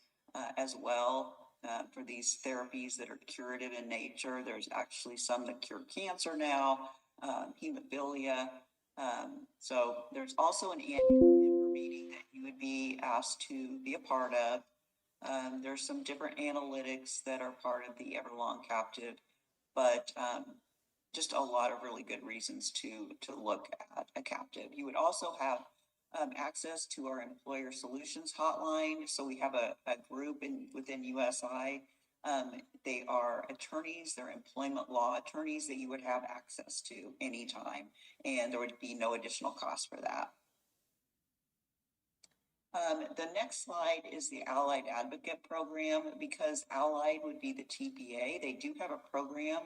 as well for these therapies that are curative in nature. There's actually some that cure cancer now, hemophilia. So there's also an annual meeting that you would be asked to be a part of. There's some different analytics that are part of the Everlong captive, but just a lot of really good reasons to look at a captive. You would also have access to our employer solutions hotline. So we have a group within USI. They are attorneys, they're employment law attorneys that you would have access to anytime, and there would be no additional cost for that. The next slide is the Allied Advocate Program. Because Allied would be the TPA, they do have a program.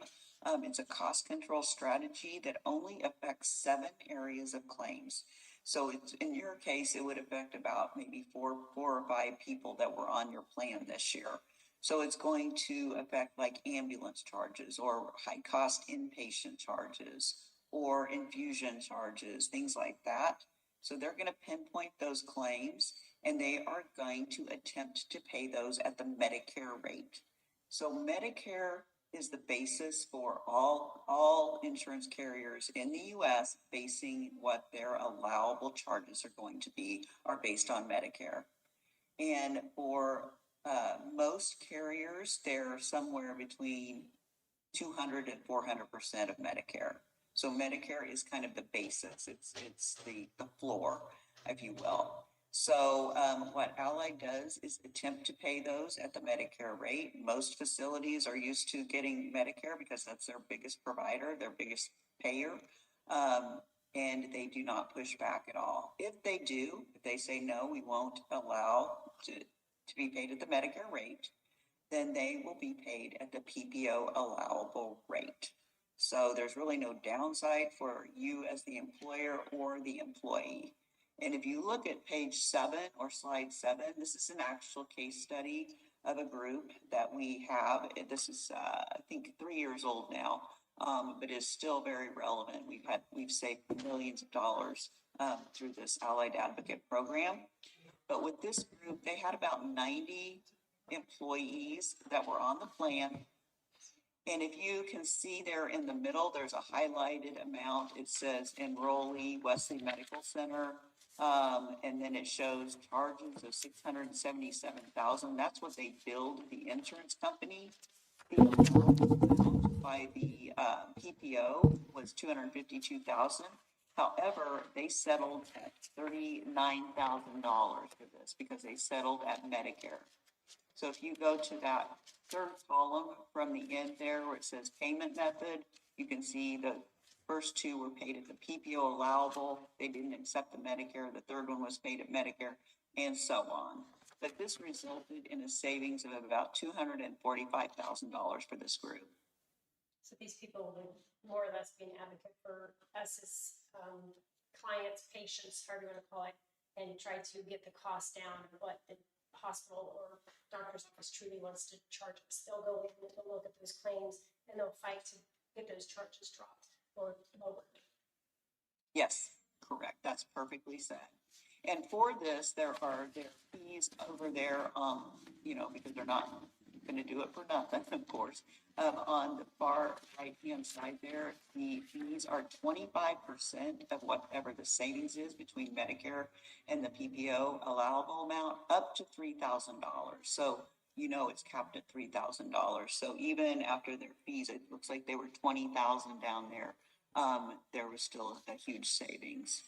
It's a cost control strategy that only affects 7 areas of claims. So it's, in your case, it would affect about maybe four or 5 people that were on your plan this year. So it's going to affect like ambulance charges or high cost inpatient charges or infusion charges, things like that. So they're going to pinpoint those claims, and they are going to attempt to pay those at the Medicare rate. So Medicare is the basis for all insurance carriers in the U.S. basing what their allowable charges are going to be are based on Medicare. And for most carriers, they're somewhere between 200 and 400% of Medicare. So Medicare is kind of the basis. It's the floor, if you will. So what Allied does is attempt to pay those at the Medicare rate. Most facilities are used to getting Medicare because that's their biggest provider, their biggest payer. And they do not push back at all. If they do, if they say, no, we won't allow to be paid at the Medicare rate, then they will be paid at the PPO allowable rate. So there's really no downside for you as the employer or the employee. And if you look at page 7 or slide 7, this is an actual case study of a group that we have. This is, I think, 3 years old now, but is still very relevant. We've saved millions of dollars through this Allied Advocate program. But with this group, they had about 90 employees that were on the plan. And if you can see there in the middle, there's a highlighted amount. It says enrollee Wesley Medical Center. And then it shows charges of $677,000. That's what they billed the insurance company. The amount by the PPO was $252,000. However, they settled at $39,000 for this because they settled at Medicare. So if you go to that third column from the end there where it says payment method, you can see the first 2 were paid at the PPO allowable. They didn't accept the Medicare. The third one was paid at Medicare, and so on. But this resulted in a savings of about $245,000 for this group. So these people would more or less be an advocate for us as clients, patients, however you want to call it, and try to get the cost down of what the hospital or doctor's office truly wants to charge us. They'll go in and they'll look at those claims and they'll fight to get those charges dropped or lowered. Yes, correct. That's perfectly said. And for this, there are fees over there, you know, because they're not gonna do it for nothing, of course. On the far right-hand side there, the fees are 25% of whatever the savings is between Medicare and the PPO allowable amount, up to $3,000. So, you know, it's capped at $3,000. So even after their fees, it looks like they were 20,000 down there. There was still a huge savings.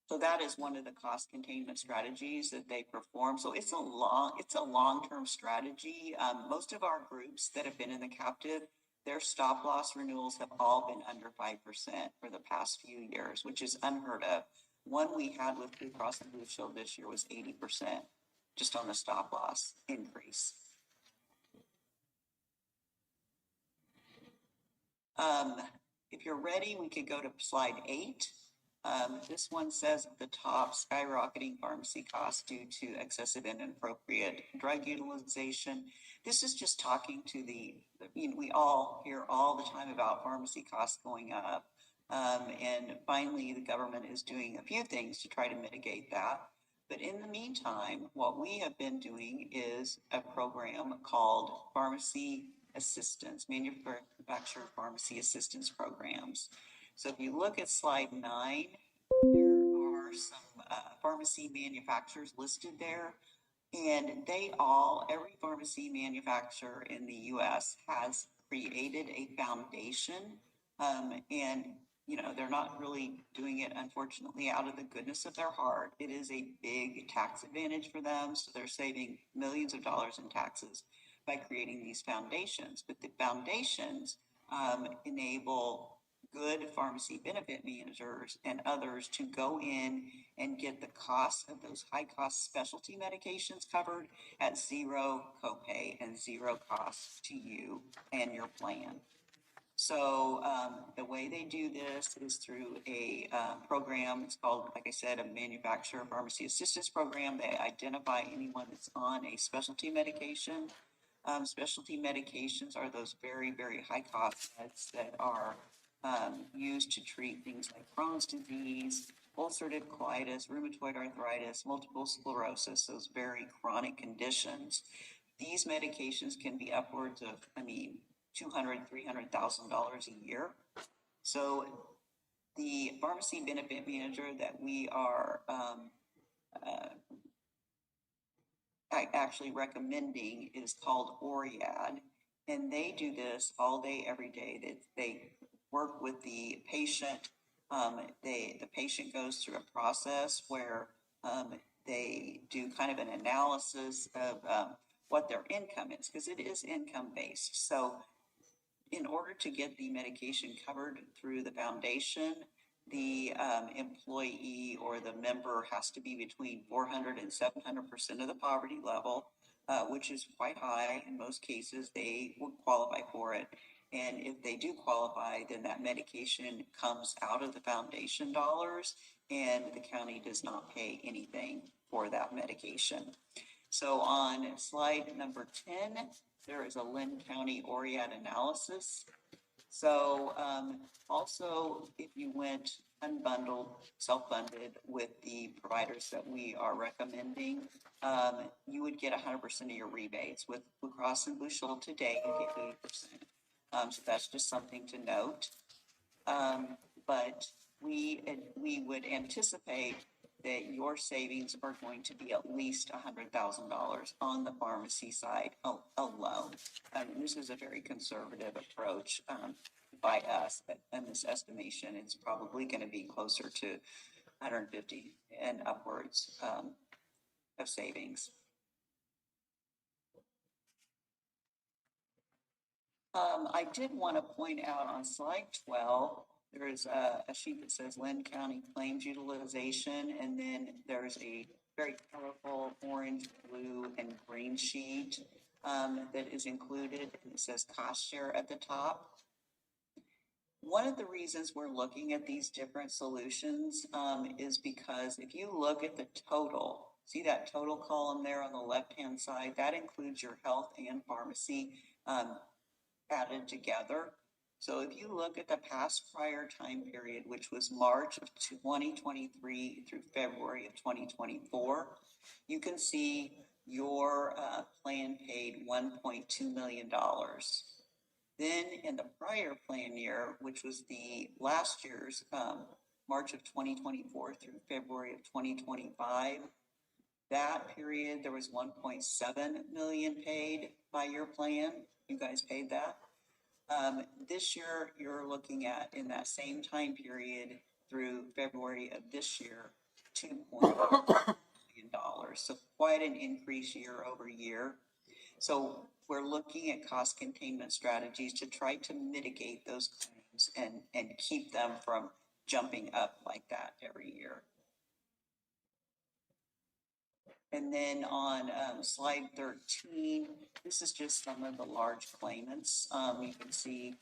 So that is one of the cost containment strategies that they perform. So it's a long-term strategy. Most of our groups that have been in the captive, their stop loss renewals have all been under 5% for the past few years, which is unheard of. One we had with Blue Cross and Blue Shield this year was 80% just on the stop loss increase. If you're ready, we could go to slide 8. This one says at the top, skyrocketing pharmacy costs due to excessive and inappropriate drug utilization. This is just talking to we all hear all the time about pharmacy costs going up. And finally, the government is doing a few things to try to mitigate that. But in the meantime, what we have been doing is a program called Pharmacy Assistance, Manufacturer Pharmacy Assistance Programs. So if you look at slide 9, there are some pharmacy manufacturers listed there. And every pharmacy manufacturer in the U.S. has created a foundation. And, you know, they're not really doing it, unfortunately, out of the goodness of their heart. It is a big tax advantage for them. So they're saving millions of dollars in taxes by creating these foundations. But the foundations enable good pharmacy benefit managers and others to go in and get the cost of those high cost specialty medications covered at zero copay and zero cost to you and your plan. So the way they do this is through a program. It's called, like I said, a manufacturer pharmacy assistance program. They identify anyone that's on a specialty medication. Specialty medications are those very, very high cost meds that are used to treat things like Crohn's disease, ulcerative colitis, rheumatoid arthritis, multiple sclerosis, those very chronic conditions. These medications can be upwards of, $200,000, $300,000 a year. So the pharmacy benefit manager that we are actually recommending is called Oriad, and they do this all day, every day. They work with the patient. The patient goes through a process where they do kind of an analysis of what their income is, because it is income based. So in order to get the medication covered through the foundation, the employee or the member has to be between 400 and 700% of the poverty level, which is quite high. In most cases, they would qualify for it. And if they do qualify, then that medication comes out of the foundation dollars, and the county does not pay anything for that medication. So on slide number 10, there is a Linn County Oriad analysis. So also, if you went unbundled, self-funded with the providers that we are recommending, you would get 100% of your rebates. With Blue Cross and Blue Shield today, you get 80%. So that's just something to note. But we would anticipate that your savings are going to be at least $100,000 on the pharmacy side alone. This is a very conservative approach by us, and this estimation is probably going to be closer to 150 and upwards of savings. I did want to point out on slide 12, there is a sheet that says Linn County claims utilization, and then there's a very colorful orange, blue, and green sheet that is included, and it says cost share at the top. One of the reasons we're looking at these different solutions is because if you look at the total, see that total column there on the left-hand side, that includes your health and pharmacy added together. So if you look at the past prior time period, which was March of 2023 through February of 2024, you can see your plan paid $1.2 million. Then in the prior plan year, which was the last year's March of 2024 through February of 2025, that period, there was 1.7 million paid by your plan. You guys paid that. This year, you're looking at, in that same time period through February of this year, $2.1 million. So quite an increase year over year. So we're looking at cost containment strategies to try to mitigate those claims and keep them from jumping up like that every year. And then on slide 13, this is just some of the large claimants. You can see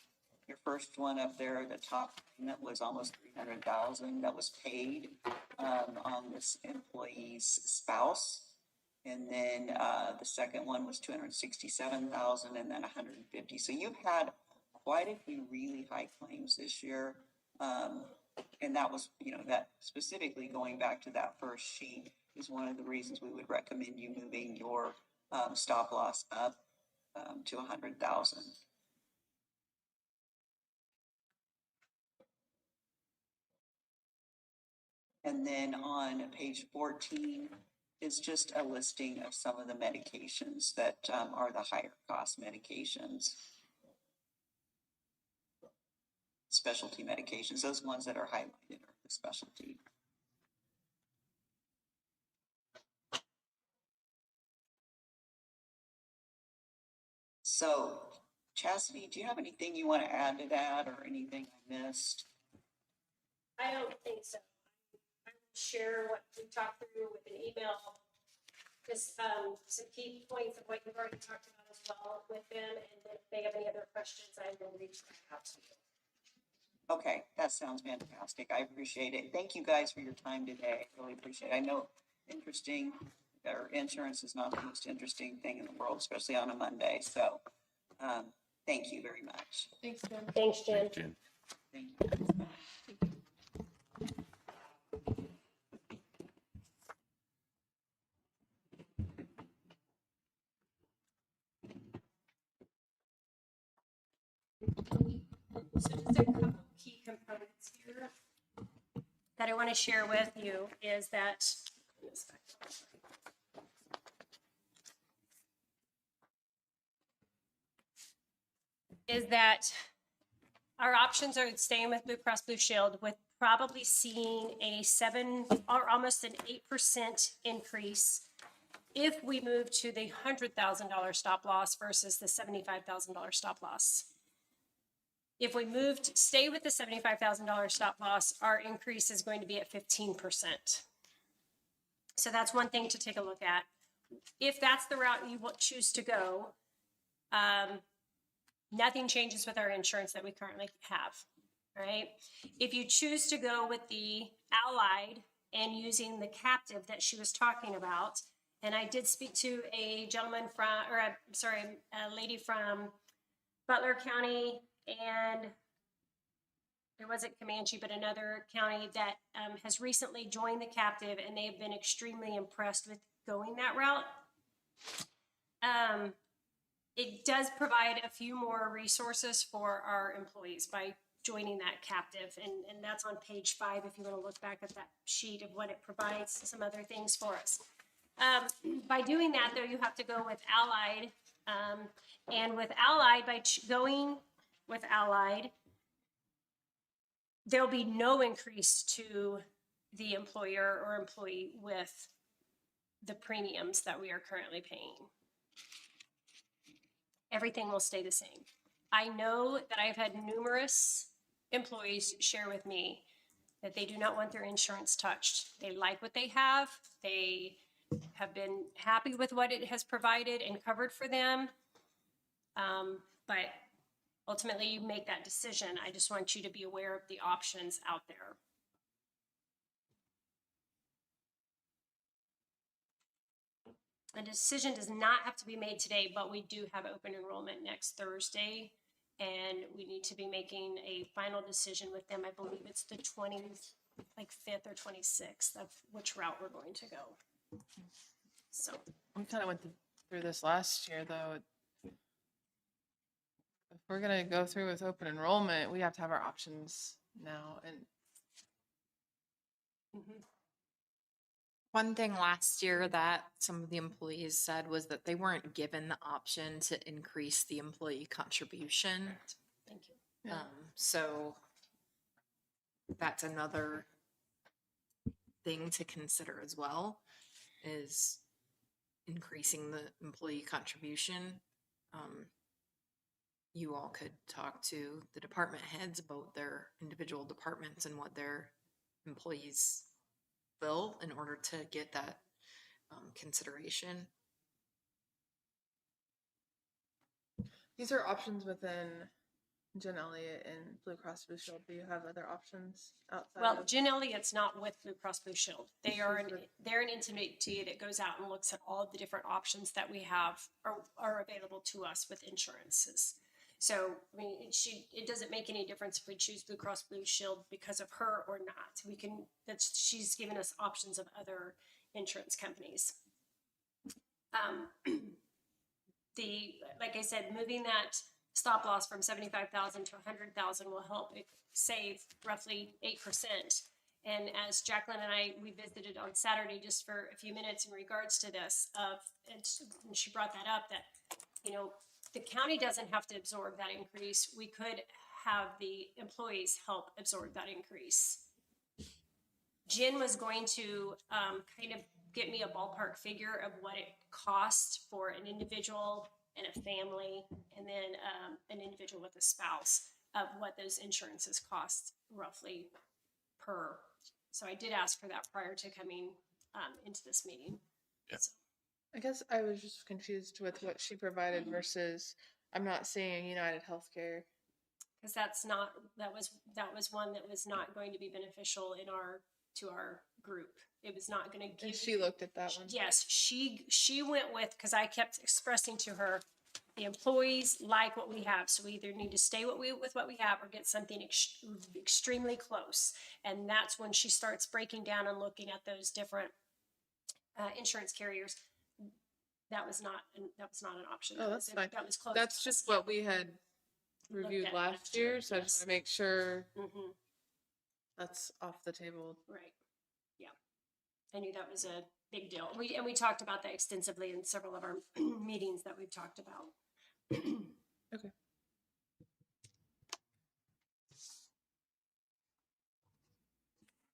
your first one up there, the top payment was almost $300,000 that was paid on this employee's spouse. And then the second one was $267,000 and then $150,000. So you've had quite a few really high claims this year. And that was, that specifically going back to that first sheet is one of the reasons we would recommend you moving your stop loss up to 100,000. And then on page 14 is just a listing of some of the medications that are the higher cost medications. Specialty medications, those ones that are highlighted are the specialty. So, Chastity, do you have anything you want to add to that or anything I missed? I don't think so. I will share what we talked through with an email, just some key points of what you've already talked about as well with them, and then if they have any other questions, I will reach back out to you. Okay, that sounds fantastic. I appreciate it. Thank you guys for your time today. I really appreciate it. I know insurance is not the most interesting thing in the world, especially on a Monday. So thank you very much. Thanks, Jen. Thanks, Jen. Jen. Thank you. So just a couple key components here that I want to share with you is that our options are staying with Blue Cross Blue Shield with probably seeing a 7 or almost an 8% increase if we move to the $100,000 stop loss versus the $75,000 stop loss. If we stay with the $75,000 stop loss, our increase is going to be at 15%. So that's one thing to take a look at. If that's the route you choose to go, nothing changes with our insurance that we currently have, right? If you choose to go with the Allied and using the captive that she was talking about, and I did speak to a lady from Butler County, and it wasn't Comanche, but another county that has recently joined the captive, and they've been extremely impressed with going that route. It does provide a few more resources for our employees by joining that captive, and that's on page 5 if you want to look back at that sheet of what it provides, some other things for us. By doing that, though, you have to go with Allied, and with Allied, going with Allied, there'll be no increase to the employer or employee with the premiums that we are currently paying. Everything will stay the same. I know that I've had numerous employees share with me that they do not want their insurance touched. They like what they have. They have been happy with what it has provided and covered for them. But ultimately, you make that decision. I just want you to be aware of the options out there. A decision does not have to be made today, but we do have open enrollment next Thursday. And we need to be making a final decision with them. I believe it's the 5th or 26th of which route we're going to go. So, We kind of went through this last year, though. If we're gonna go through with open enrollment, we have to have our options now. And One thing last year that some of the employees said was that they weren't given the option to increase the employee contribution. thank you. Yeah. So that's another thing to consider as well, is increasing the employee contribution. You all could talk to the department heads about their individual departments and what their employees will in order to get that consideration. these are options within Jen Elliott and Blue Cross Blue Shield. Do you have other options outside? Well, of- Jen Elliott's not with Blue Cross Blue Shield. They're an entity that goes out and looks at all the different options that we have are available to us with insurances. So, I mean, it doesn't make any difference if we choose Blue Cross Blue Shield because of her or not. She's given us options of other insurance companies. Like I said, moving that stop loss from 75,000 to 100,000 will help save roughly 8%. And as Jacqueline and we visited on Saturday just for a few minutes in regards to this, and she brought that up, that, the county doesn't have to absorb that increase. We could have the employees help absorb that increase. Jen was going to kind of get me a ballpark figure of what it costs for an individual and a family, and then an individual with a spouse, of what those insurances cost roughly per. So I did ask for that prior to coming into this meeting. Yeah. So, I guess I was just confused with what she provided versus I'm not seeing United Healthcare. because that was one that was not going to be beneficial to our group. It was not going to And give. she looked at that one. Yes, she went with, because I kept expressing to her, the employees like what we have, so we either need to stay with what we have or get something extremely close. And that's when she starts breaking down and looking at those different insurance carriers. That was not an option. Oh, that's fine. That was close. That's to us. just what we had Looked reviewed at last year, so I just yes. want to make sure Mhm. that's off the table. Right. Yeah. I knew that was a big deal. We talked about that extensively in several of our meetings that we've talked about. Okay.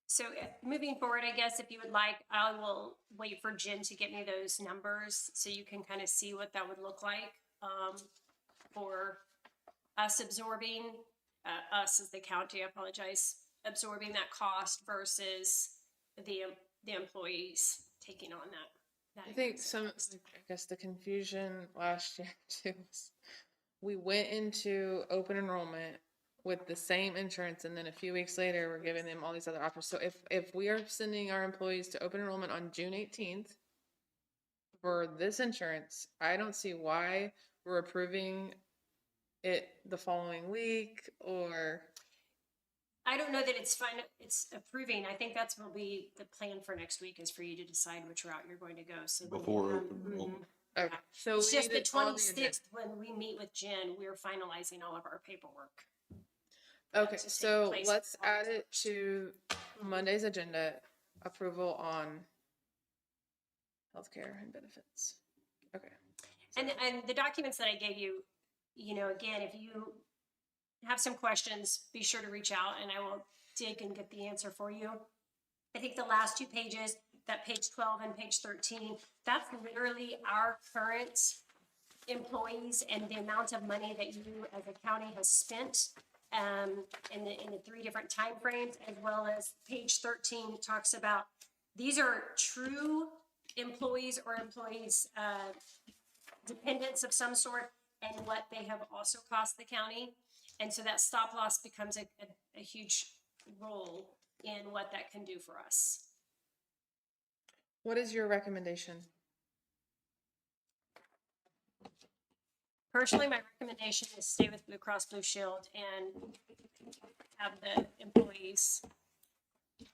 So moving forward, I guess if you would like, I will wait for Jen to get me those numbers so you can kind of see what that would look like for us absorbing, us as the county, I apologize, absorbing that cost versus the employees taking on that. I think increase in cost. I guess the confusion last year too was we went into open enrollment with the same insurance, and then a few weeks later, we're giving them all these other options. So if we are sending our employees to open enrollment on June 18th for this insurance, I don't see why we're approving it the following week or. I don't know that it's fine. It's approving. I think that's will be the plan for next week, is for you to decide which route you're going to go. So Before open enrollment. Okay, so it's we just the needed all the 26th when we meet with Jen. We're finalizing all of our paperwork. Okay, to take so place let's on add it to Monday's agenda, approval on healthcare and benefits. Okay. And the documents that I gave you, again, if you have some questions, be sure to reach out and I will dig and get the answer for you. I think the last two pages, that page 12 and page 13, that's literally our current employees and the amount of money that you as a county has spent in the three different timeframes, as well as page 13 talks about these are true employees or employees dependents of some sort and what they have also cost the county. And so that stop loss becomes a huge role in what that can do for us. What is your recommendation? Personally, my recommendation is stay with Blue Cross Blue Shield and have the employees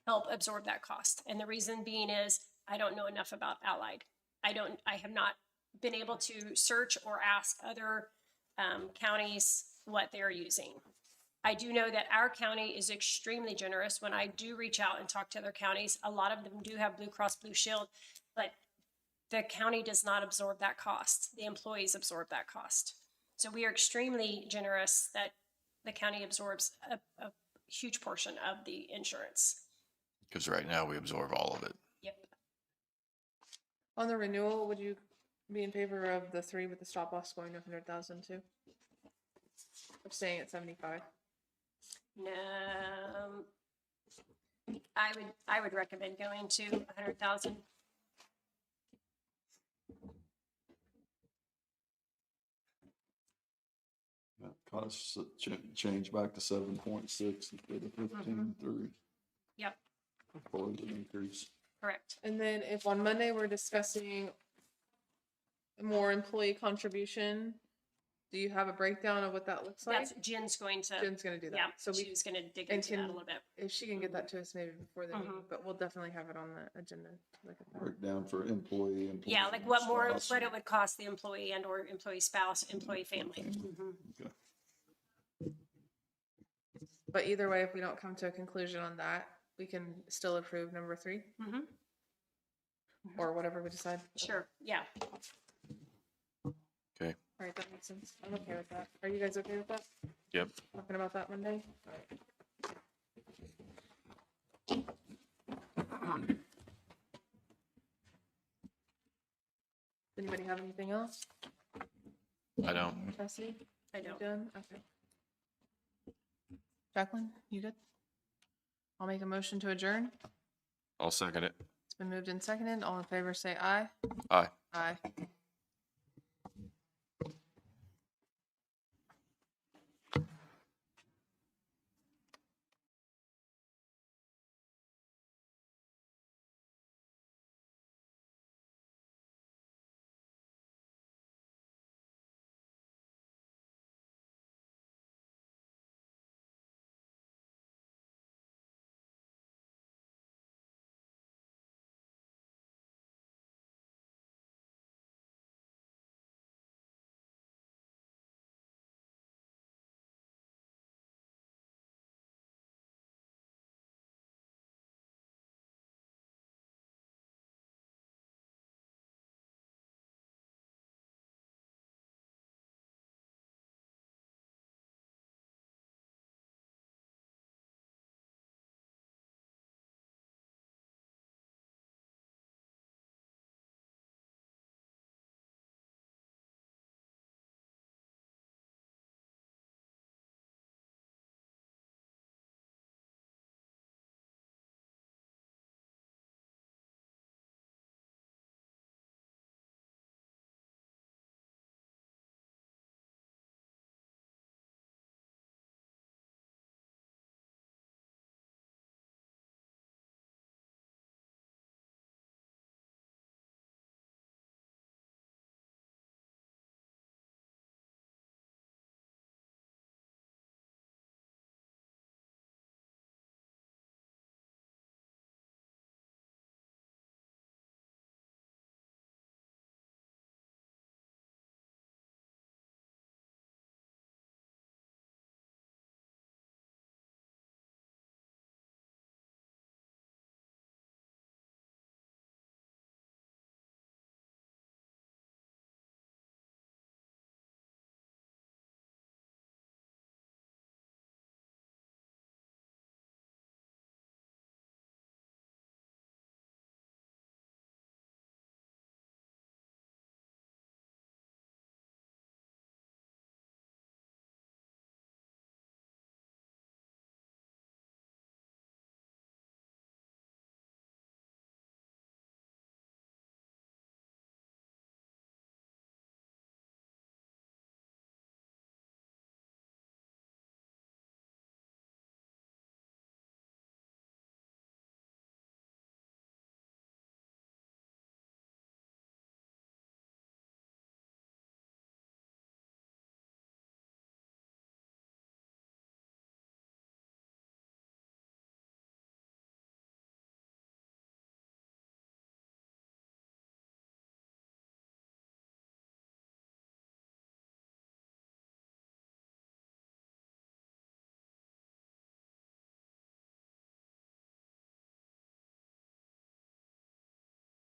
help absorb that cost. And the reason being is I don't know enough about Allied. I have not been able to search or ask other counties what they're using. I do know that our county is extremely generous. When I do reach out and talk to other counties, a lot of them do have Blue Cross Blue Shield, but the county does not absorb that cost. The employees absorb that cost. So we are extremely generous that the county absorbs a huge portion of the insurance. Because right now we absorb all of it. Yep. On the renewal, would you be in favor of the 3 with the stop loss going to 100,000 too? Of staying at 75? No, I would recommend going to 100,000. That costs change back to 7.6 instead of 15.3 Yep, for the increase. correct. And then if on Monday we're discussing more employee contribution, do you have a breakdown of what that looks like? That's Jen's going to. Jen's gonna do that. Yeah, So she was going to dig and into that a can- little bit. If she can get that to us maybe before the meeting, but we'll definitely have it on the agenda to look at that. Breakdown for employee. Yeah, like what spouse. it would cost the employee and or employee spouse, employee family. Mhm. Okay. But either way, if we don't come to a conclusion on that, we can still approve number 3 Mhm. or whatever we decide. Sure, yeah. Okay. All right, that makes sense. I'm okay with that. Are you guys okay with that? Yep. Talking about that Monday? Anybody have anything else? I don't. Chelsea? I You don't. done? Okay. Jacqueline, you good? I'll make a motion to adjourn. I'll second it. It's been moved and seconded. All in favor, say aye. Aye. Aye.